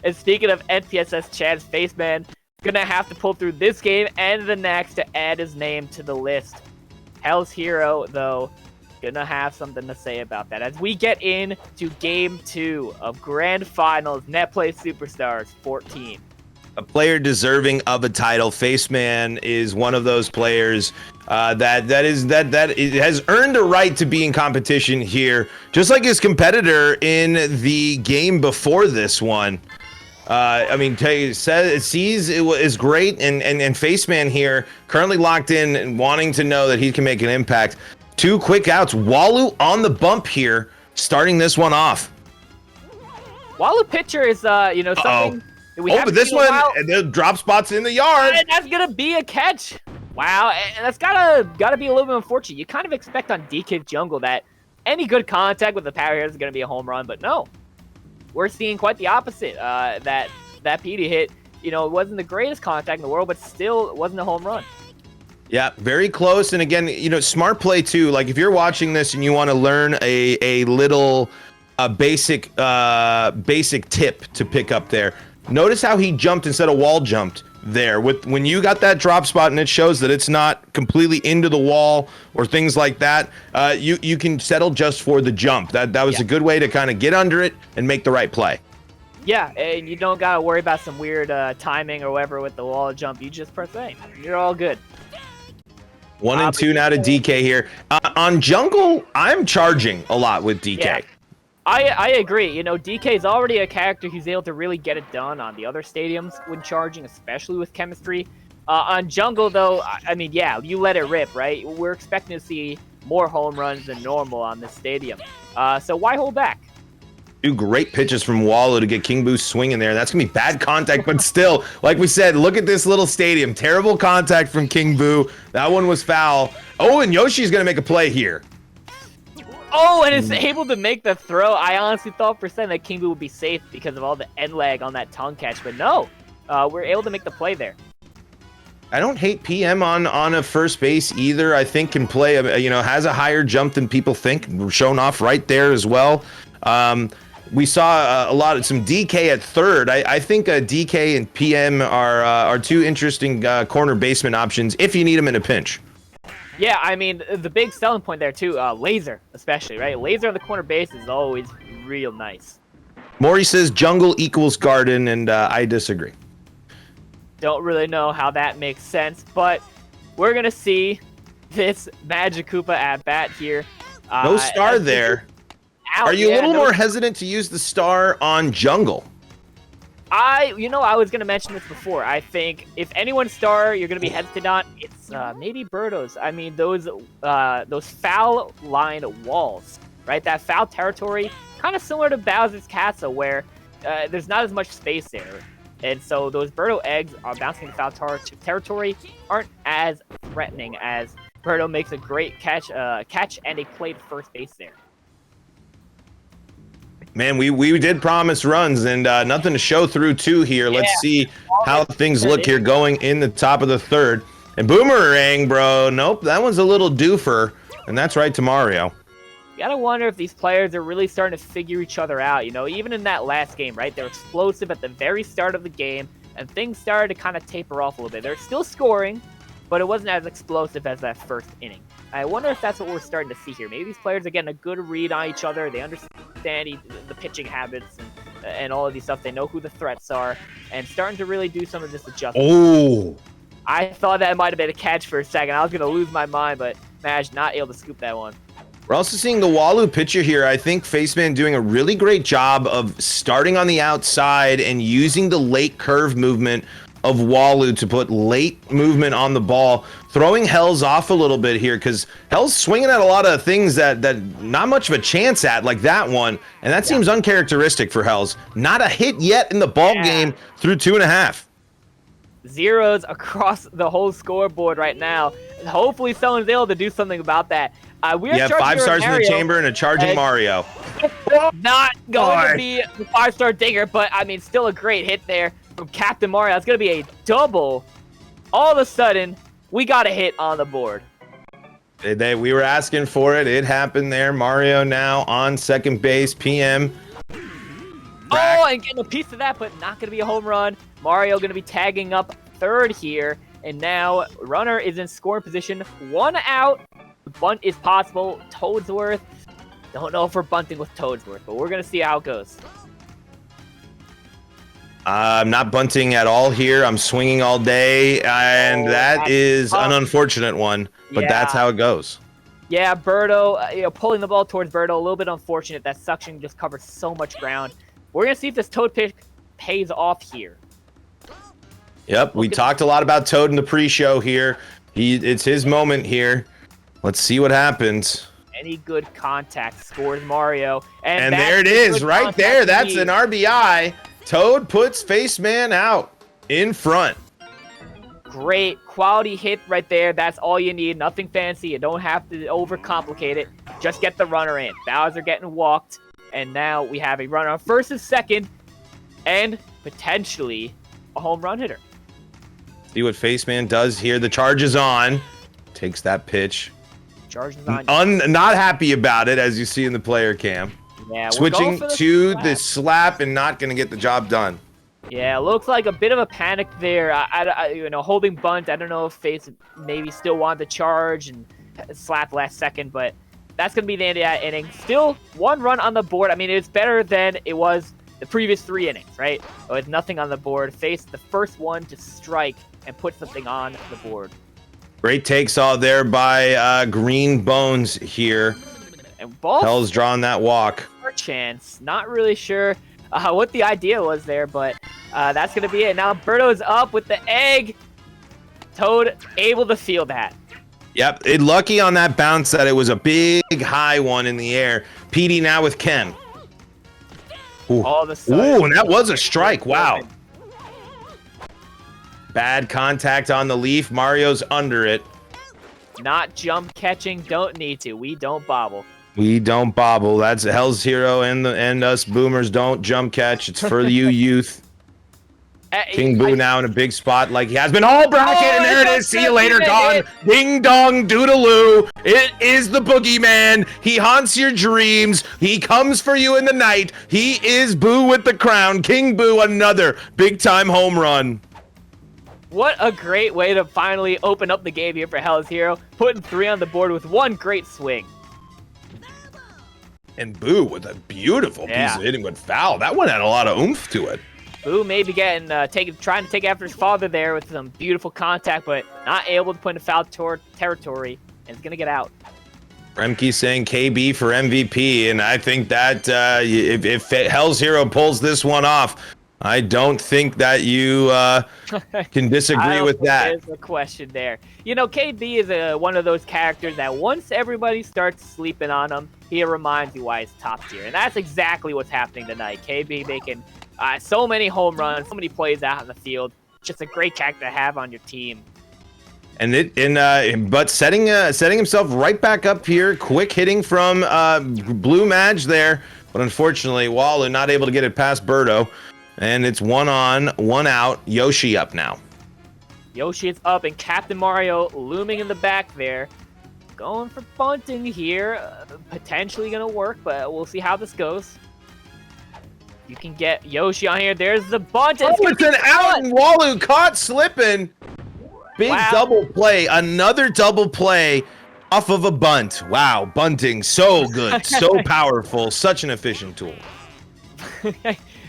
And speaking of NPSS Chad's Faceman, gonna have to pull through this game and the next to add his name to the list. Hell's Hero, though, gonna have something to say about that as we get into Game 2 of Grand Finals Netplay Superstars 14. A player deserving of a title. Faceman is one of those players that has earned a right to be in competition here, just like his competitor in the game before this one. I mean, sees it is great, and Faceman here currently locked in and wanting to know that he can make an impact. 2 quick outs. Walu on the bump here, starting this one off. Walu pitcher is something that we haven't but this seen in a one, while. the drop spot's in the yard. And that's gonna be a catch. Wow, and that's gotta be a little bit unfortunate. You kind of expect on DK Jungle that any good contact with the power hitter is gonna be a home run, but no. We're seeing quite the opposite. That PD hit, it wasn't the greatest contact in the world, but still it wasn't a home run. Yeah, very close. And again, smart play too. Like if you're watching this and you want to learn a little basic tip to pick up there, notice how he jumped instead of wall jumped there. When you got that drop spot and it shows that it's not completely into the wall or things like that, you can settle just for the jump. That was a good way to kind of get under it and make the right play. Yeah, and you don't gotta worry about some weird timing or whatever with the wall jump. You just press A. You're all good. 1 and 2 now to DK here. On Jungle, I'm charging a lot with DK. Yeah. I agree. DK is already a character who's able to really get it done on the other stadiums when charging, especially with chemistry. On Jungle, though, I mean, yeah, you let it rip, right? We're expecting to see more home runs than normal on this stadium. So why hold back? 2 great pitches from Wallow to get King Boo swinging there. That's going to be bad contact, but still, like we said, look at this little stadium. Terrible contact from King Boo. That one was foul. Oh, and Yoshi's going to make a play here. Oh, and is able to make the throw. I honestly thought for a second that King Boo would be safe because of all the end lag on that tongue catch, but no. We're able to make the play there. I don't hate PM on a first base either. I think can play, has a higher jump than people think. Shown off right there as well. We saw some DK at third. I think DK and PM are 2 interesting corner baseman options if you need them in a pinch. Yeah, I mean, the big selling point there, too, laser, especially, right? Laser on the corner base is always real nice. Maury says jungle equals garden, and I disagree. Don't really know how that makes sense, but we're going to see this Magic Koopa at bat here. No star there. Are you a little more hesitant to use the star on jungle? I was going to mention this before. I think if anyone's star you're going to be hesitant on, it's maybe Birdo's. I mean, those foul line walls, right? That foul territory, kind of similar to Bowser's Castle, where there's not as much space there. And so those Birdo eggs are bouncing the foul territory aren't as threatening as Birdo makes a great catch and a play to first base there. Man, we did promise runs and nothing to show through two here. Let's see how things look here going in the top of the third. And Boomerang, bro, nope, that one's a little doofer. And that's right to Mario. You gotta wonder if these players are really starting to figure each other out. You know, even in that last game, right? They're explosive at the very start of the game, and things started to kind of taper off a little bit. They're still scoring, but it wasn't as explosive as that first inning. I wonder if that's what we're starting to see here. Maybe these players are getting a good read on each other. They understand the pitching habits and all of these stuff. They know who the threats are, and starting to really do some of this adjustment. Oh! I thought that might have been a catch for a second. I was going to lose my mind, but Maj not able to scoop that one. We're also seeing the Walu pitcher here. I think Faceman doing a really great job of starting on the outside and using the late curve movement of Walu to put late movement on the ball, throwing Hells off a little bit here because Hells swinging at a lot of things that not much of a chance at, like that one, and that seems uncharacteristic for Hells. Not a hit yet in the ball game through 2.5. Zeros across the whole scoreboard right now. Hopefully someone's able to do something about that. We have 5 stars in the chamber and a charging Mario. Not going to be the 5-star dinger, but I mean, still a great hit there from Captain Mario. It's going to be a double. All of a sudden, we got a hit on the board. We were asking for it. It happened there. Mario now on second base. PM. Oh, and getting a piece of that, but not going to be a home run. Mario going to be tagging up third here. And now runner is in scoring position. 1 out. Bunt is possible. Toadsworth. Don't know if we're bunting with Toadsworth, but we're going to see how it goes. I'm not bunting at all here. I'm swinging all day, and that is an unfortunate one, but that's how it goes. Yeah, Birdo, pulling the ball towards Birdo, a little bit unfortunate. That suction just covers so much ground. We're going to see if this Toad pick pays off here. Yep, we talked a lot about Toad in the pre-show here. It's his moment here. Let's see what happens. Any good contact scores Mario. And there it is, right there. That's an RBI. Toad puts Faceman out in front. Great quality hit right there. That's all you need. Nothing fancy. You don't have to overcomplicate it. Just get the runner in. Bowser getting walked. And now we have a runner on first and second. And potentially a home run hitter. See what Faceman does here. The charge is on. Takes that pitch. Charge is on. Not happy about it, as you see in the player cam. Yeah, switching to the slap and not going to get the job done. Yeah, looks like a bit of a panic there. Holding bunt. I don't know if Face maybe still wanted to charge and slap last second, but that's going to be the end of that inning. Still 1 run on the board. I mean, it's better than it was the previous 3 innings, right? With nothing on the board. Face the first one to strike and put something on the board. Great take saw there by Green Bones here. And both Hell's drawing that walk. Chance. Not really sure what the idea was there, but that's going to be it. Now Birdo's up with the egg. Toad able to feel that. Yep, lucky on that bounce that it was a big high one in the air. PD now with Ken. Ooh, all of a sudden, and that was a strike. Wow. Bad contact on the leaf. Mario's under it. Not jump catching. Don't need to. We don't bobble. We don't bobble. That's Hell's Hero and us boomers don't jump catch. It's for you youth. King Boo now in a big spot like he has been all bracket, and there it is. See you later, gone. Ding dong doodaloo. It is the boogeyman. He haunts your dreams. He comes for you in the night. He is Boo with the crown. King Boo, another big time home run. What a great way to finally open up the game here for Hell's Hero. Putting 3 on the board with 1 great swing. And Boo with a beautiful piece of hitting with foul. That one had a lot of oomph to it. Boo maybe getting trying to take after his father there with some beautiful contact, but not able to put in a foul territory, and is going to get out. Remke saying KB for MVP, and I think that if Hell's Hero pulls this one off, I don't think that you can disagree with that. There's a question there. You know, KB is one of those characters that once everybody starts sleeping on him, he reminds you why he's top tier. And that's exactly what's happening tonight. KB making so many home runs, so many plays out in the field. Just a great character to have on your team. But setting himself right back up here, quick hitting from Blue Madge there, but unfortunately Walu not able to get it past Birdo, and it's 1 on, 1 out. Yoshi up now. Yoshi is up, and Captain Mario looming in the back there, going for bunting here, potentially gonna work, but we'll see how this goes. You can get Yoshi on here. There's the bunt. It's an out, and Walu caught slipping. Big double play, another double play off of a bunt. Wow, bunting, so good, so powerful, such an efficient tool.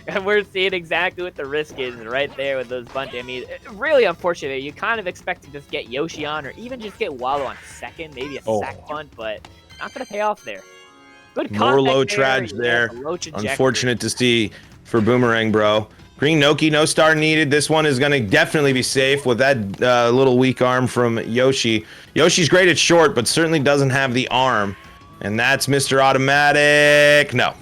And we're seeing exactly what the risk is right there with those bunting. I mean, really unfortunate. You kind of expect to just get Yoshi on or even just get Walu on second, maybe a sack bunt, but not going to pay off there. Good More low traj there. Unfortunate to see for Boomerang, bro. Green Noki, no star needed. This one is going to definitely be safe with that little weak arm from Yoshi. Yoshi's great at short, but certainly doesn't have the arm. And that's Mr. Automatic. No.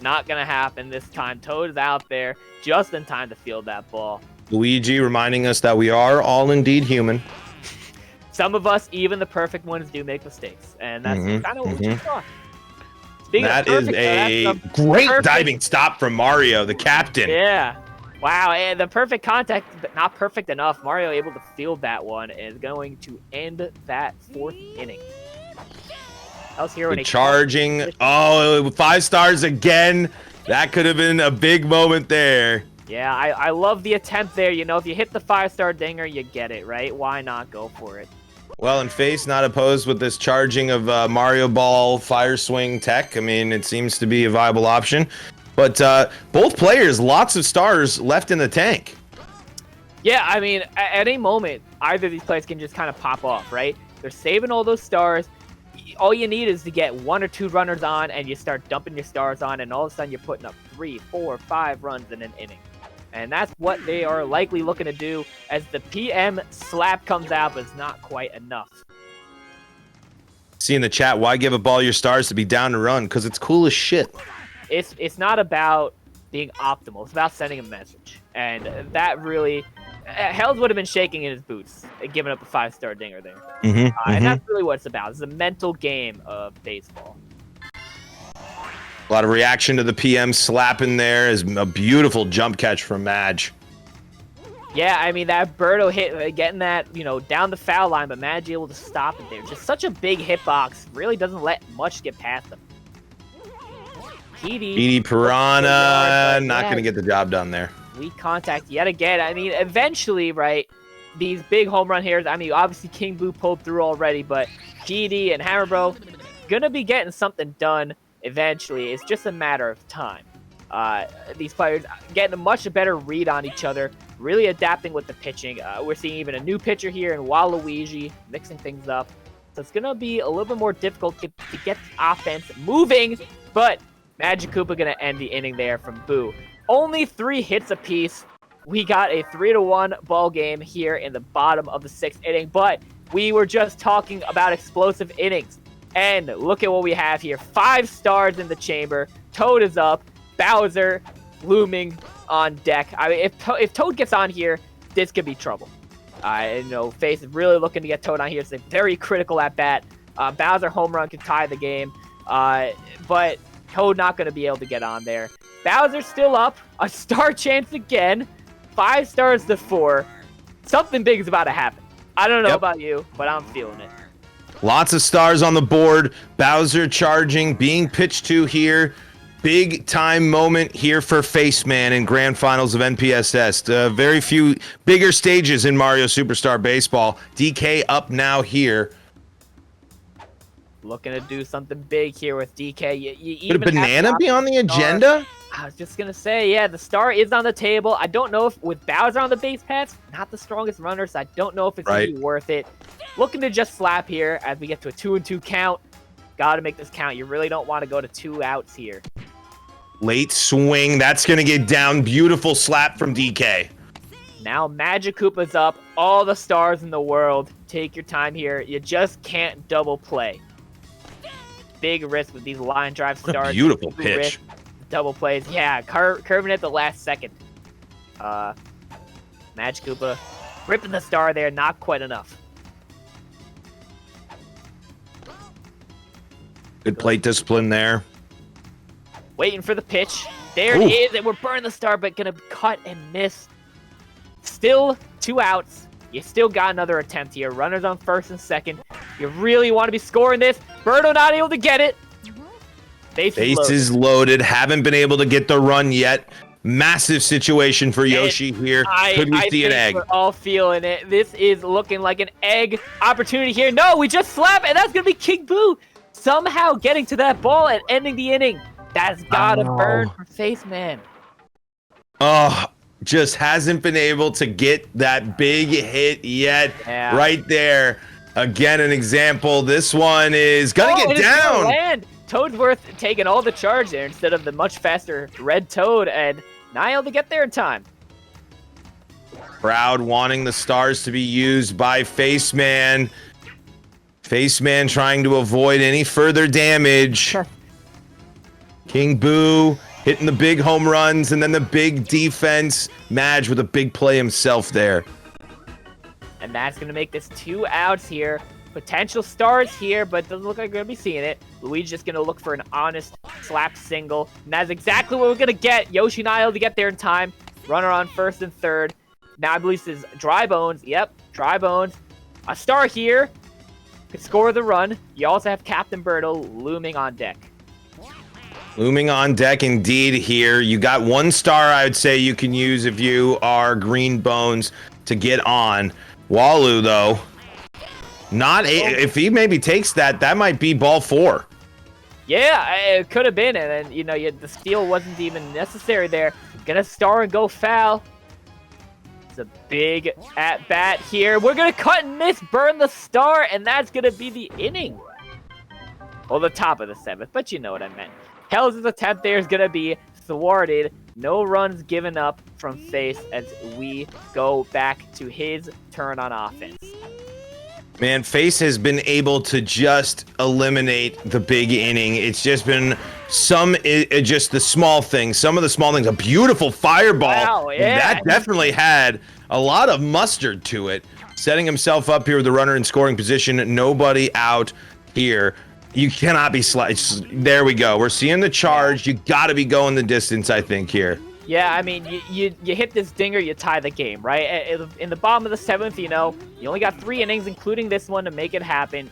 Not going to happen this time. Toad is out there just in time to field that ball. Luigi reminding us that we are all indeed human. Some of us, even the perfect ones, do make mistakes. And that's kind of what we saw. That is a great diving stop from Mario, the captain. Yeah. Wow, and the perfect contact, but not perfect enough. Mario able to field that one is going to end that 4th inning. Hell's Hero charging. Oh, 5 stars again. That could have been a big moment there. Yeah, I love the attempt there. You know, if you hit the 5-star dinger, you get it, right? Why not go for it? Well, and Face not opposed with this charging of Mario Ball Fire Swing tech. I mean, it seems to be a viable option. But both players, lots of stars left in the tank. Yeah, I mean, at any moment, either of these players can just kind of pop off, right? They're saving all those stars. All you need is to get 1 or 2 runners on, and you start dumping your stars on, and all of a sudden you're putting up 3, 4, 5 runs in an inning. And that's what they are likely looking to do as the PM slap comes out, but it's not quite enough. See in the chat, why give up all your stars to be down to run? Because it's cool as shit. It's not about being optimal. It's about sending a message. And that really... Hells would have been shaking in his boots, giving up a 5-star dinger there. And that's really what it's about. It's a mental game of baseball. A lot of reaction to the PM slapping there is a beautiful jump catch from Madge. Yeah, I mean, that Birdo hit, getting that, you know, down the foul line, but Madge able to stop it there. Just such a big hitbox. Really doesn't let much get past them. PD Piranha, not going to get the job done there. Weak contact yet again. I mean, eventually, right, these big home run hitters, I mean, obviously King Boo pulled through already, but GD and Hammer Bro going to be getting something done eventually. It's just a matter of time. These players getting a much better read on each other, really adapting with the pitching. We're seeing even a new pitcher here in Waluigi, mixing things up. So it's going to be a little bit more difficult to get the offense moving, but Magic Koopa going to end the inning there from Boo. Only 3 hits apiece. We got a 3-1 ball game here in the bottom of the 6th inning, but we were just talking about explosive innings. And look at what we have here. 5 stars in the chamber. Toad is up. Bowser looming on deck. I mean, if Toad gets on here, this could be trouble. You know, Face is really looking to get Toad on here. It's a very critical at bat. Bowser home run could tie the game. But Toad not going to be able to get on there. Bowser's still up. A star chance again. 5 stars to 4. Something big is about to happen. I don't know about you, but I'm feeling it. Lots of stars on the board. Bowser charging, being pitched to here. Big time moment here for Faceman in Grand Finals of NPSS. Very few bigger stages in Mario Superstar Baseball. DK up now here. Looking to do something big here with DK. Could a banana be on the agenda? I was just going to say, yeah, the star is on the table. I don't know if with Bowser on the base paths, not the strongest runner, so I don't know if it's going to be worth it. Looking to just slap here as we get to a 2-2 count. Got to make this count. You really don't want to go to 2 outs here. Late swing. That's going to get down. Beautiful slap from DK. Now Magic Koopa's up. All the stars in the world. Take your time here. You just can't double play. Big risk with these line drive What a stars. beautiful Big pitch. risk. Double plays. Yeah, curving at the last second. Magic Koopa ripping the star there. Not quite enough. Good plate discipline there. Waiting for the pitch. There Ooh. it is, and we're burning the star, but gonna cut and miss. Still 2 outs. You still got another attempt here. Runners on first and second. You really want to be scoring this. Birdo not able to get it. Bases loaded. Haven't been able to get the run yet. Massive situation for Yoshi here. Could we see an egg? We're all feeling it. This is looking like an egg opportunity here. No, we just slap, and that's gonna be King Boo somehow getting to that ball and ending the inning. That's gotta burn for Face Man. Oh, just hasn't been able to get that big hit yet. Yeah. Right there. Again, an example. This one is gonna get It's gonna down. land. Toadsworth taking all the charge there instead of the much faster Red Toad, and not able to get there in time. Crowd wanting the stars to be used by Face Man. Face Man trying to avoid any further damage. King Boo hitting the big home runs and then the big defense. Madge with a big play himself there. And that's going to make this 2 outs here. Potential stars here, but doesn't look like we're going to be seeing it. Luigi's just going to look for an honest slap single. And that's exactly what we're going to get. Yoshi not able to get there in time. Runner on first and third. Now I believe this is Dry Bones. Yep, Dry Bones. A star here. Could score the run. You also have Captain Birdo looming on deck. Looming on deck indeed here. You got 1 star I would say you can use if you are Green Bones to get on. Walu though, not if he maybe takes that, that might be ball 4. Yeah, it could have been, and then, you know, the steal wasn't even necessary there. Gonna star and go foul. It's a big at-bat here. We're gonna cut and miss, burn the star, and that's gonna be the inning. Well, the top of the 7th, but you know what I meant. Hell's attempt there is gonna be thwarted. No runs given up from Face as we go back to his turn on offense. Man, Face has been able to just eliminate the big inning. It's just been just the small things. Some of the small things. A beautiful fireball. Wow, yeah. That definitely had a lot of mustard to it. Setting himself up here with the runner in scoring position. Nobody out here. You cannot be there we go. We're seeing the charge. You got to be going the distance, I think, here. Yeah, I mean, you hit this dinger, you tie the game, right? In the bottom of the 7th, you know, you only got 3 innings, including this one, to make it happen.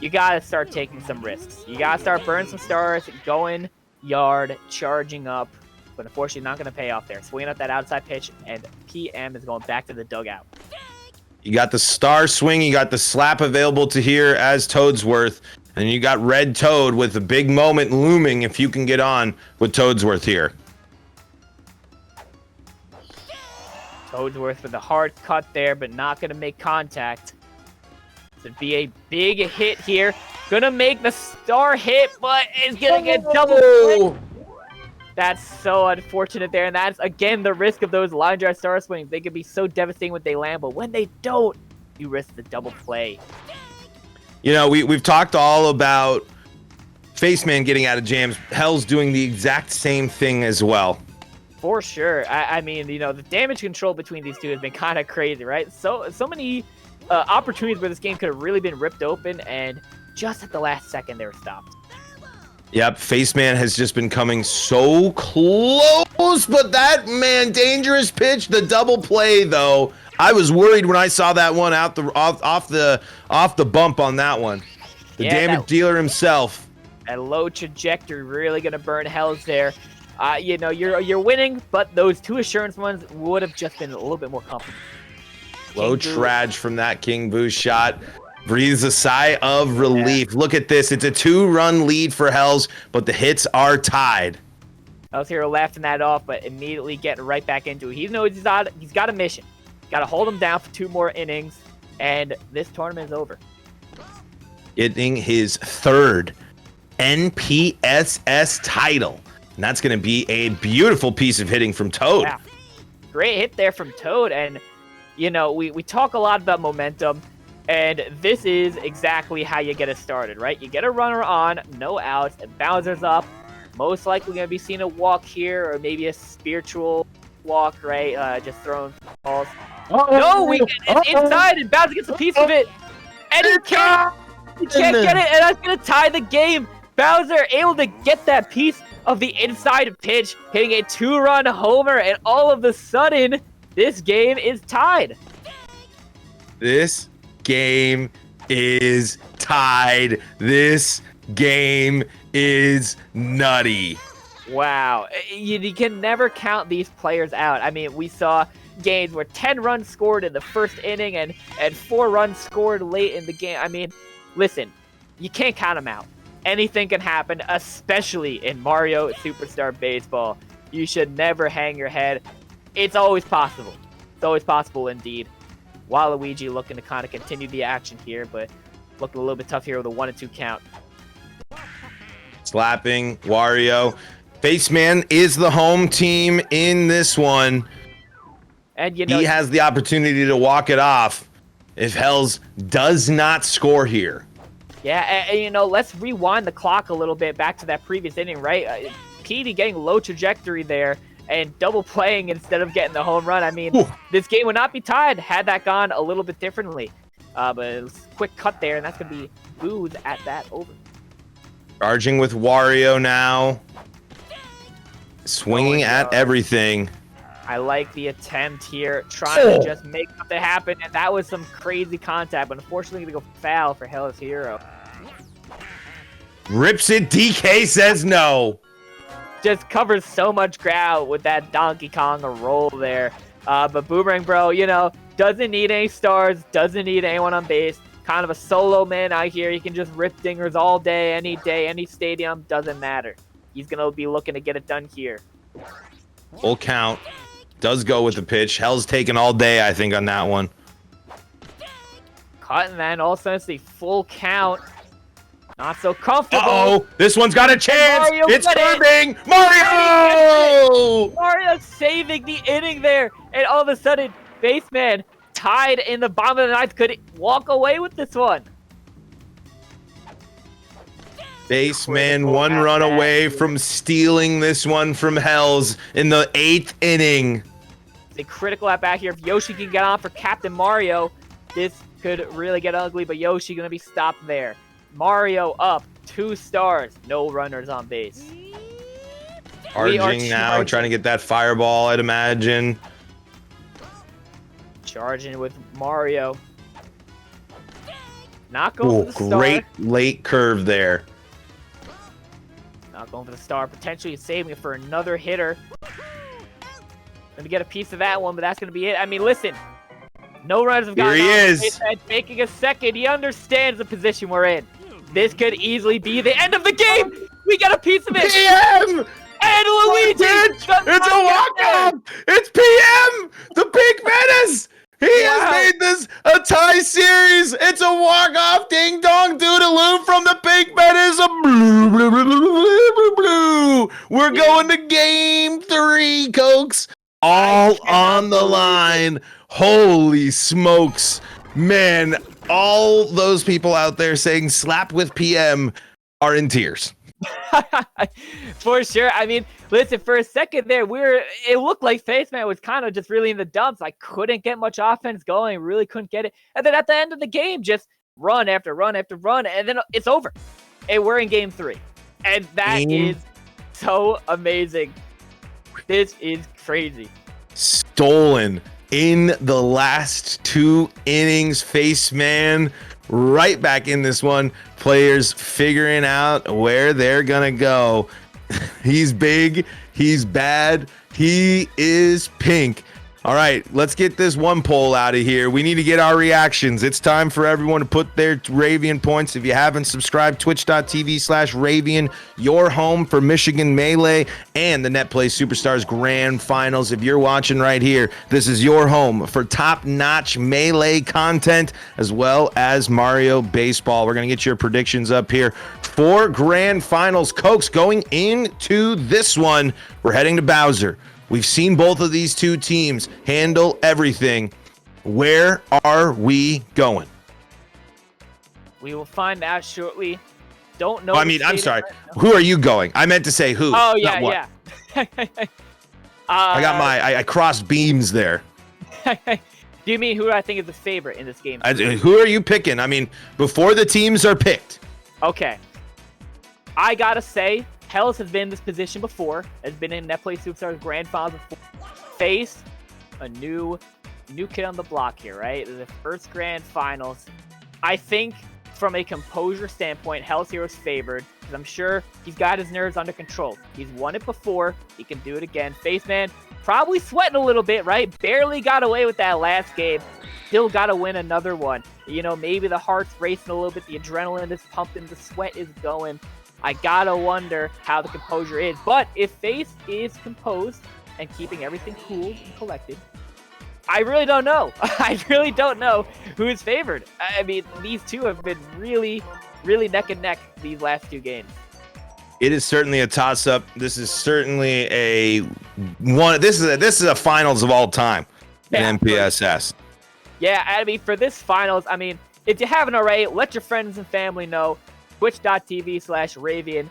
You got to start taking some risks. You got to start burning some stars, going yard, charging up. But unfortunately, not going to pay off there. Swinging at that outside pitch, and PM is going back to the dugout. You got the star swing. You got the slap available to here as Toadsworth. And you got Red Toad with a big moment looming if you can get on with Toadsworth here. Toadsworth with a hard cut there, but not going to make contact. To be a big hit here. Going to make the star hit, but it's going to get double clicked. That's so unfortunate there, and that's, again, the risk of those line drive star swings. They can be so devastating when they land, but when they don't, you risk the double play. You know, we've talked all about Face Man getting out of jams. Hell's doing the exact same thing as well. For sure. I mean, you know, the damage control between these two has been kind of crazy, right? So many opportunities where this game could have really been ripped open, and just at the last second, they were stopped. Yep, Face Man has just been coming so close, but that, man, dangerous pitch, the double play, though. I was worried when I saw that one off the bump on that one. The damage dealer himself. A low trajectory really going to burn Hells there. You know, you're winning, but those 2 assurance ones would have just been a little bit more comfortable. Low traj from that King Boo shot. Breathes a sigh of relief. Yeah. Look at this. It's a 2-run lead for Hells, but the hits are tied. Hells Hero laughing that off, but immediately getting right back into it. He knows he's got a mission. Got to hold him down for 2 more innings, and this tournament is over. Getting his 3rd NPSS title. And that's going to be a beautiful piece of hitting from Toad. Yeah. Great hit there from Toad. And, you know, we talk a lot about momentum. And this is exactly how you get it started, right? You get a runner on, no outs, and Bowser's up. Most likely going to be seeing a walk here, or maybe a spiritual walk, right? Just throwing balls. No, it's inside, and Bowser gets a piece of it. And he can't get it, and that's going to tie the game. Bowser able to get that piece of the inside pitch, hitting a 2-run homer, and all of a sudden, this game is tied. This game is tied. This game is nutty. Wow. You can never count these players out. I mean, we saw games where 10 runs scored in the first inning and 4 runs scored late in the game. I mean, listen, you can't count them out. Anything can happen, especially in Mario Superstar Baseball. You should never hang your head. It's always possible. It's always possible indeed. Waluigi looking to kind of continue the action here, but looking a little bit tough here with a 1-2 count. Slapping Wario. Faceman is the home team in this one. And you know, he has the opportunity to walk it off if Hells does not score here. Yeah, and you know, let's rewind the clock a little bit back to that previous inning, right? Petey getting low trajectory there and double playing instead of getting the home run. I mean, this game would not be tied had that gone a little bit differently. But it was a quick cut there, and that's going to be booed at that over. Charging with Wario now. Swinging at everything. I like the attempt here, trying to just make something happen, and that was some crazy contact, but unfortunately going to go foul for Hell's Hero. Rips it, DK says no. Just covers so much ground with that Donkey Kong roll there. But Boomerang Bro, you know, doesn't need any stars, doesn't need anyone on base. Kind of a solo man out here. He can just rip dingers all day, any stadium, doesn't matter. He's going to be looking to get it done here. Full count. Does go with the pitch. Hell's taken all day, I think, on that one. Cut, and then all of a sudden it's the full count. Not so comfortable. Uh-oh, this one's got a chance. Mario It's got curving. Mario! Mario saving the inning there. And all of a sudden, Baseman tied in the bottom of the ninth. Could walk away with this one. Baseman one run away from stealing this one from Hells in the 8th inning. It's a critical at bat here. If Yoshi can get on for Captain Mario, this could really get ugly, but Yoshi going to be stopped there. Mario up, 2 stars, no runners on base. Charging now, trying to get that fireball, I'd imagine. Charging with Mario. Not going for the star. Great late curve there. Not going for the star. Potentially saving it for another hitter. Going to get a piece of that one, but that's going to be it. I mean, listen. No runners have gotten Here he is. Making a second. He understands the position we're in. This could easily be the end of the game. We got a piece of it. PM! And Luigi! It's a walk-off! It's PM! The Pink Menace! He has made this a tie series. It's a walk-off ding-dong doodaloo from the Pink Menace. Blue, blue, blue, blue, blue, blue. We're going to game 3, Cokes. All on the line. Holy smokes. Man, all those people out there saying slap with PM are in tears. For sure. I mean, listen, for a second there, it looked like Faceman was kind of just really in the dumps. I couldn't get much offense going, really couldn't get it. And then at the end of the game, just run after run after run, and then it's over. And we're in game 3. And that is so amazing. This is crazy. Stolen in the last 2 innings. Faceman right back in this one. Players figuring out where they're gonna go. He's big, he's bad, he is pink. All right, let's get this one poll out of here. We need to get our reactions. It's time for everyone to put their Raviannn points. If you haven't subscribed, twitch.tv/Raviannn, your home for Michigan Melee and the Netplay Superstars Grand Finals. If you're watching right here, this is your home for top-notch Melee content as well as Mario Baseball. We're going to get your predictions up here for grand finals. Cokes, going into this one, we're heading to Bowser. We've seen both of these two teams handle everything. Where are we going? We will find out shortly. Don't know. Oh, I mean, I'm sorry. Who are you going? I meant to say who. Oh, not yeah, what. yeah. I crossed beams there. Do you mean who I think is the favorite in this game? Who are you picking? I mean, before the teams are picked. Okay. I gotta say, Hellas has been in this position before. Has been in Netplay Superstars Grand Finals before. Faced a new kid on the block here, right? The first Grand Finals. I think from a composure standpoint, Hellas Hero's favored, because I'm sure he's got his nerves under control. He's won it before. He can do it again. Faceman probably sweating a little bit, right? Barely got away with that last game. Still got to win another one. You know, maybe the heart's racing a little bit. The adrenaline is pumping. The sweat is going. I got to wonder how the composure is. But if Face is composed and keeping everything cool and collected, I really don't know. I really don't know who is favored. I mean, these two have been really, really neck and neck these last two games. It is certainly a toss-up. This is certainly a one. This is a finals of all time in MPSS. Yeah, I mean, for this finals, I mean, if you haven't already, let your friends and family know. Twitch.tv/Ravian.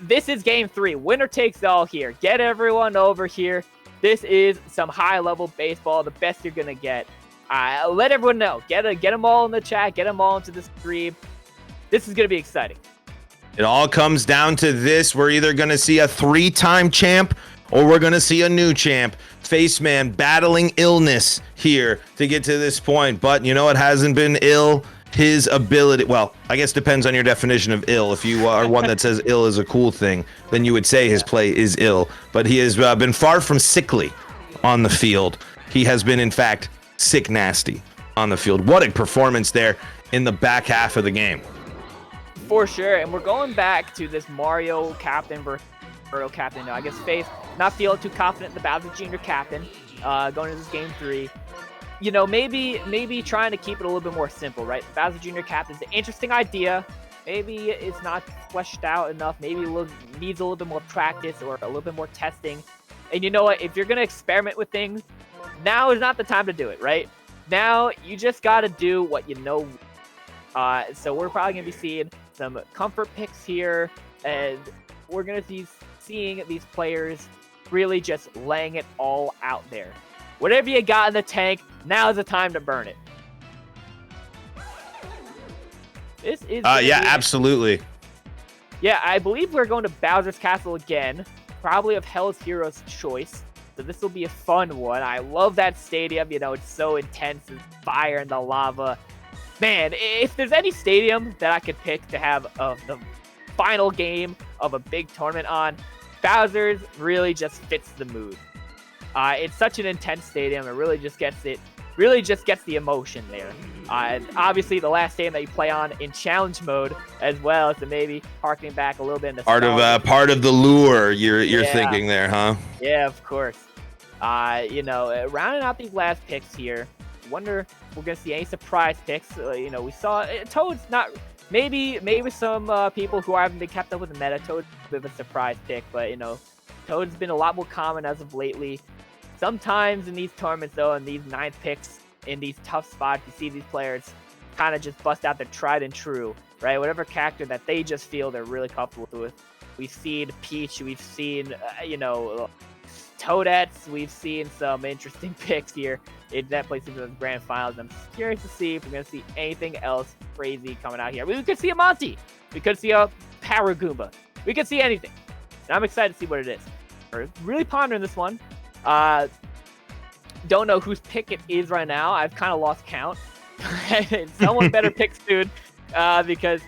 This is game 3. Winner takes all here. Get everyone over here. This is some high-level baseball, the best you're going to get. Let everyone know. Get them all in the chat. Get them all into the stream. This is going to be exciting. It all comes down to this. We're either going to see a 3-time champ or we're going to see a new champ. Faceman battling illness here to get to this point. But you know it hasn't been ill. His ability, well, I guess depends on your definition of ill. If you are one that says ill is a cool thing, then you would say his play is ill. But he has been far from sickly on the field. He has been, in fact, sick nasty on the field. What a performance there in the back half of the game. For sure, and we're going back to this Mario captain versus Birdo captain. I guess Faith not feeling too confident in the Bowser Jr. captain going into this game 3. You know, maybe trying to keep it a little bit more simple, right? The Bowser Jr. captain is an interesting idea. Maybe it's not fleshed out enough. Maybe needs a little bit more practice or a little bit more testing. And you know what? If you're going to experiment with things, now is not the time to do it, right? Now, you just got to do what you know. So we're probably going to be seeing some comfort picks here, and we're going to be seeing these players really just laying it all out there. Whatever you got in the tank, now's the time to burn it. This is yeah, absolutely. Yeah, I believe we're going to Bowser's Castle again, probably of Hell's Heroes choice. So this will be a fun one. I love that stadium. You know, it's so intense, and fire and the lava. Man, if there's any stadium that I could pick to have the final game of a big tournament on, Bowser's really just fits the mood. It's such an intense stadium. It really just gets the emotion there. Obviously, the last stadium that you play on in challenge mode as well, so maybe harkening back a little bit in the part of the lure you're thinking there, huh? Yeah, of course. You know, rounding out these last picks here, wonder if we're gonna see any surprise picks. You know, we saw Toad's not. Maybe some people who haven't been kept up with the meta, Toad's a bit of a surprise pick, but you know, Toad's been a lot more common as of lately. Sometimes in these tournaments, though, in these 9th picks, in these tough spots, you see these players kind of just bust out their tried and true, right? Whatever character that they just feel they're really comfortable with. We've seen Peach, we've seen, you know, Toadettes, we've seen some interesting picks here in Netplay Superstars Grand Finals. I'm curious to see if we're going to see anything else crazy coming out here. We could see a Monty. We could see a Paragoomba. We could see anything. And I'm excited to see what it is. We're really pondering this one. Don't know whose pick it is right now. I've kind of lost count. Someone better pick soon, because,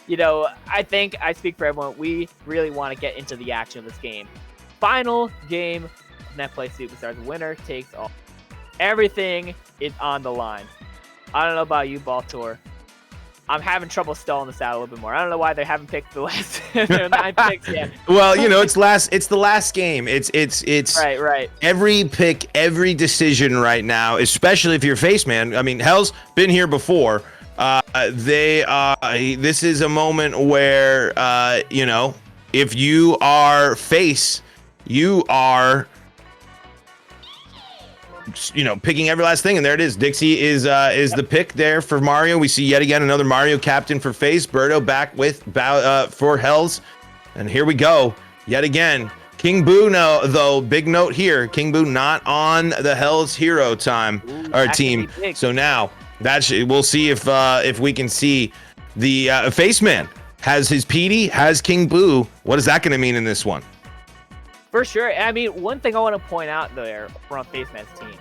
you know, I think I speak for everyone. We really want to get into the action of this game. Final game of Netplay Superstars. Winner takes all. Everything is on the line. I don't know about you, Baltor. I'm having trouble stalling this out a little bit more. I don't know why they haven't picked the last 9 picks yet. Well, you know, it's the last game. It's right. Every pick, every decision right now, especially if you're Faceman. I mean, Hell's been here before, This is a moment where, if you are face, you are, picking every last thing. And there it is. Dixie is the pick there for Mario. We see yet again another Mario captain for face. Birdo back with for Hells. And here we go. Yet again. King Boo, no, though, big note here. King Boo not on the Hell's Hero team. So now we'll see if we can see the Face Man has his PD, has King Boo. What is that going to mean in this one? For sure. I mean, one thing I want to point out there from Face Man's team,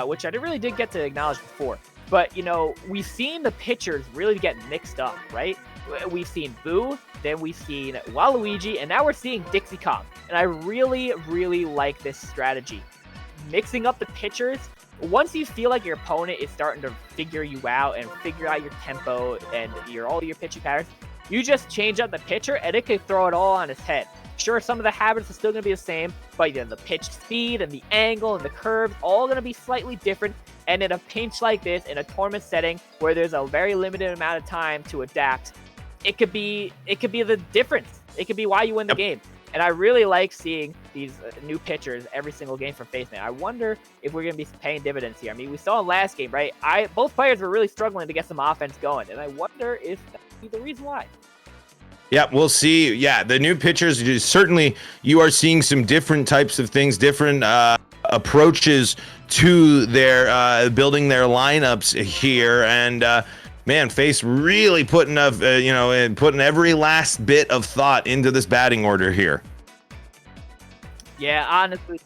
which I really did get to acknowledge before, but we've seen the pitchers really get mixed up, right? We've seen Boo, then we've seen Waluigi, and now we're seeing Dixie Kong. And I really, really like this strategy. Mixing up the pitchers, once you feel like your opponent is starting to figure you out and figure out your tempo and all your pitching patterns, you just change up the pitcher and it can throw it all on his head. Sure, some of the habits are still going to be the same, but the pitch speed and the angle and the curves, all going to be slightly different. And in a pinch like this, in a tournament setting where there's a very limited amount of time to adapt, it could be the difference. It could be why you win the game. And I really like seeing these new pitchers every single game from Face Man. I wonder if we're going to be paying dividends here. I mean, we saw in last game, right? Both players were really struggling to get some offense going, and I wonder if that could be the reason why. Yeah, we'll see. Yeah, the new pitchers, certainly you are seeing some different types of things, different approaches to their building their lineups here. And man, Face really putting every last bit of thought into this batting order here. Yeah, honestly.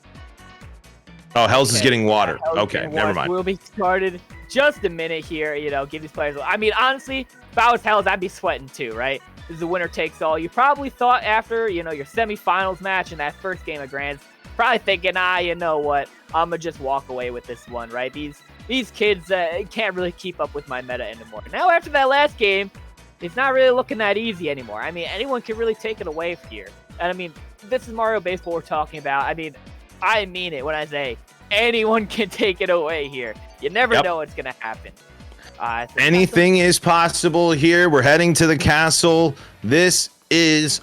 Oh, Hells is getting water. Okay, never mind. We'll be started just a minute here. Give these players. I mean, honestly, if I was Hells, I'd be sweating too, right? This is a winner takes all. You probably thought after your semifinals match in that first game of Grands, probably thinking, you know what? I'm gonna just walk away with this one, right? These kids can't really keep up with my meta anymore. Now, after that last game, it's not really looking that easy anymore. I mean, anyone can really take it away here. And I mean, this is Mario Baseball we're talking about. I mean it when I say anyone can take it away here. You never know what's going to happen. Anything is possible here. We're heading to the castle. This is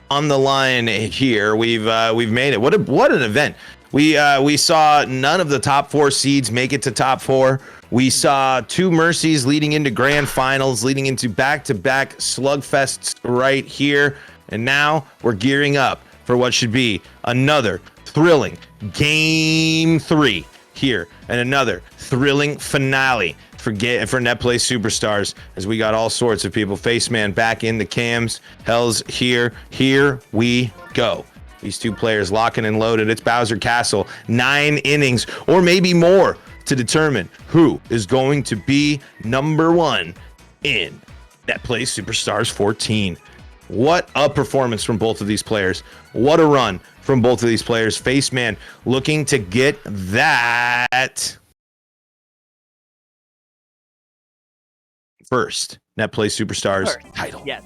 on the line here. We've made it. What an event. We saw none of the top 4 seeds make it to top 4. We saw 2 Mercies leading into grand finals, leading into back-to-back slugfests right here. And now we're gearing up for what should be another thrilling Game 3 here, and another thrilling finale for Netplay Superstars, as we got all sorts of people. Face Man back in the cams. Hells here. Here we go. These 2 players locking and loaded. It's Bowser Castle. 9 innings or maybe more to determine who is going to be number 1 in Netplay Superstars 14. What a performance from both of these players. What a run from both of these players. Face Man looking to get that first Netplay Superstars title. Yes.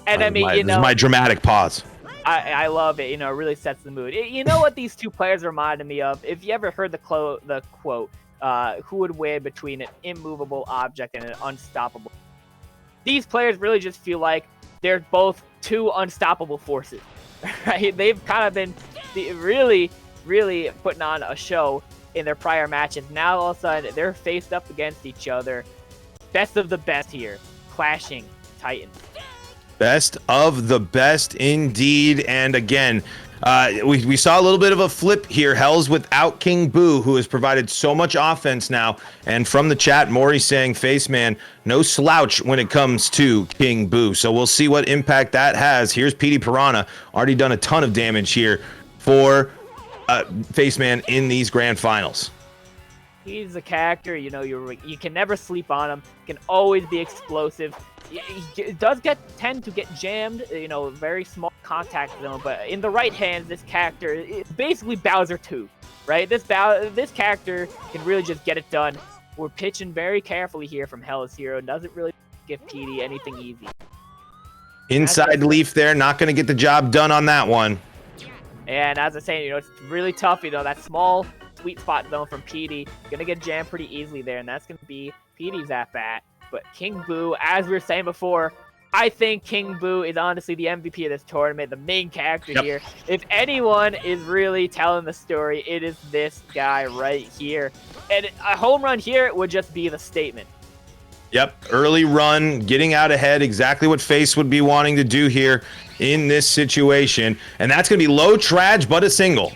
And I mean, this is my dramatic pause. I love it. It really sets the mood. You know what these 2 players reminded me of? If you ever heard the quote, who would win between an immovable object and an unstoppable? These players really just feel like they're both 2 unstoppable forces, right? They've kind of been really, really putting on a show in their prior matches. Now all of a sudden they're faced up against each other. Best of the best here, clashing titans. Best of the best indeed. And again, we saw a little bit of a flip here. Hells without King Boo, who has provided so much offense now. And from the chat, Maury saying, Face Man, no slouch when it comes to King Boo. So we'll see what impact that has. Here's PD Piranha, already done a ton of damage here for Face Man in these grand finals. He's a character, you can never sleep on him. Can always be explosive. He does tend to get jammed, very small contact zone, but in the right hands, this character is basically Bowser 2, right? This character can really just get it done. We're pitching very carefully here from Hell's Hero. Doesn't really give PD anything easy. Inside leaf there, not going to get the job done on that one. And as I was saying, it's really tough, that small sweet spot zone from PD. Gonna get jammed pretty easily there, and that's gonna be Petey's at bat. But King Boo, as we were saying before, I think King Boo is honestly the MVP of this tournament, the main character here. If anyone is really telling the story, it is this guy right here. And a home run here would just be the statement. Yep, early run, getting out ahead, exactly what Face would be wanting to do here in this situation. And that's going to be low traj, but a single.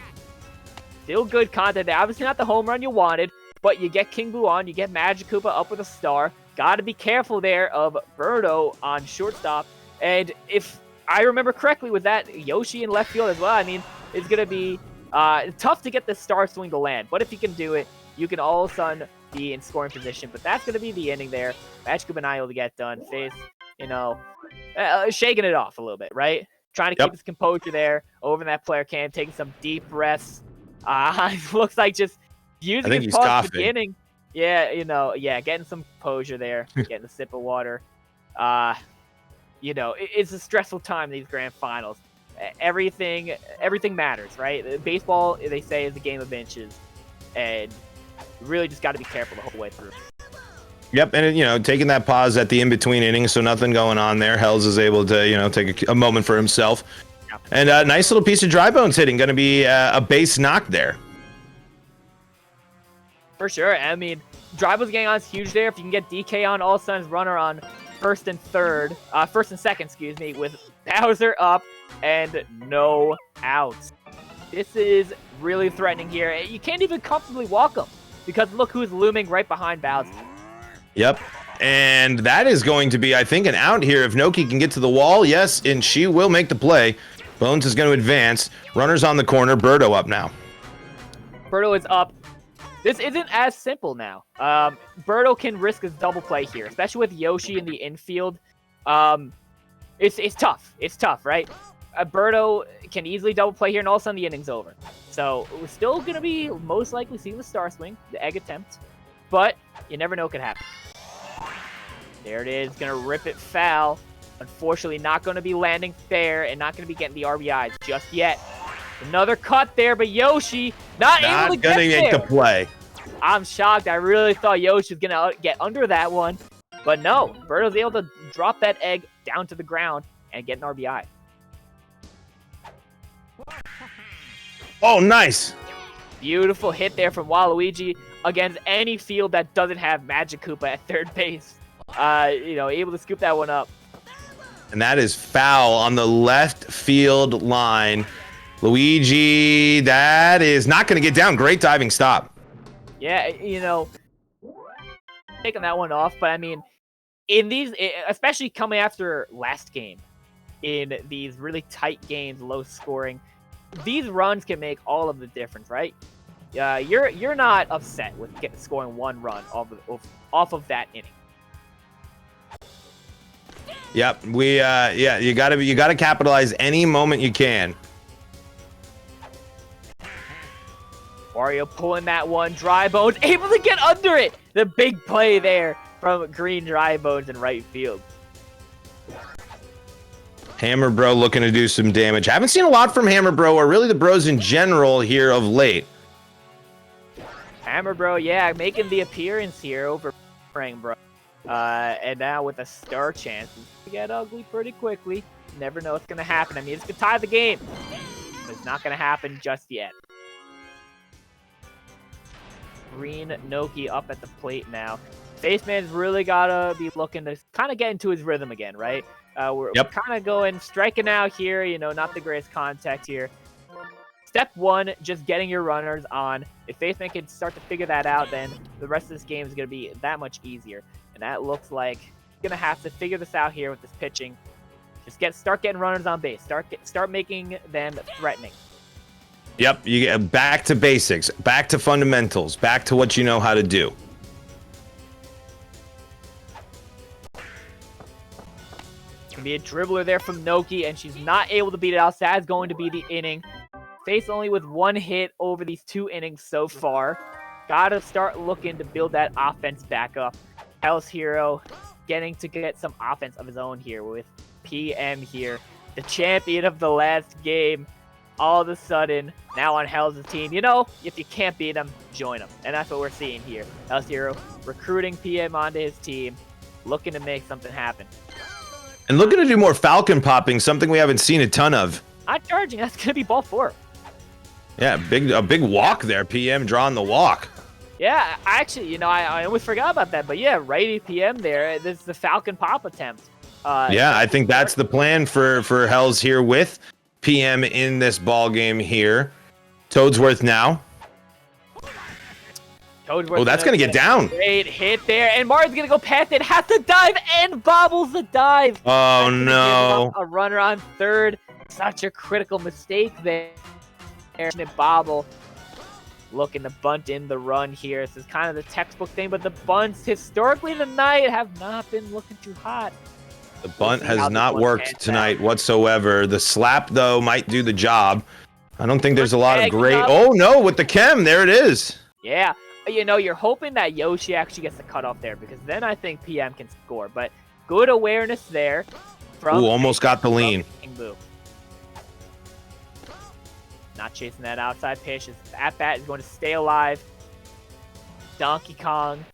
Still good content there. Obviously not the home run you wanted, but you get King Boo on, you get Magikoopa up with a star. Got to be careful there of Birdo on shortstop. And if I remember correctly with that, Yoshi in left field as well, I mean, it's going to be tough to get the star swing to land. But if you can do it, you can all of a sudden be in scoring position. But that's going to be the ending there. Magikoopa not able to get done. Face, shaking it off a little bit, right? Trying to keep his composure there over in that player cam, taking some deep breaths. Looks like just using his pause at the beginning. Yeah, getting some composure there, getting a sip of water. It's a stressful time, these grand finals. Everything matters, right? Baseball, they say, is a game of inches. And you really just got to be careful the whole way through. Yep, and taking that pause at the in-between innings, so nothing going on there. Hells is able to, take a moment for himself. Yep. And a nice little piece of dry bones hitting, going to be a base knock there. For sure. I mean, Dry Bones getting on is huge there. If you can get DK on, all of a sudden runner on first and second, with Bowser up and no outs. This is really threatening here. You can't even comfortably walk him because look who's looming right behind Bowser. Yep. And that is going to be, I think, an out here. If Noki can get to the wall, yes, and she will make the play. Bones is going to advance. Runner's on the corner. Birdo up now. Birdo is up. This isn't as simple now. Birdo can risk a double play here, especially with Yoshi in the infield. It's tough. It's tough, right? Birdo can easily double play here, and all of a sudden the inning's over. So we're still going to be most likely seeing the star swing, the egg attempt, but you never know what could happen. There it is, going to rip it foul. Unfortunately, not going to be landing fair and not going to be getting the RBIs just yet. Another cut there, but Yoshi not able to get there. Not going to make the play. I'm shocked. I really thought Yoshi was going to get under that one. But no, Birdo's able to drop that egg down to the ground and get an RBI. Oh, nice. Beautiful hit there from Waluigi against any field that doesn't have Magikoopa at third base. Able to scoop that one up. And that is foul on the left field line. Luigi, that is not going to get down. Great diving stop. Yeah, taking that one off. But, I mean, in these, especially coming after last game, in these really tight games, low scoring, these runs can make all of the difference, right? You're not upset with scoring one run off of that inning. Yep, you gotta capitalize any moment you can. Wario pulling that one, Dry Bones able to get under it. The big play there from Green Dry Bones in right field. Hammer Bro looking to do some damage. Haven't seen a lot from Hammer Bro, or really the bros in general here of late. Hammer Bro, yeah, making the appearance here over Prang Bro. And now with a star chance to get ugly pretty quickly. You never know what's going to happen. I mean, it's going to tie the game. But it's not going to happen just yet. Green Noki up at the plate now. Faceman's really got to be looking to kind of get into his rhythm again, right? We're kind of going, striking out here, not the greatest contact here. Step one, just getting your runners on. If Faceman can start to figure that out, then the rest of this game is going to be that much easier. And that looks like he's going to have to figure this out here with this pitching. Just start getting runners on base. Start making them threatening. Yep, you get back to basics, back to fundamentals, back to what you know how to do. Gonna be a dribbler there from Noki, and she's not able to beat it out. So that's going to be the inning. Face only with one hit over these two innings so far. Gotta start looking to build that offense back up. Hell's Hero getting to get some offense of his own here with PM here. The champion of the last game. All of a sudden, now on Hell's team. If you can't beat him, join him. And that's what we're seeing here. Hell's Hero recruiting PM onto his team, looking to make something happen. And looking to do more Falcon popping, something we haven't seen a ton of. Not charging, that's going to be ball 4. Yeah, a big walk there. PM drawing the walk. Yeah, actually, I almost forgot about that. But yeah, righty PM there. This is the Falcon pop attempt. Yeah, I think that's the plan for Hells here with PM in this ball game here. Toadsworth now. Toadsworth That's going to get down. Great hit there. And Mario's going to go past it, has to dive, and bobbles the dive. Oh, no. A runner on third. Such a critical mistake there. And bobble. Looking to bunt in the run here. This is kind of the textbook thing, but the bunts historically tonight have not been looking too hot. The bunt has not worked tonight whatsoever. The slap, though, might do the job. I don't think there's a lot of great... Oh, no, with the chem. There it is. Yeah. You're hoping that Yoshi actually gets the cutoff there, because then I think PM can score. But good awareness there. From almost got the lean. King Boo. Not chasing that outside pitch. His at-bat is going to stay alive. Donkey Kong.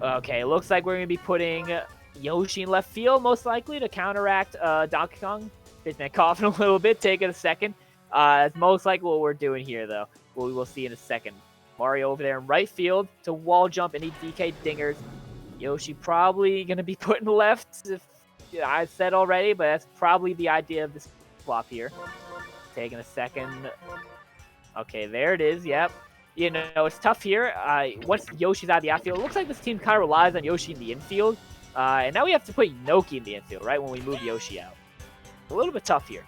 Okay, looks like we're going to be putting Yoshi in left field, most likely, to counteract Donkey Kong. Fishman coughing a little bit. Take it a second. That's most likely what we're doing here, though. We will see in a second. Mario over there in right field to wall jump any DK dingers. Yoshi probably going to be put in left, if I said already, but that's probably the idea of this flop here. Taking a second. Okay, there it is. Yep. It's tough here. Once Yoshi's out of the outfield, it looks like this team kind of relies on Yoshi in the infield. And now we have to put Inoki in the infield, right, when we move Yoshi out. A little bit tough here.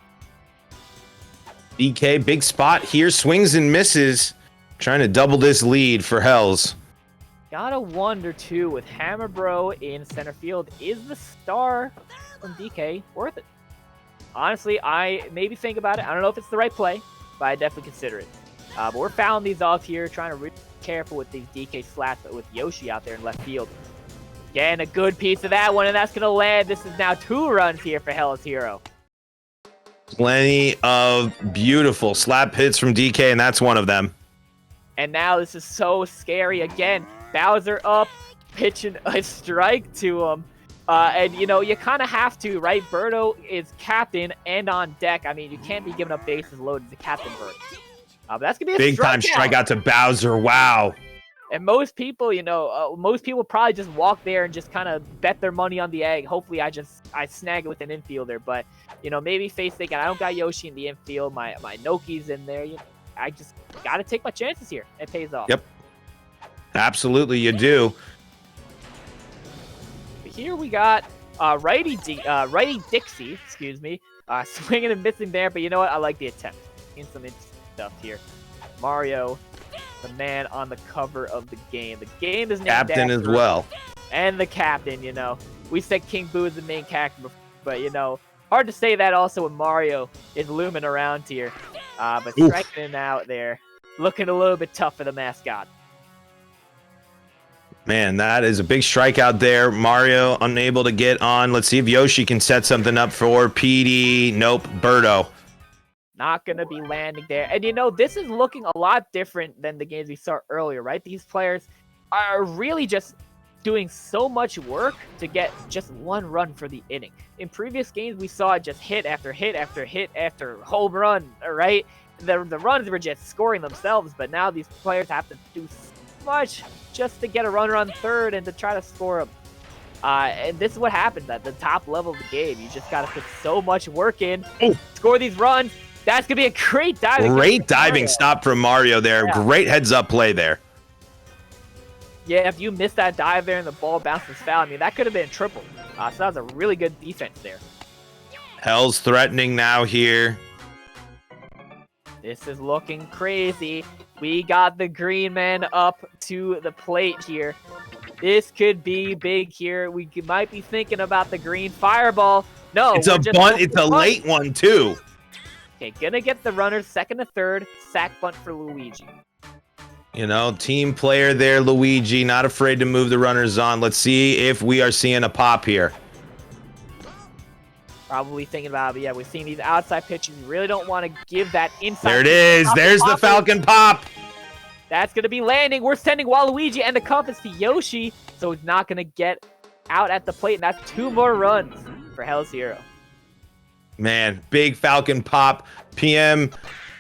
DK, big spot here. Swings and misses. Trying to double this lead for Hells. Gotta wonder, too, with Hammer Bro in center field, is the star from DK worth it? Honestly, I maybe think about it. I don't know if it's the right play, but I definitely consider it. But we're fouling these off here, trying to be careful with these DK slats with Yoshi out there in left field. Again, a good piece of that one, and that's going to land. This is now 2 runs here for Hells Hero. Plenty of beautiful slap hits from DK, and that's one of them. And now this is so scary again. Bowser up, pitching a strike to him. And, you kind of have to, right? Birdo is captain and on deck. I mean, you can't be giving up bases loaded to Captain Bird. But that's going to be a big-time strikeout to Bowser. Wow. And most people, probably just walk there and just kind of bet their money on the egg. Hopefully, I snag it with an infielder. But, maybe face thinking, I don't got Yoshi in the infield. My Noki's in there. I just got to take my chances here. It pays off. Yep. Absolutely, you do. Here we got righty Dixie, swinging and missing there, but you know what? I like the attempt. Seeing some interesting stuff here. Mario, the man on the cover of the game. The game is named captain as well. And the captain, We said King Boo is the main character before, but, hard to say that also when Mario is looming around here. But striking it out there. Looking a little bit tough for the mascot. Man, that is a big strikeout there. Mario unable to get on. Let's see if Yoshi can set something up for PD. Nope, Birdo. Not going to be landing there. And, this is looking a lot different than the games we saw earlier, right? These players are really just doing so much work to get just 1 run for the inning. In previous games, we saw just hit after hit after hit after home run, right? The runs were just scoring themselves, but now these players have to do so much just to get a runner on third and to try to score them. And this is what happens at the top level of the game. You just got to put so much work in, score these runs. That's going to be a great diving. Great diving stop from Mario there. Yeah. Great heads-up play there. Yeah, if you missed that dive there and the ball bounces foul, I mean, that could have been triple. So that was a really good defense there. Hell's threatening now here. This is looking crazy. We got the green man up to the plate here. This could be big here. We might be thinking about the green fireball. No, it's a bunt. It's a late one, too. Okay, gonna get the runners second to third. Sack bunt for Luigi. Team player there, Luigi. Not afraid to move the runners on. Let's see if we are seeing a pop here. Probably thinking about it, but yeah, we're seeing these outside pitches. We really don't want to give that inside. There it is. There's the Falcon pop. That's going to be landing. We're sending Waluigi and the compass to Yoshi, so it's not going to get out at the plate, and that's 2 more runs for Hell's Hero. Man, big Falcon pop. PM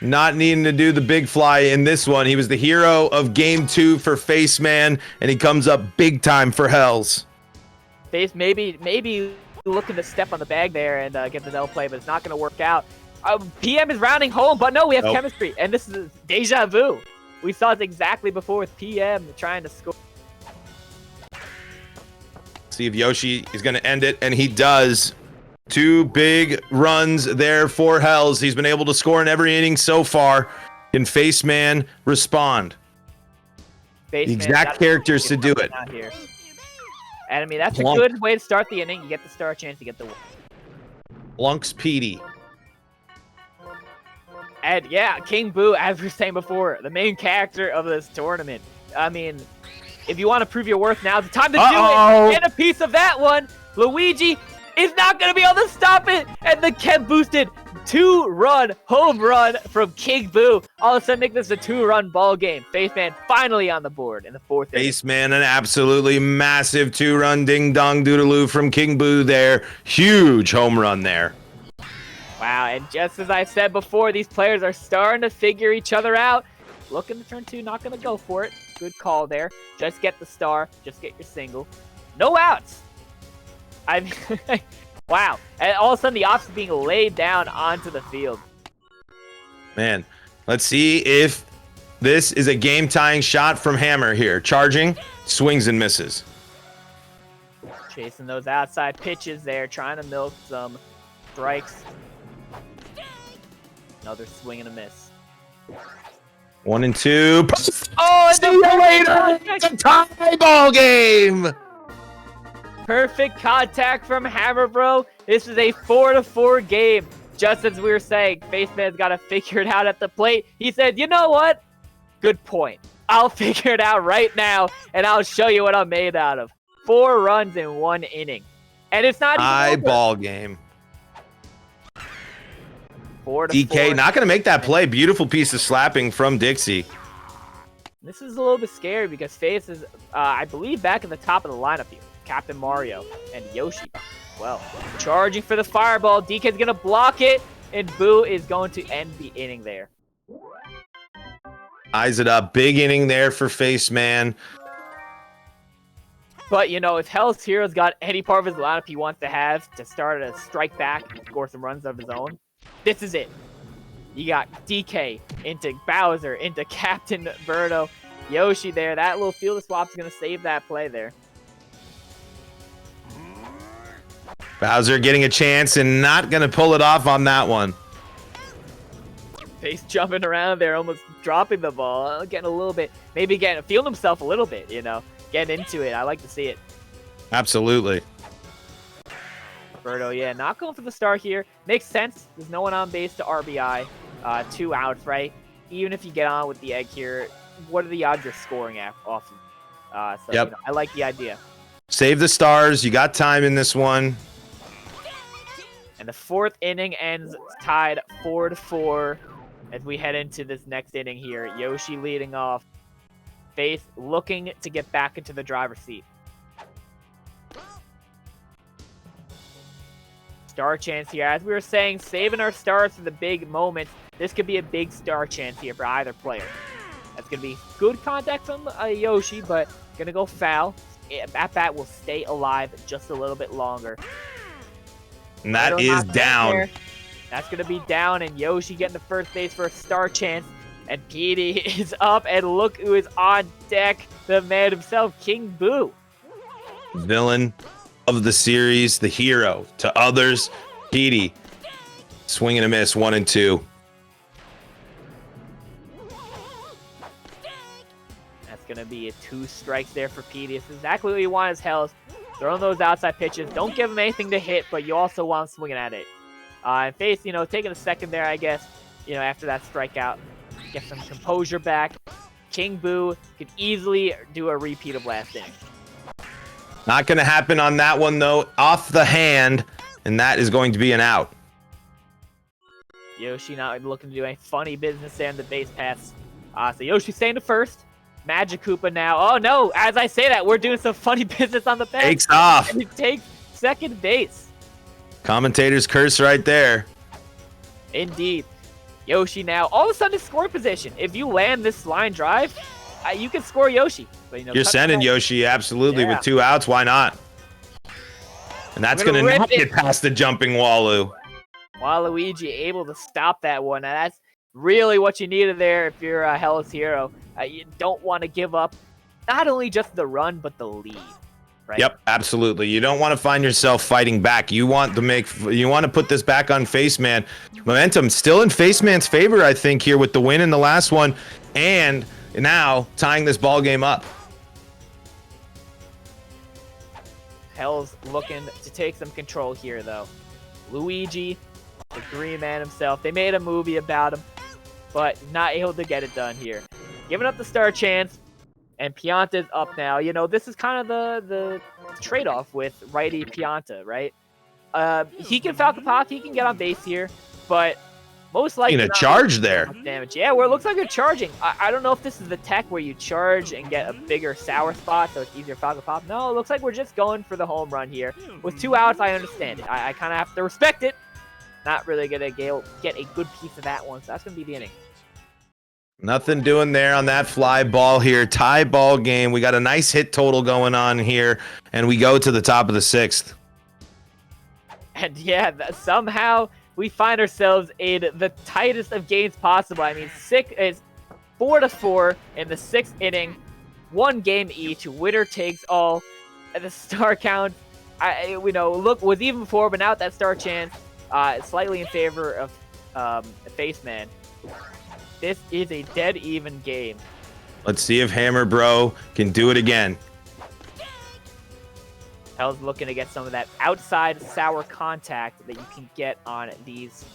not needing to do the big fly in this one. He was the hero of game 2 for Face Man, and he comes up big time for Hells. Face maybe looking to step on the bag there and get the no play, but it's not going to work out. PM is rounding home, but no, we have chemistry, and this is deja vu. We saw it exactly before with PM trying to score. See if Yoshi is going to end it, and he does. 2 big runs there for Hells. He's been able to score in every inning so far. Can Face Man respond? The exact characters to do it. Here. And I mean, that's a good way to start the inning. You get the star chance, you get the win. Blunks Petey. And yeah, King Boo, as we were saying before, the main character of this tournament. I mean, if you want to prove your worth, now's the time to do it. Get a piece of that one. Luigi is not going to be able to stop it. And the Ken boosted 2-run home run from King Boo. All of a sudden, make this a 2-run ball game. Face Man finally on the board in the 4th inning. Face Man, an absolutely massive 2-run ding-dong doodaloo from King Boo there. Huge home run there. Wow, and just as I said before, these players are starting to figure each other out. Looking to turn 2, not going to go for it. Good call there. Just get the star. Just get your single. No outs. I mean, wow. And all of a sudden, the ops is being laid down onto the field. Man, let's see if this is a game-tying shot from Hammer here. Charging, swings and misses. Chasing those outside pitches there, trying to milk some strikes. Another swing and a miss. 1 and 2. Oh, and see you later. It's a tie ball game. Perfect contact from Hammer Bro. This is a 4-4 game. Just as we were saying, Face Man's got to figure it out at the plate. He said, you know what? Good point. I'll figure it out right now, and I'll show you what I'm made out of. 4 runs in 1 inning. And it's not even eyeball game. 4-4. DK not going to make that play. Beautiful piece of slapping from Dixie. This is a little bit scary because Face is, I believe, back at the top of the lineup here. Captain Mario and Yoshi. Well, charging for the fireball. DK's going to block it, and Boo is going to end the inning there. Eyes it up. Big inning there for Face Man. But, you know, if Hell's Hero's got any part of his lineup he wants to have to start a strike back and score some runs of his own, this is it. You got DK into Bowser, into Captain Birdo, Yoshi there. That little field swap is going to save that play there. Bowser getting a chance and not going to pull it off on that one. Face jumping around there, almost dropping the ball. Getting a little bit, maybe feeling himself a little bit, you know. Getting into it. I like to see it. Absolutely. Birdo, yeah, not going for the start here. Makes sense. There's no one on base to RBI. 2 outs, right? Even if you get on with the egg here, what are the odds you're scoring off of? So, yep. You know, I like the idea. Save the stars. You got time in this one. And the 4th inning ends tied 4-4 as we head into this next inning here. Yoshi leading off. Face looking to get back into the driver's seat. Star chance here. As we were saying, saving our stars for the big moments. This could be a big star chance here for either player. That's going to be good contact from Yoshi, but going to go foul. That bat will stay alive just a little bit longer. And that is down. There. That's going to be down, and Yoshi getting to first base for a star chance. And Petey is up, and look who is on deck. The man himself, King Boo. Villain of the series, the hero to others. Petey, swing and a miss, 1 and 2. That's going to be 2 strikes there for Petey. It's exactly what you want as Hells. Throwing those outside pitches. Don't give him anything to hit, but you also want him swinging at it. And Face, you know, taking a second there, I guess, you know, after that strikeout. Get some composure back. King Boo could easily do a repeat of last inning. Not going to happen on that one, though. Off the hand, and that is going to be an out. Yoshi not looking to do any funny business there in the base pass. So Yoshi staying to first. Magic Koopa now. Oh no! As I say that, we're doing some funny business on the bench. Takes off. And he takes second base. Commentator's curse right there. Indeed. Yoshi now all of a sudden score position. If you land this line drive, you can score Yoshi. But, You're sending Yoshi absolutely with 2 outs. Why not? And that's going to not get past the jumping Walu. Waluigi able to stop that one. Now that's really what you needed there if you're a Hellas Hero. You don't want to give up not only just the run, but the lead. Right? Yep, absolutely. You don't want to find yourself fighting back. You want to put this back on Faceman. Momentum still in Faceman's favor, I think, here with the win in the last one, and now tying this ball game up. Hell's looking to take some control here, though. Luigi, the Green Man himself. They made a movie about him, but not able to get it done here. Giving up the star chance. And Pianta's up now. You know, this is kind of the trade-off with righty Pianta, right? He can Falcon Pop, he can get on base here, but most likely a charge there. Damage. Yeah, where it looks like you're charging. I don't know if this is the tech where you charge and get a bigger sour spot, so it's easier Falcon Pop. No, it looks like we're just going for the home run here. With 2 outs, I understand it. I kind of have to respect it. Not really gonna get a good piece of that one, so that's gonna be the inning. Nothing doing there on that fly ball here. Tie ball game. We got a nice hit total going on here, and we go to the top of the 6th. And yeah, somehow we find ourselves in the tightest of games possible. I mean, 4-4 in the 6th inning, 1 game each. Winner takes all. And the star count, was even before, but now at that star chance, slightly in favor of Faceman. This is a dead even game. Let's see if Hammer Bro can do it again. Hell's looking to get some of that outside sour contact that you can get on these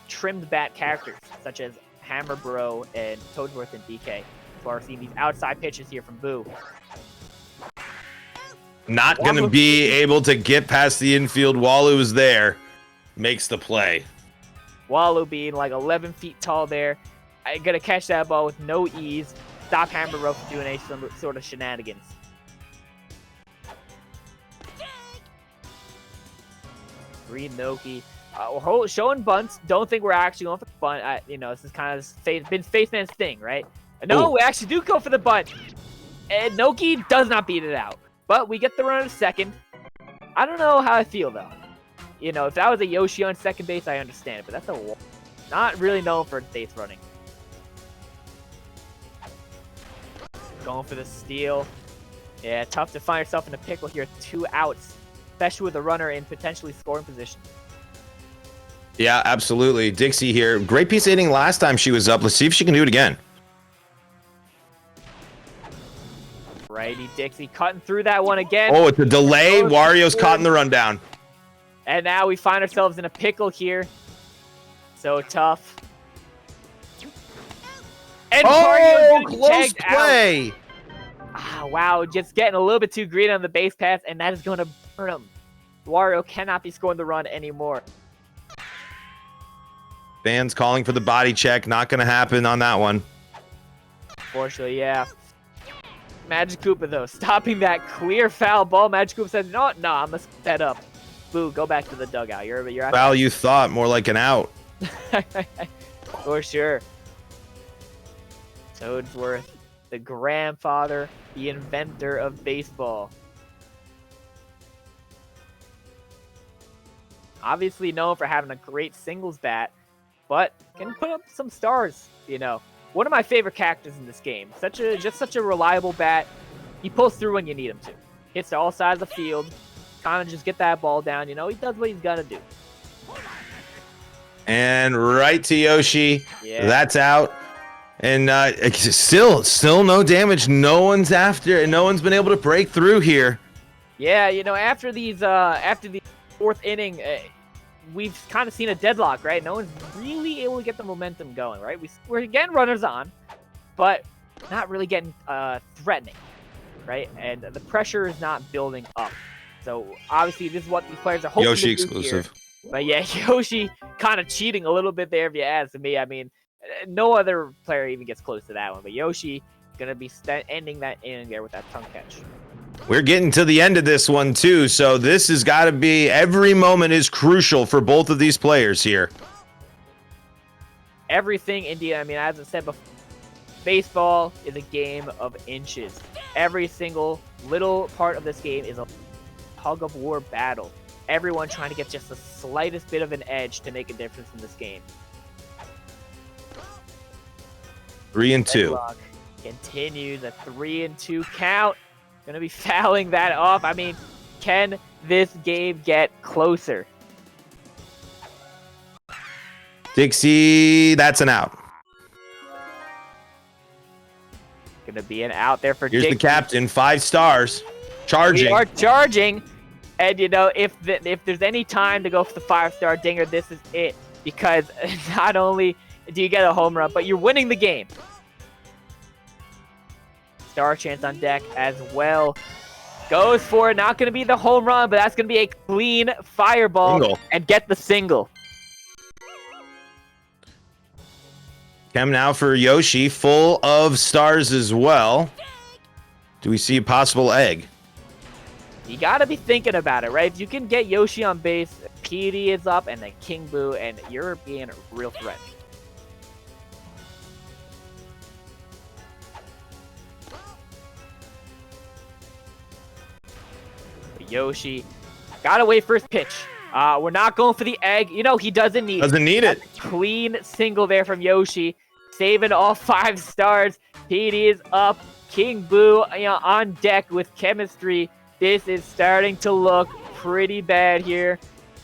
trimmed bat characters, such as Hammer Bro and Toadsworth and DK. So we're seeing these outside pitches here from Boo. Not going to be able to get past the infield. Walu is there. Makes the play. Walu being like 11 feet tall there. I'm going to catch that ball with no ease. Stop Hammer Bro from doing some sort of shenanigans. Green Noki. We're showing bunts. Don't think we're actually going for the bunt. This is kind of been Faceman's thing, right? No, we actually do go for the bunt. And Noki does not beat it out. But we get the run at second. I don't know how I feel, though. If that was a Yoshi on second base, I understand it. But that's not really known for base running. Going for the steal. Yeah, tough to find yourself in a pickle here. 2 outs. Especially with a runner in potentially scoring position. Yeah, absolutely. Dixie here. Great piece of hitting last time she was up. Let's see if she can do it again. Righty Dixie cutting through that one again. Oh, it's a delay. Wario's caught in the rundown. And now we find ourselves in a pickle here. So tough. And close play. Wow, just getting a little bit too green on the base pass, and that is going to burn him. Wario cannot be scoring the run anymore. Fans calling for the body check. Not going to happen on that one. Unfortunately, yeah. Magic Koopa, though, stopping that clear foul ball. Magic Koopa says, no, I'm going to set up. Boo, go back to the dugout. You're out. Foul you thought, more like an out. For sure. Toadsworth, the grandfather, the inventor of baseball. Obviously known for having a great singles bat, but can put up some stars, One of my favorite characters in this game. Just such a reliable bat. He pulls through when you need him to. Hits to all sides of the field. Kind of just get that ball down. He does what he's got to do. And right to Yoshi. Yeah. That's out. And still no damage. No one's been able to break through here. Yeah, after the 4th inning, we've kind of seen a deadlock, right? No one's really able to get the momentum going, right? We're getting runners on, but not really getting threatening, right? And the pressure is not building up. So obviously, this is what these players are hoping Yoshi to do exclusive. Here. But yeah, Yoshi kind of cheating a little bit there, if you ask me. I mean, No other player even gets close to that one. But Yoshi going to be ending that inning there with that tongue catch. We're getting to the end of this one, too. So this has got to be, every moment is crucial for both of these players here. Everything, India, I mean, as I said before, baseball is a game of inches. Every single little part of this game is a tug-of-war battle. Everyone trying to get just the slightest bit of an edge to make a difference in this game. 3-2. Deadlock continues a 3-2 count. Gonna be fouling that off. I mean, can this game get closer? Dixie, that's an out. Gonna be an out there for Here's Dixie. the captain, 5 stars, charging. We are charging, and you know, if there's any time to go for the 5-star dinger, this is it. Because not only do you get a home run, but you're winning the game. Star chance on deck as well. Goes for it. Not going to be the home run, but that's going to be a clean fireball Single. and get the single. Chem now for Yoshi, full of stars as well. Do we see a possible egg? You got to be thinking about it, right? If you can get Yoshi on base, PD is up, and then King Boo, and you're being a real threat. Yoshi, gotta wait for his pitch. We're not going for the egg. You know, he doesn't need it. Clean single there from Yoshi. Saving all 5 stars. PD is up. King Boo, you know, on deck with chemistry. This is starting to look pretty bad here.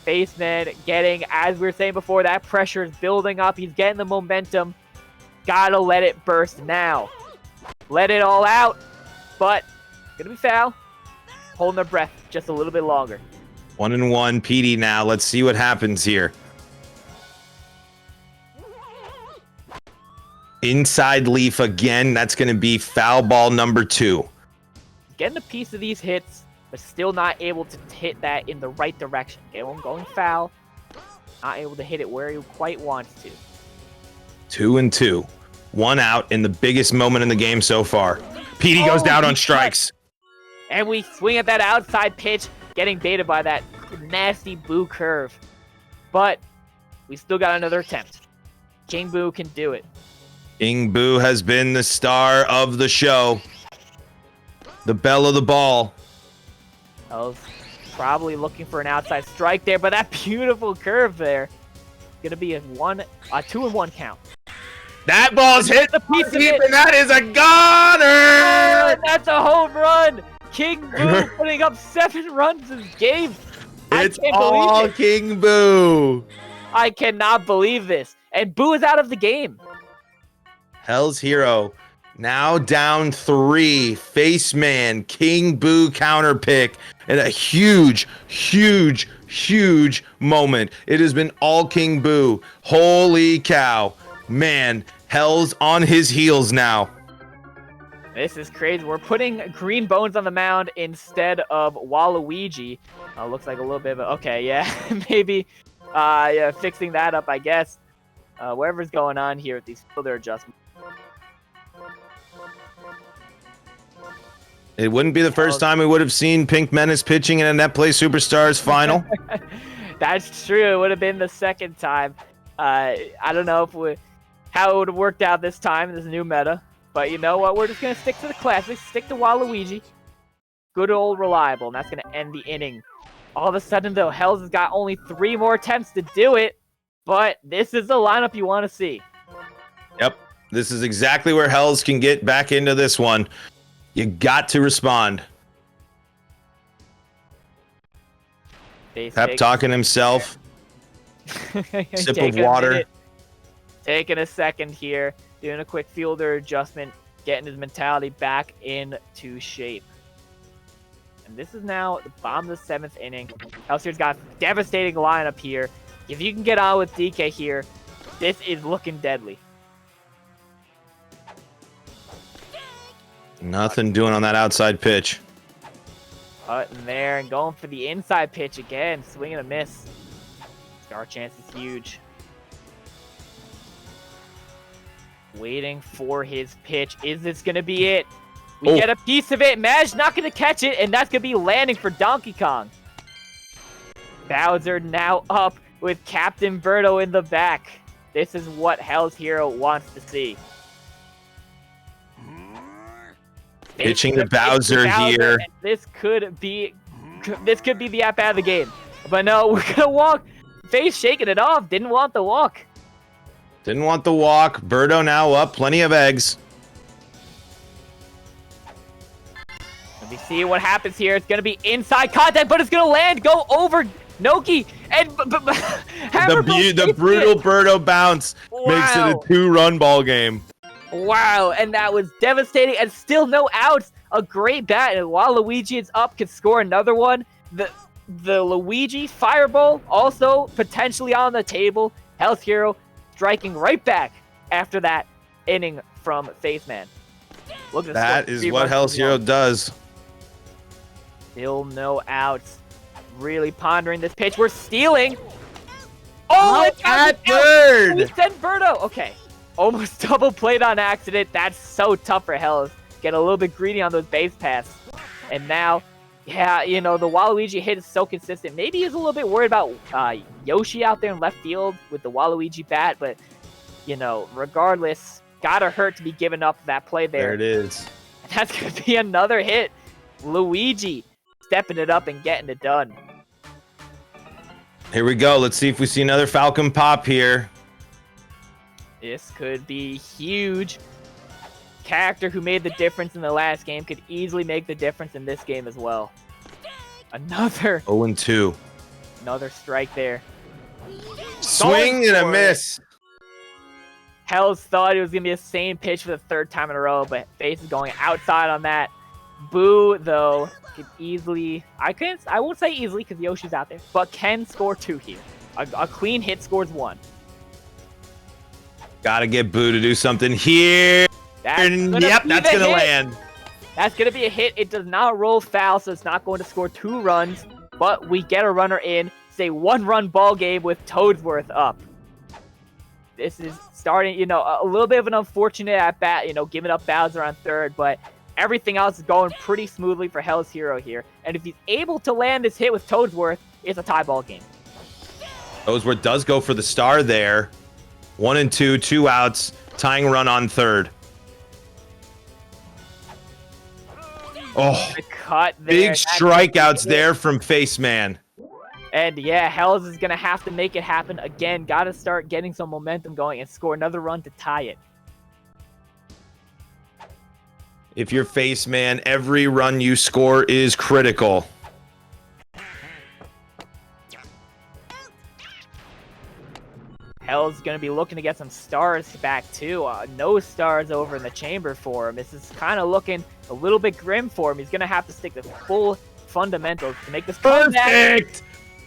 Faceman getting, as we were saying before, that pressure is building up. He's getting the momentum. Gotta let it burst now. Let it all out. But, gonna be foul. Holding their breath just a little bit longer. 1-1 PD now. Let's see what happens here. Inside leaf again. That's going to be foul ball number 2. Getting a piece of these hits, but still not able to hit that in the right direction. Going foul. Not able to hit it where he quite wants to. 2-2. 1 out in the biggest moment in the game so far. PD goes down on strikes. And we swing at that outside pitch, getting baited by that nasty Boo curve. But we still got another attempt. King Boo can do it. King Boo has been the star of the show. The belle of the ball. I was probably looking for an outside strike there, but that beautiful curve there. Gonna be a 2-1 count. That ball's hit the piece of deep, it. and that is a goner! That's a home run! King Boo putting up 7 runs this game. It's all King Boo. I cannot believe this. And Boo is out of the game. Hell's Hero now down 3. Faceman, King Boo counter pick, and a huge, huge, huge moment. It has been all King Boo. Holy cow. Man, Hell's on his heels now. This is crazy. We're putting Green Bones on the mound instead of Waluigi. Looks like a little bit of a... Okay, yeah. Maybe yeah, fixing that up, I guess. Whatever's going on here with these fielder adjustments. It wouldn't be the first time we would have seen Pink Menace pitching in a Netplay Superstars final. That's true. It would have been the second time. I don't know if how it would have worked out this time in this new meta. But you know what? We're just going to stick to the classics. Stick to Waluigi. Good old reliable. And that's going to end the inning. All of a sudden, though, Hells has got only 3 more attempts to do it. But this is the lineup you want to see. Yep. This is exactly where Hells can get back into this one. You got to respond. Pep talking himself. Sip of water. Taking a second here. Doing a quick fielder adjustment. Getting his mentality back into shape. And this is now the bottom of the 7th inning. Hellseer's got a devastating lineup here. If you can get on with DK here, this is looking deadly. Nothing doing on that outside pitch. Cutting there and going for the inside pitch again. Swing and a miss. Star chance is huge. Waiting for his pitch. Is this going to be it? We get a piece of it. Maj not going to catch it, and that's going to be landing for Donkey Kong. Bowser now up with Captain Birdo in the back. This is what Hell's Hero wants to see. Pitching to Bowser here. This could be the at bat of the game. But no, we're going to walk. Face shaking it off. Didn't want the walk. Didn't want the walk. Birdo now up. Plenty of eggs. Let me see what happens here. It's going to be inside contact, but it's going to land. Go over Noki. And the brutal Birdo bounce makes it a 2-run ball game. Wow, and that was devastating, and still no outs. A great bat, and while Luigi is up, can score another one. The Luigi Fireball also potentially on the table. Hell's Hero striking right back after that inning from Faceman. Look at that is what Hell's Hero does. Still no outs. Really pondering this pitch. We're stealing. Oh, it's at third. We sent Birdo. Okay. Almost double played on accident. That's so tough for Hells. Get a little bit greedy on those base paths. And now, yeah, you know, the Waluigi hit is so consistent. Maybe he's a little bit worried about Yoshi out there in left field with the Waluigi bat. But, you know, regardless, gotta hurt to be giving up that play there. There it is. And that's going to be another hit. Luigi stepping it up and getting it done. Here we go. Let's see if we see another Falcon pop here. This could be huge. Character who made the difference in the last game could easily make the difference in this game as well. Another 0-2. Another strike there. Swing and a miss. Hells thought it was going to be the same pitch for the third time in a row, but Face is going outside on that. Boo, though, could easily... I won't say easily because Yoshi's out there, but can score 2 here. A clean hit scores 1. Gotta get Boo to do something here. Yep, that's gonna land. That's gonna be a hit. It does not roll foul, so it's not going to score 2 runs. But we get a runner in. It's a 1-run ball game with Toadsworth up. This is starting, you know, a little bit of an unfortunate at bat, you know, giving up Bowser on third, but everything else is going pretty smoothly for Hell's Hero here. And if he's able to land this hit with Toadsworth, it's a tie ball game. Toadsworth does go for the star there. 1-2, 2 outs, tying run on third. Oh, The cut there. big strikeouts there from Faceman. And yeah, Hells is going to have to make it happen again. Got to start getting some momentum going and score another run to tie it. If you're Faceman, every run you score is critical. Hell's going to be looking to get some stars back too. No stars over in the chamber for him. This is kind of looking a little bit grim for him. He's going to have to stick to full fundamentals to make this Perfect!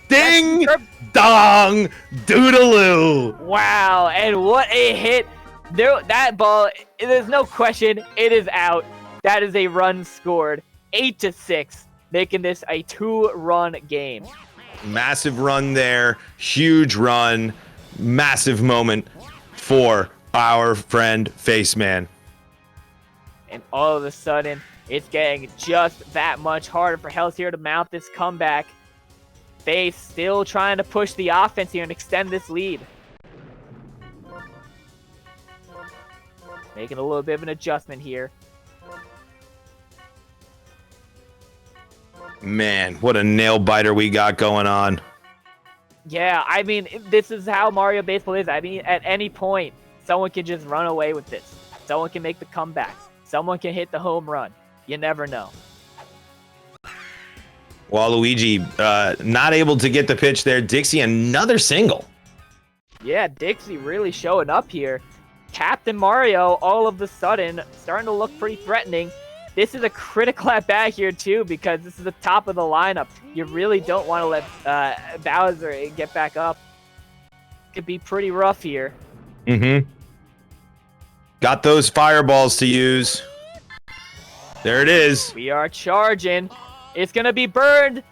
Ding! Dong! Doodaloo! Wow, and what a hit. That ball, there's no question, it is out. That is a run scored. 8-6, making this a 2-run game. Massive run there. Huge run. Massive moment for our friend Faceman. And all of a sudden, it's getting just that much harder for Hell's Hero to mount this comeback. Face still trying to push the offense here and extend this lead. Making a little bit of an adjustment here. Man, what a nail biter we got going on. Yeah, I mean, this is how Mario Baseball is. I mean, at any point, someone can just run away with this. Someone can make the comeback. Someone can hit the home run. You never know. Waluigi not able to get the pitch there. Dixie, another single. Yeah, Dixie really showing up here. Captain Mario, all of a sudden, starting to look pretty threatening. This is a critical at-bat here, too, because this is the top of the lineup. You really don't want to let Bowser get back up. Could be pretty rough here. Mm-hmm. Got those fireballs to use. There it is. We are charging. It's going to be burned.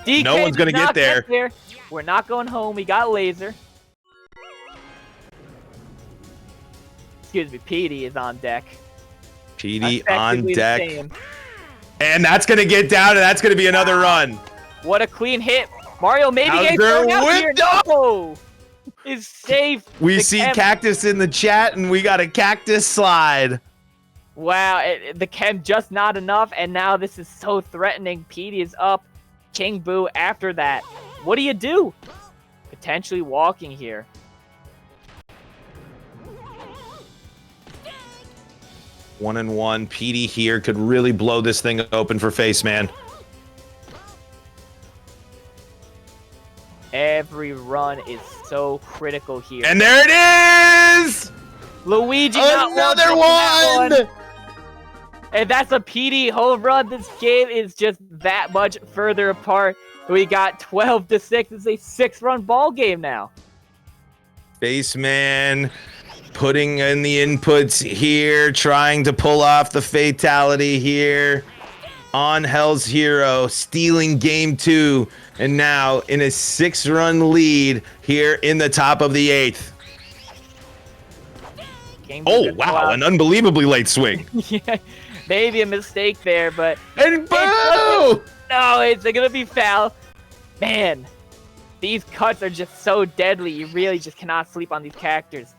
DK No one's going to get there. We're not going home. We got laser. excuse me, PD is on deck. PD on Effectively the deck. same. And that's going to get down, and that's going to be another run. What a clean hit. Mario maybe How's getting their thrown out here. window? No! Is safe. We The see chem- Cactus in the chat, and we got a Cactus slide. Wow, the chem just not enough, and now this is so threatening. PD is up. King Boo after that. What do you do? Potentially walking here. One and one. PD here could really blow this thing open for Face Man. Every run is so critical here. And there it is! Luigi not Another one! one! And that's a PD home run. This game is just that much further apart. We got 12-6. It's a 6-run ball game now. Face Man putting in the inputs here, trying to pull off the fatality here on Hell's Hero, stealing game 2, and now in a 6-run lead here in the top of the 8th. Oh, wow, an unbelievably late swing. Yeah, maybe a mistake there, but And boo! no, it's gonna be foul. Man, these cuts are just so deadly. You really just cannot sleep on these characters.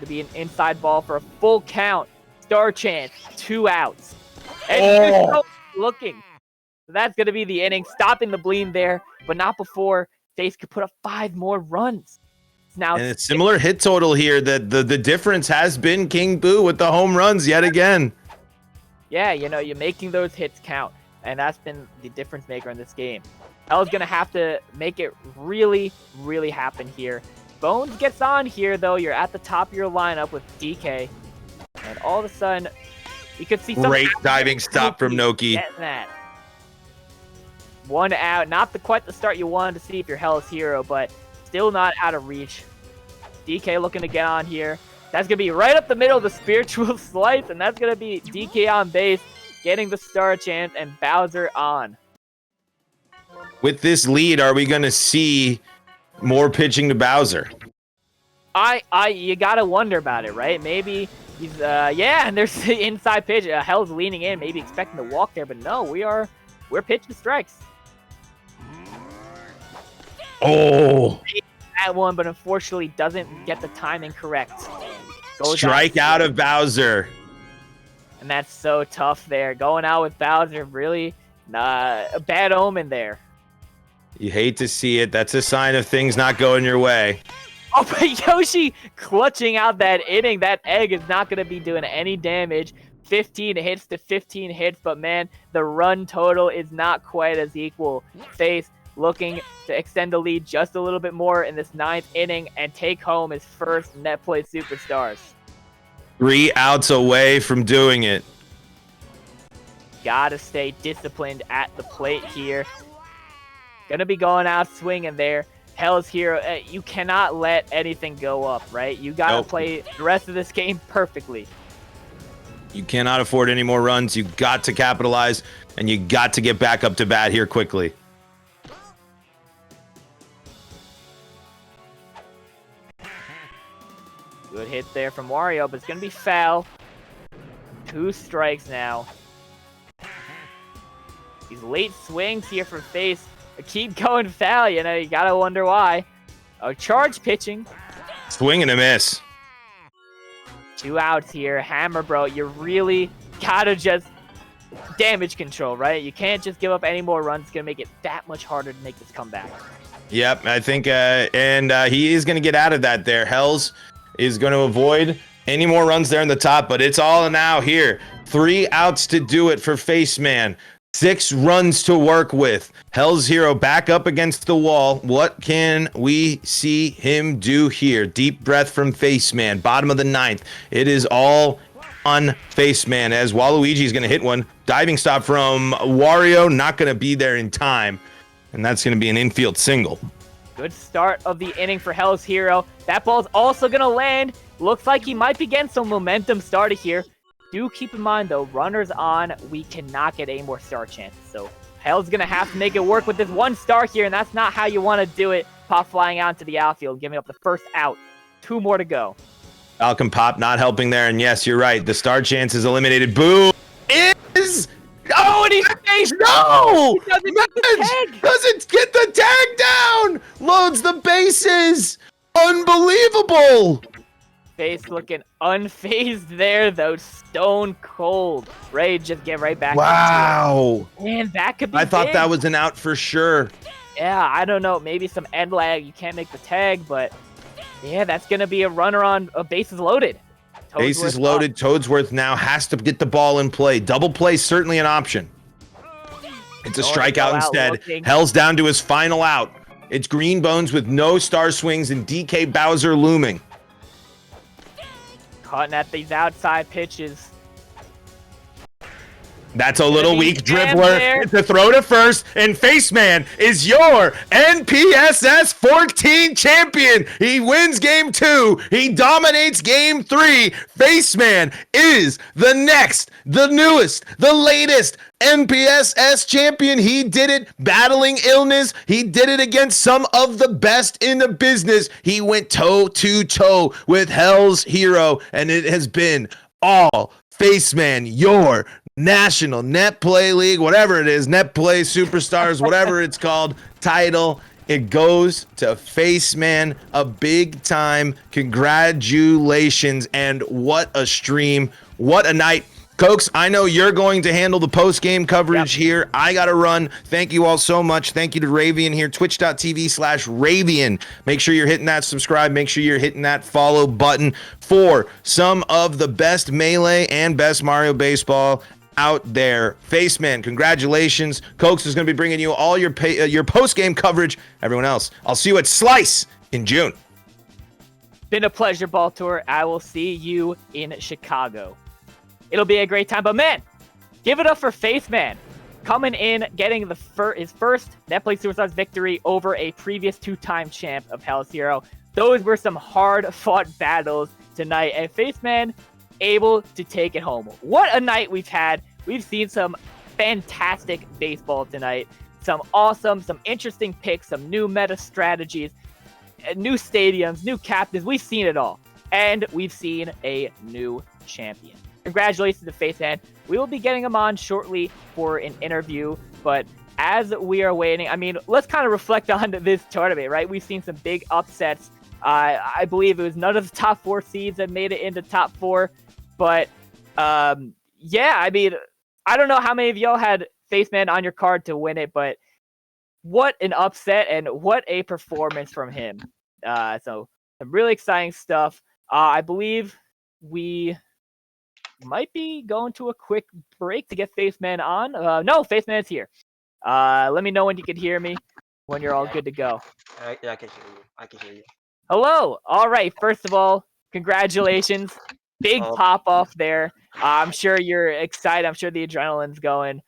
To be an inside ball for a full count. Star chance, 2 outs. And here's Coach looking. So that's gonna be the inning, stopping the bleed there, but not before Face could put up 5 more runs. Now And it's similar hit total here. That the difference has been King Boo with the home runs yet again. yeah, you know, you're making those hits count, and that's been the difference maker in this game. Hell's gonna have to make it really, really happen here. Bones gets on here, though. You're at the top of your lineup with DK, and all of a sudden, you could see some Great diving stop from Noki. Getting that. 1 out, not quite the start you wanted to see if you're Hell's Hero, but still not out of reach. DK looking to get on here. That's going to be right up the middle of the spiritual slice, and that's going to be DK on base, getting the star chance, and Bowser on. With this lead, are we going to see more pitching to Bowser? You got to wonder about it, right? Maybe he's, yeah, and there's the inside pitch. Hell's leaning in, maybe expecting to walk there, but no, we're pitching strikes. Oh, That one, but unfortunately doesn't get the timing correct. Goes strike out of Bowser. And that's so tough there. Going out with Bowser, really a bad omen there. You hate to see it. That's a sign of things not going your way. Oh, but Yoshi clutching out that inning. That egg is not going to be doing any damage. 15 hits to 15 hits, but man, the run total is not quite as equal. Face looking to extend the lead just a little bit more in this 9th inning and take home his first Netplay Superstars. 3 outs away from doing it. Gotta stay disciplined at the plate here. Gonna be going out swinging there. Hell's Hero, you cannot let anything go up, right? You gotta play the rest of this game perfectly. You cannot afford any more runs. You got to capitalize, and you got to get back up to bat here quickly. Good hit there from Wario, but it's going to be foul. 2 strikes now. These late swings here for Face keep going foul, you know, you got to wonder why. Oh, charge pitching. Swing and a miss. 2 outs here. Hammer, bro, you really got to just damage control, right? You can't just give up any more runs. It's going to make it that much harder to make this comeback. Yep, I think, and he is going to get out of that there. Hells is going to avoid any more runs there in the top, but it's all now here. 3 outs to do it for Face Man. 6 runs to work with. Hell's Hero back up against the wall. What can we see him do here? Deep breath from Face Man. Bottom of the 9th. It is all on Face Man as Waluigi is going to hit one. Diving stop from Wario. Not going to be there in time. And that's going to be an infield single. Good start of the inning for Hell's Hero. That ball's also going to land. Looks like he might be getting some momentum started here. Do keep in mind, though, runners on, we cannot get any more star chances. So Hell's going to have to make it work with this 1 star here, and that's not how you want to do it. Pop flying out into the outfield, giving up the first out. 2 more to go. Falcon Pop not helping there, and yes, you're right. The star chance is eliminated. Boom is. Oh, and he faced. No! He doesn't get the Madge tag. doesn't get the tag down! Loads the bases! Unbelievable! Face looking unfazed there, though. Stone cold. Ready to just get right back Wow. into it. Man, that could be I thought big. that was an out for sure. Yeah, I don't know. Maybe some end lag. You can't make the tag, but yeah, that's going to be a runner on bases loaded. Bases loaded. Toadsworth now has to get the ball in play. Double play certainly an option. It's a strikeout instead. Hell's down to his final out. It's Green Bones with no star swings and DK Bowser looming. Cutting at these outside pitches. That's a little weak dribbler. there. It's a throw to first, and Faceman is your NPSS 14 champion. He wins game 2. He dominates game 3. Faceman is the next, the newest, the latest NPSS champion. He did it battling illness. He did it against some of the best in the business. He went toe to toe with Hell's Hero, and it has been all Faceman, your National Netplay League, whatever it is, Netplay Superstars, whatever it's called, title. It goes to Faceman, a big time congratulations, and what a stream, what a night. Cokes, I know you're going to handle the post-game coverage here. I got to run. Thank you all so much. Thank you to Raviannn here, twitch.tv/Raviannn. Make sure you're hitting that subscribe. Make sure you're hitting that follow button for some of the best Melee and best Mario Baseball out there. Faceman, congratulations. Cokes is going to be bringing you all your post-game coverage. Everyone else, I'll see you at Slice in June. Been a pleasure, Ball Tour. I will see you in Chicago. It'll be a great time. But man, give it up for Faceman. Coming in, getting his first Netplay Superstars victory over a previous 2-time champ of Hell's Hero. Those were some hard-fought battles tonight. And Faceman able to take it home. What a night we've had. We've seen some fantastic baseball tonight. Some interesting picks, some new meta strategies, new stadiums, new captains. We've seen it all. And we've seen a new champion. Congratulations to Faceman. We will be getting him on shortly for an interview, but as we are waiting, I mean, let's kind of reflect on this tournament, right? We've seen some big upsets. I believe it was none of the top 4 seeds that made it into top 4, but yeah, I mean, I don't know how many of y'all had Faceman on your card to win it, but what an upset and what a performance from him. So some really exciting stuff. I believe we might be going to a quick break to get Faceman on. No, Faceman's here. Let me know when you can hear me, when you're all good to go. Yeah, I can hear you. I can hear you. Hello. All right. First of all, congratulations. Big pop off there. I'm sure you're excited. I'm sure the adrenaline's going.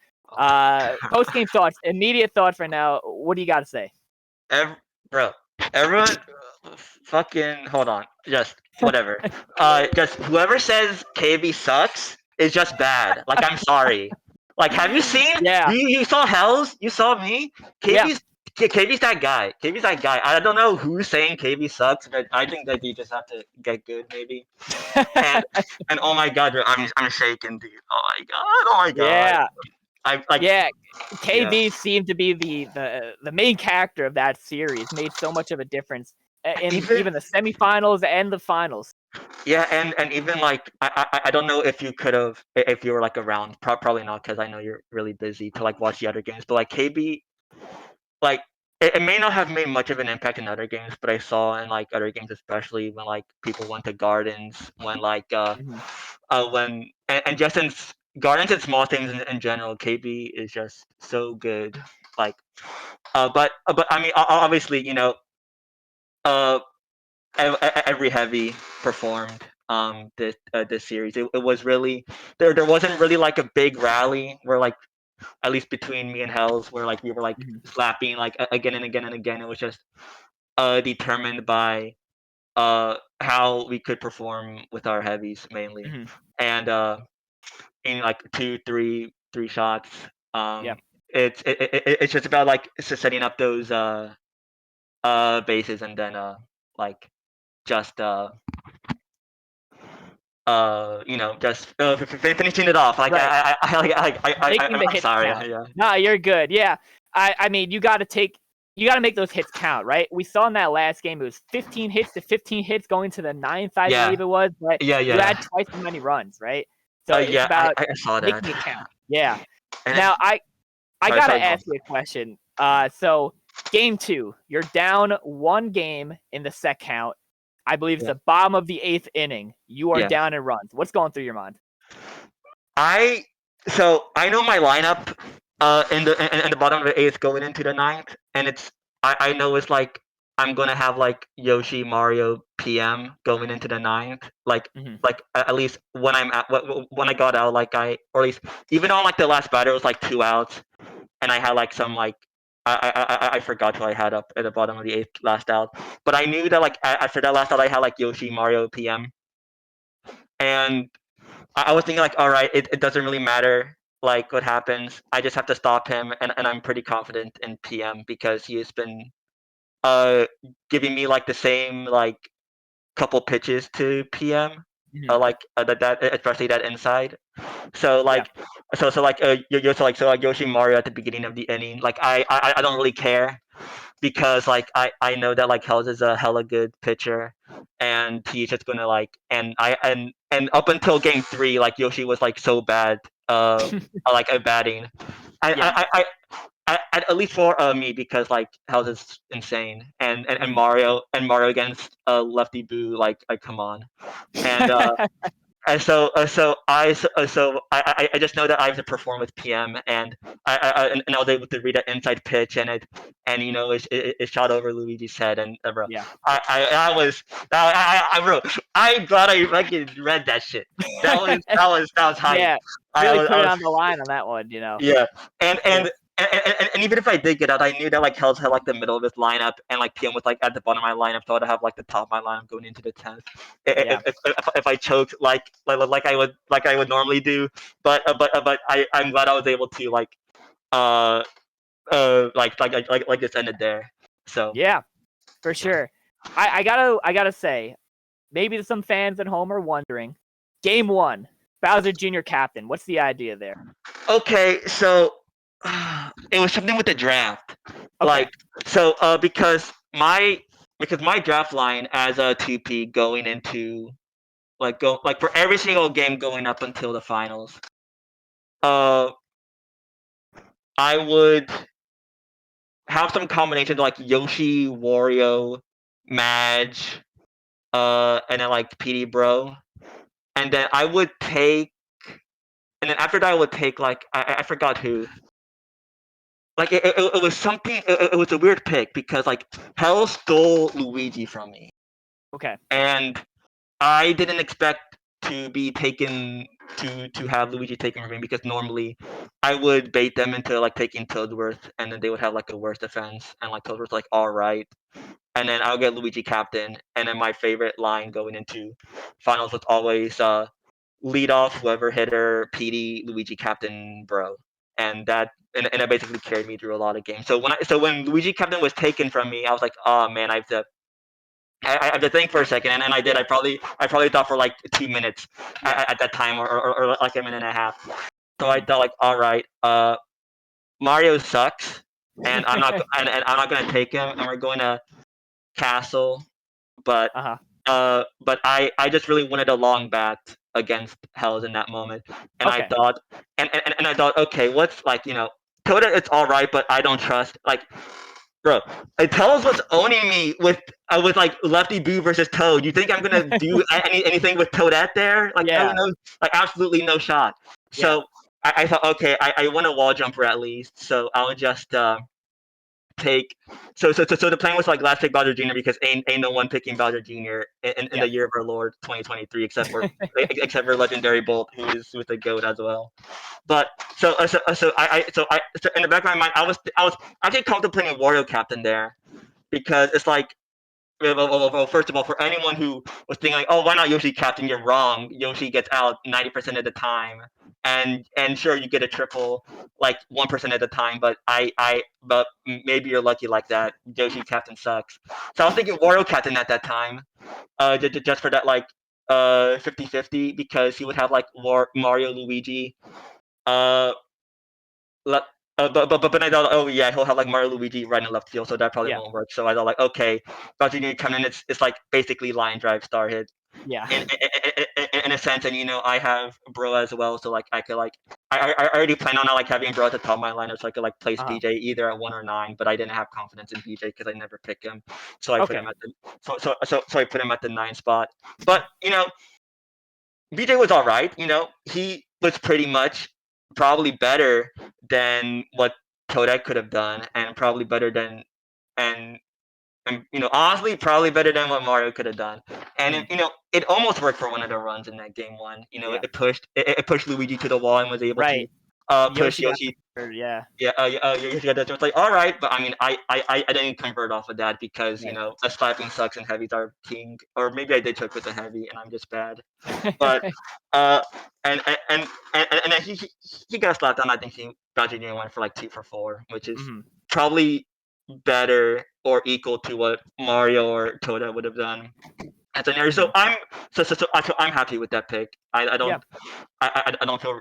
Post-game thoughts, immediate thoughts right now. What do you got to say? Everyone, fucking hold on. Just whatever. Just whoever says KB sucks is just bad. Like, I'm sorry. Like, have you seen? Yeah. You saw Hells? You saw me? KB's that guy. KB's that guy. I don't know who's saying KB sucks, but I think that you just have to get good, maybe. and oh my god, I'm shaking, dude. Oh my god. Yeah. Yeah. KB seemed to be the main character of that series. Made so much of a difference in even the semifinals and the finals. Yeah, and even like I don't know if you could have if you were like around. Probably not, because I know you're really busy to like watch the other games. But like KB, like it may not have made much of an impact in other games, but I saw in like other games, especially when like people went to Gardens, when like when and just in Gardens and small things in general, KB is just so good. Like, but I mean, obviously, you know, every heavy performed this series. It was really there wasn't really like a big rally where like, at least between me and Hells, where like we were like slapping like again and again and again. It was just determined by how we could perform with our heavies mainly, and in like three shots. It's just about like setting up those bases, and then like just just finishing it off. Like Right. Making the I'm hits sorry. count. Yeah. No, you're good. Yeah. I mean, you got to make those hits count, right? We saw in that last game it was 15 hits to 15 hits going to the 9th, I Yeah. believe it was, but Yeah. you had Yeah. twice as many runs, right? So it's Yeah. about I saw that. making it count. Yeah. And Now I sorry, gotta sorry, go on. ask you a question. So game 2, you're down 1 game in the set count. I believe it's Yeah. the bottom of the 8th inning. You are Yeah. down in runs. What's going through your mind? I know my lineup in the bottom of the 8th going into the 9th, and I know it's like I'm gonna have like Yoshi, Mario, PM going into the 9th. Mhm. Like at least when when I got out, or at least even on like the last batter was like 2 outs, and I had like some like I forgot who I had up at the bottom of the 8th last out, but I knew that like after that last out I had like Yoshi, Mario, PM, and I was thinking like, all right, it doesn't really matter like what happens. I just have to stop him, and I'm pretty confident in PM because he has been uh giving me like the same like couple pitches to PM, Mhm. that especially that inside. So Yeah. like Yoshi Mario at the beginning of the inning, like I don't really care because like I know that like Hells is a hella good pitcher, and he's just gonna like and up until game 3, like Yoshi was like so bad, like at batting. Yeah. At least for me because like Hells is insane, and Mhm. Mario against Lefty Boo, like come on, and and I just know that I have to perform with PM, and I was able to read that inside pitch, and it shot over Luigi's head, and bro, Yeah. bro, I'm glad I fucking read that shit. That was hype. Yeah. I Really was, put I it was on the line on that one, yeah, and Yeah. and. And even if I did get out, I knew that like Hells had like the middle of his lineup, and like PM was like at the bottom of my lineup, so I'd have like the top of my lineup going into the 10th. Yeah. If I choked like I would normally do, but I'm glad I was able to just end it there. So Yeah, for sure. I gotta say, maybe some fans at home are wondering. Game 1, Bowser Jr. captain. What's the idea there? okay, so it was something with the draft, Okay. because my draft line as a 2P going into for every single game going up until the finals. Uh, I would have some combinations like Yoshi, Wario, Madge, and then like PD Bro, and then I would take, and then after that I would take like I forgot who. Like it was something. It was a weird pick because like Hell stole Luigi from me, Okay. and I didn't expect to be taken to have Luigi taken from me because normally I would bait them into like taking Toadworth, and then they would have like a worse defense, and like Toadworth's like all right, and then I'll get Luigi captain, and then my favorite line going into finals was always lead off whoever hitter PD Luigi captain bro, and that basically carried me through a lot of games. So when Luigi captain was taken from me, I was like, oh man, I have to think for a second, and I did. Yeah. I probably thought for like 2 minutes Yeah. at that time, or like a minute and a half. So I Mhm. thought like, all right, Mario sucks, and I'm not gonna take him, and we're going to Castle, but Uh-huh. I just really wanted a long bat against Hells in that moment, and I Okay. thought, and I thought, okay, what's like Toda, it's all right, but I don't trust like. Bro, Tellus was owning me with like Lefty Boo versus Toad. You think I'm gonna do anything with Toadette there? Like I Yeah. don't know, like absolutely no shot. Yeah. So I thought, okay, I want a wall jumper at least, so I'll just take. So the plan was like last pick Bowser Jr. because ain't no one picking Bowser Jr. In Yeah. the year of our Lord 2023 except for Legendary Bolt who's the goat as well. But so in the back of my mind, I was actually contemplating Wario Captain there because it's like, well, first of all, for anyone who was thinking like, oh, why not Yoshi Captain? You're wrong. Yoshi gets out 90% of the time, and sure you get a triple like 1% of the time, but maybe you're lucky like that. Yoshi Captain sucks. So I was thinking Wario Captain at that time, just for that like 50-50 because he would have like Mario, Luigi. Le- but I thought, oh yeah, he'll have like Mario, Luigi right in left field, so that probably Yeah. won't work. So I thought like, okay, Bowser Jr. coming in, it's like basically line drive star hit Yeah. in a sense, and I have Bro as well, so like I could like I already plan on like having Bro at the top of my lineup, so I could like place Uh-huh. BJ either at 1 or 9, but I didn't have confidence in BJ because I never pick him, so I put Okay. him at the so I put him at the 9 spot. But BJ was all right. He was pretty much probably better than what Kodak could have done, and probably better than and honestly, probably better than what Mario could have done. And it almost worked for one of the runs in that game one. Yeah. It pushed Luigi to the wall and was able Right. to push Yoshi got Yoshi. yeah. Yeah, Yoshi got that. So it's like, all right, but I mean, I didn't convert off of that because Right. a slapping sucks and heavies are king. Or maybe I did choke with a heavy and I'm just bad. But uh, and then he got slapped down. I think Bowser Jr. went for like 2 for 4, which is Mhm. probably better or equal to what Mario or Toda would have done. As an area. So I'm happy with that pick. I don't Yeah. I don't feel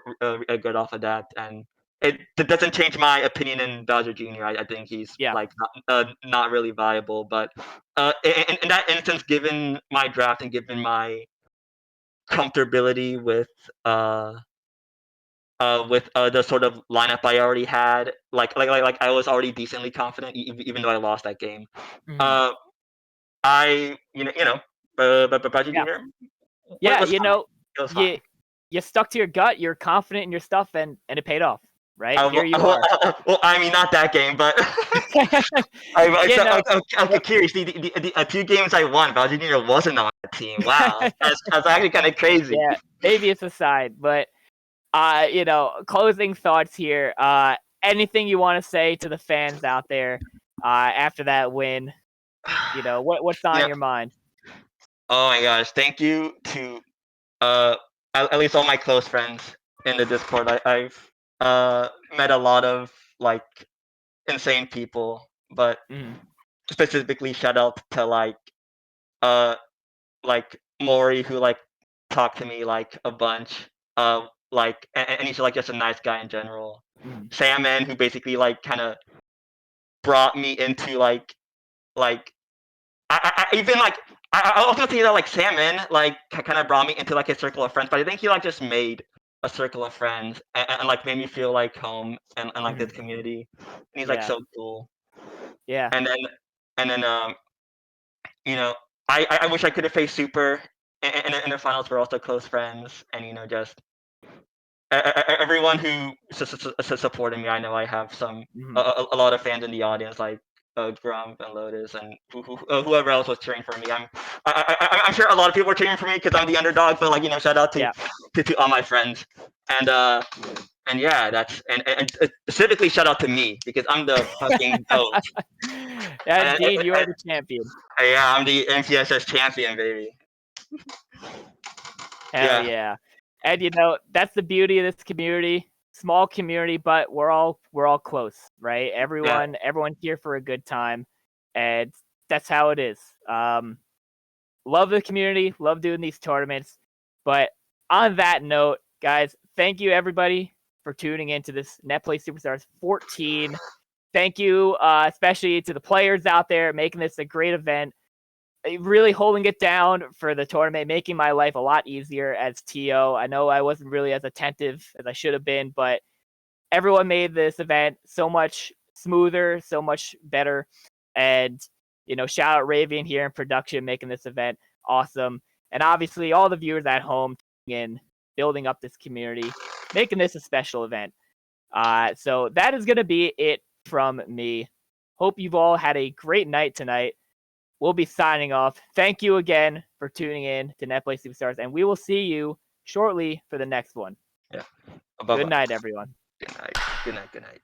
good off of that, and it doesn't change my opinion in Bowser Jr. I think he's Yeah. like not really viable, but in that instance, given my draft and given my comfortability with the sort of lineup I already had, like I was already decently confident, even though I lost that game. Mhm. I but Bowser Yeah. Jr. Yeah, was fine. It was fine. you stuck to your gut, you're confident in your stuff, and it paid off, right? Here you Well, are. well, I mean, not that game, but You know, I'm curious. The 2 games I won, Bowser Jr. wasn't on the team. Wow, that's actually kind of crazy. yeah, maybe it's a side, but closing thoughts here. Anything you want to say to the fans out there after that win? What's on Yeah. your mind? Oh my gosh, thank you to at least all my close friends in the Discord. I've met a lot of like insane people, but Mhm. specifically shout out to uh like Maury, who like talked to me like a bunch. And he's like just a nice guy in general. Mhm. Salmon, who basically like kind of brought me into like I even like I also think that like Salmon like kind of brought me into like a circle of friends, but I think he like just made a circle of friends and like made me feel like home and like this Mhm. community. And he's like Yeah. so cool. Yeah. And then and then you know I wish I could have faced Super in the finals. We're also close friends, and just everyone who supported me. I know I have Mhm. a lot of fans in the audience, like Grump and Lotus and whoever else was cheering for me. I'm sure a lot of people were cheering for me because I'm the underdog. But like shout out Yeah. to all my friends, and yeah, and specifically shout out to me because I'm the fucking goat. Yeah, And, Dean, you are the champion. yeah, I'm the MTSS champion, baby. Hell Yeah, yeah. And that's the beauty of this community. Small community, but we're all close, right? yeah. Everyone's here for a good time, and that's how it is. Love the community, love doing these tournaments. But on that note, guys, thank you everybody for tuning into this Netplay Superstars 14. Thank you, especially to the players out there making this a great event. Really holding it down for the tournament, making my life a lot easier as TO. I know I wasn't really as attentive as I should have been, but everyone made this event so much smoother, so much better. And, shout out Ravian here in production, making this event awesome. And obviously all the viewers at home in building up this community, making this a special event. So that is going to be it from me. Hope you've all had a great night tonight. We'll be signing off. Thank you again for tuning in to Netplay Superstars, and we will see you shortly for the next one. Yeah. Good night, everyone. Good night. Good night. Good night.